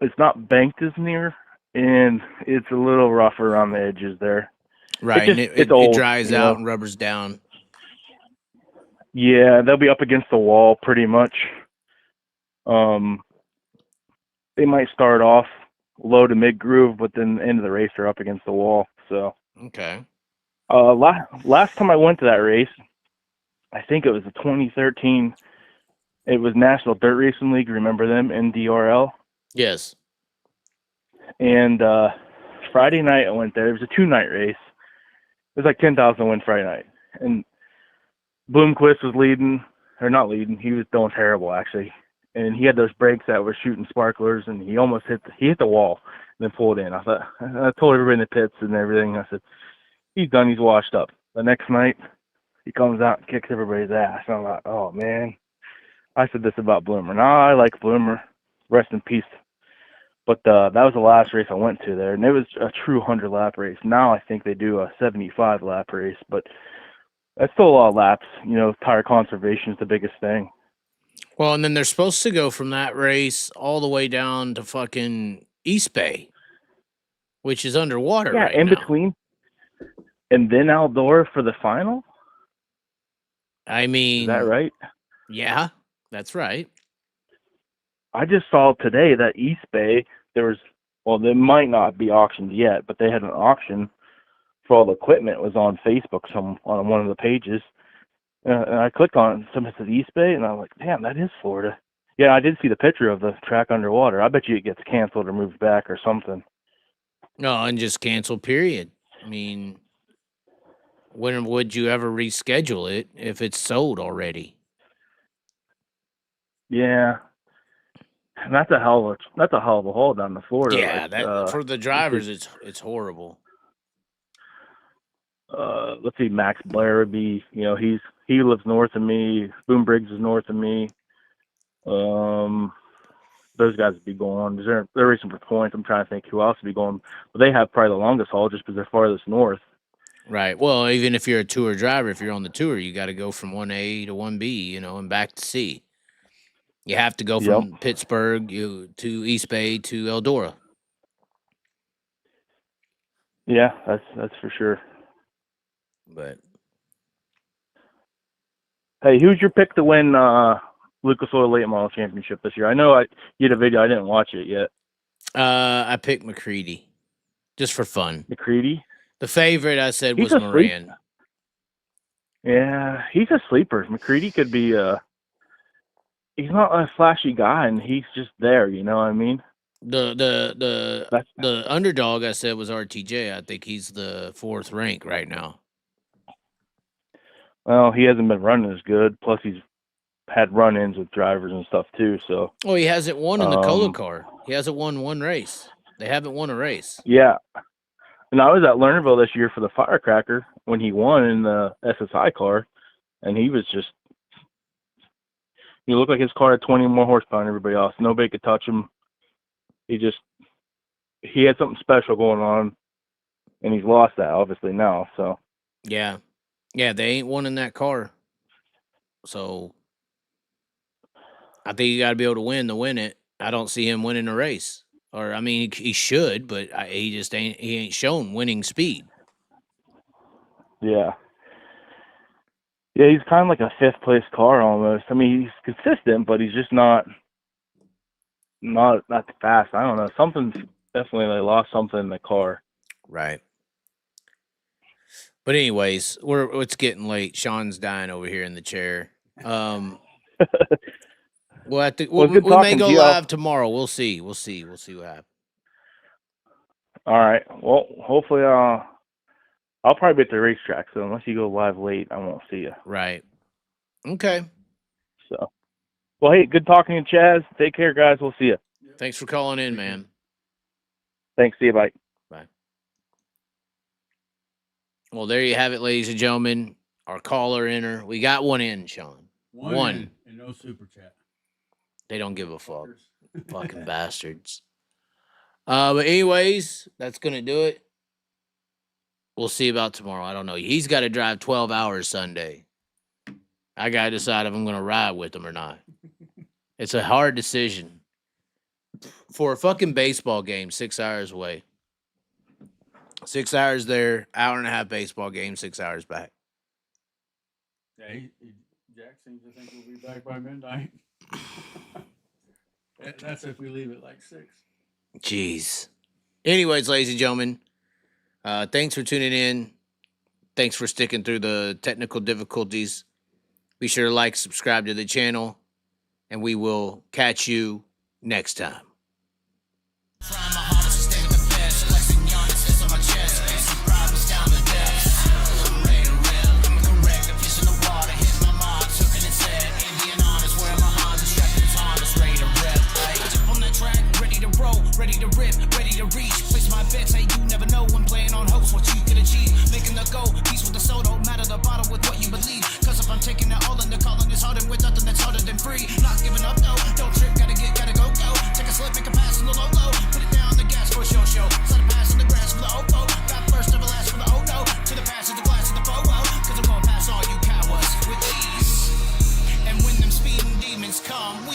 It's not banked as near, and it's a little rougher around the edges there. Right, it's old, it dries out and rubbers down. Yeah, they'll be up against the wall pretty much. They might start off low to mid groove, but then the end of the race they're up against the wall. So okay. Last time I went to that race, I think it was the 2013. It was National Dirt Racing League. Remember them? NDRL. Yes. And Friday night I went there. It was a 2-night race. It was like 10,000 win Friday night. And Bloomquist was leading, or not leading. He was doing terrible actually. And he had those brakes that were shooting sparklers, and he almost hit the wall and then pulled in. I told everybody in the pits and everything. I said, he's done. He's washed up. The next night, he comes out and kicks everybody's ass. And I'm like, oh man. I said this about Bloomer. Now I like Bloomer. Rest in peace. But that was the last race I went to there, and it was a true 100-lap race. Now I think they do a 75-lap race, but that's still a lot of laps. You know, tire conservation is the biggest thing. Well, and then they're supposed to go from that race all the way down to fucking East Bay, which is underwater right in now. Between. And then Eldora for the final? I mean... Is that right? Yeah, that's right. I just saw today that East Bay, they might not be auctioned yet, but they had an auction for all the equipment. It was on Facebook, on one of the pages. And I clicked on it, and it said East Bay, and I'm like, damn, that is Florida. Yeah, I did see the picture of the track underwater. I bet you it gets canceled or moved back or something. No, and just canceled, period. I mean, when would you ever reschedule it if it's sold already? Yeah. And that's a hell of a haul down to Florida. Yeah, for the drivers, it's horrible. Let's see, Max Blair would be, he lives north of me. Boone Briggs is north of me. Those guys would be going. They're racing for points. I'm trying to think who else would be going. But they have probably the longest haul just because they're farthest north. Right. Well, even if you're a tour driver, if you're on the tour, you got to go from 1A to 1B, and back to C. You have to go from Pittsburgh to East Bay to Eldora. Yeah, that's for sure. But hey, who's your pick to win Lucas Oil Late Model Championship this year? I know you had a video. I didn't watch it yet. I picked McCready. just for fun. McCready. The favorite I said He's was a sleep- Moran. Yeah, he's a sleeper. McCready could be he's not a flashy guy, and he's just there. You know what I mean? The underdog I said was RTJ. I think he's the 4th rank right now. Well, he hasn't been running as good. Plus, he's had run-ins with drivers and stuff too. So. Oh, he hasn't won in the Cola car. He hasn't won one race. They haven't won a race. Yeah. And I was at Lernerville this year for the Firecracker when he won in the SSI car, and he was just, he looked like his car had 20 more horsepower than everybody else. Nobody could touch him. He had something special going on, and he's lost that obviously now. So yeah, they ain't won in that car. So I think you got to be able to win it. I don't see him winning a race. Or, I mean, he should, but he ain't shown winning speed. yeah. Yeah, he's kind of like a 5th place car almost. I mean, he's consistent, but he's just not fast. I don't know. Something's definitely, they lost something in the car. Right. But anyways, it's getting late. Sean's dying over here in the chair. Well, I think we may go live tomorrow. We'll see. We'll see what happens. All right. Well, hopefully, I'll probably be at the racetrack. So unless you go live late, I won't see you. Right. Okay. So, well, hey, good talking to you, Chaz. Take care, guys. We'll see you. Thanks for calling in, man. Thanks. See you. Bye. Bye. Well, there you have it, ladies and gentlemen. Our caller inner. We got one in, Sean. One. And no super chat. They don't give a fuck. Fucking bastards. But anyways, that's going to do it. We'll see about tomorrow. I don't know. He's got to drive 12 hours Sunday. I got to decide if I'm going to ride with him or not. It's a hard decision. For a fucking baseball game, 6 hours away. 6 hours there, hour and a half baseball game, 6 hours back. Yeah, Jack seems to think we'll be back by midnight. That's if we leave at like 6. Jeez. Anyways, ladies and gentlemen, thanks for tuning in. Thanks for sticking through the technical difficulties. Be sure to like, subscribe to the channel, and we will catch you next time.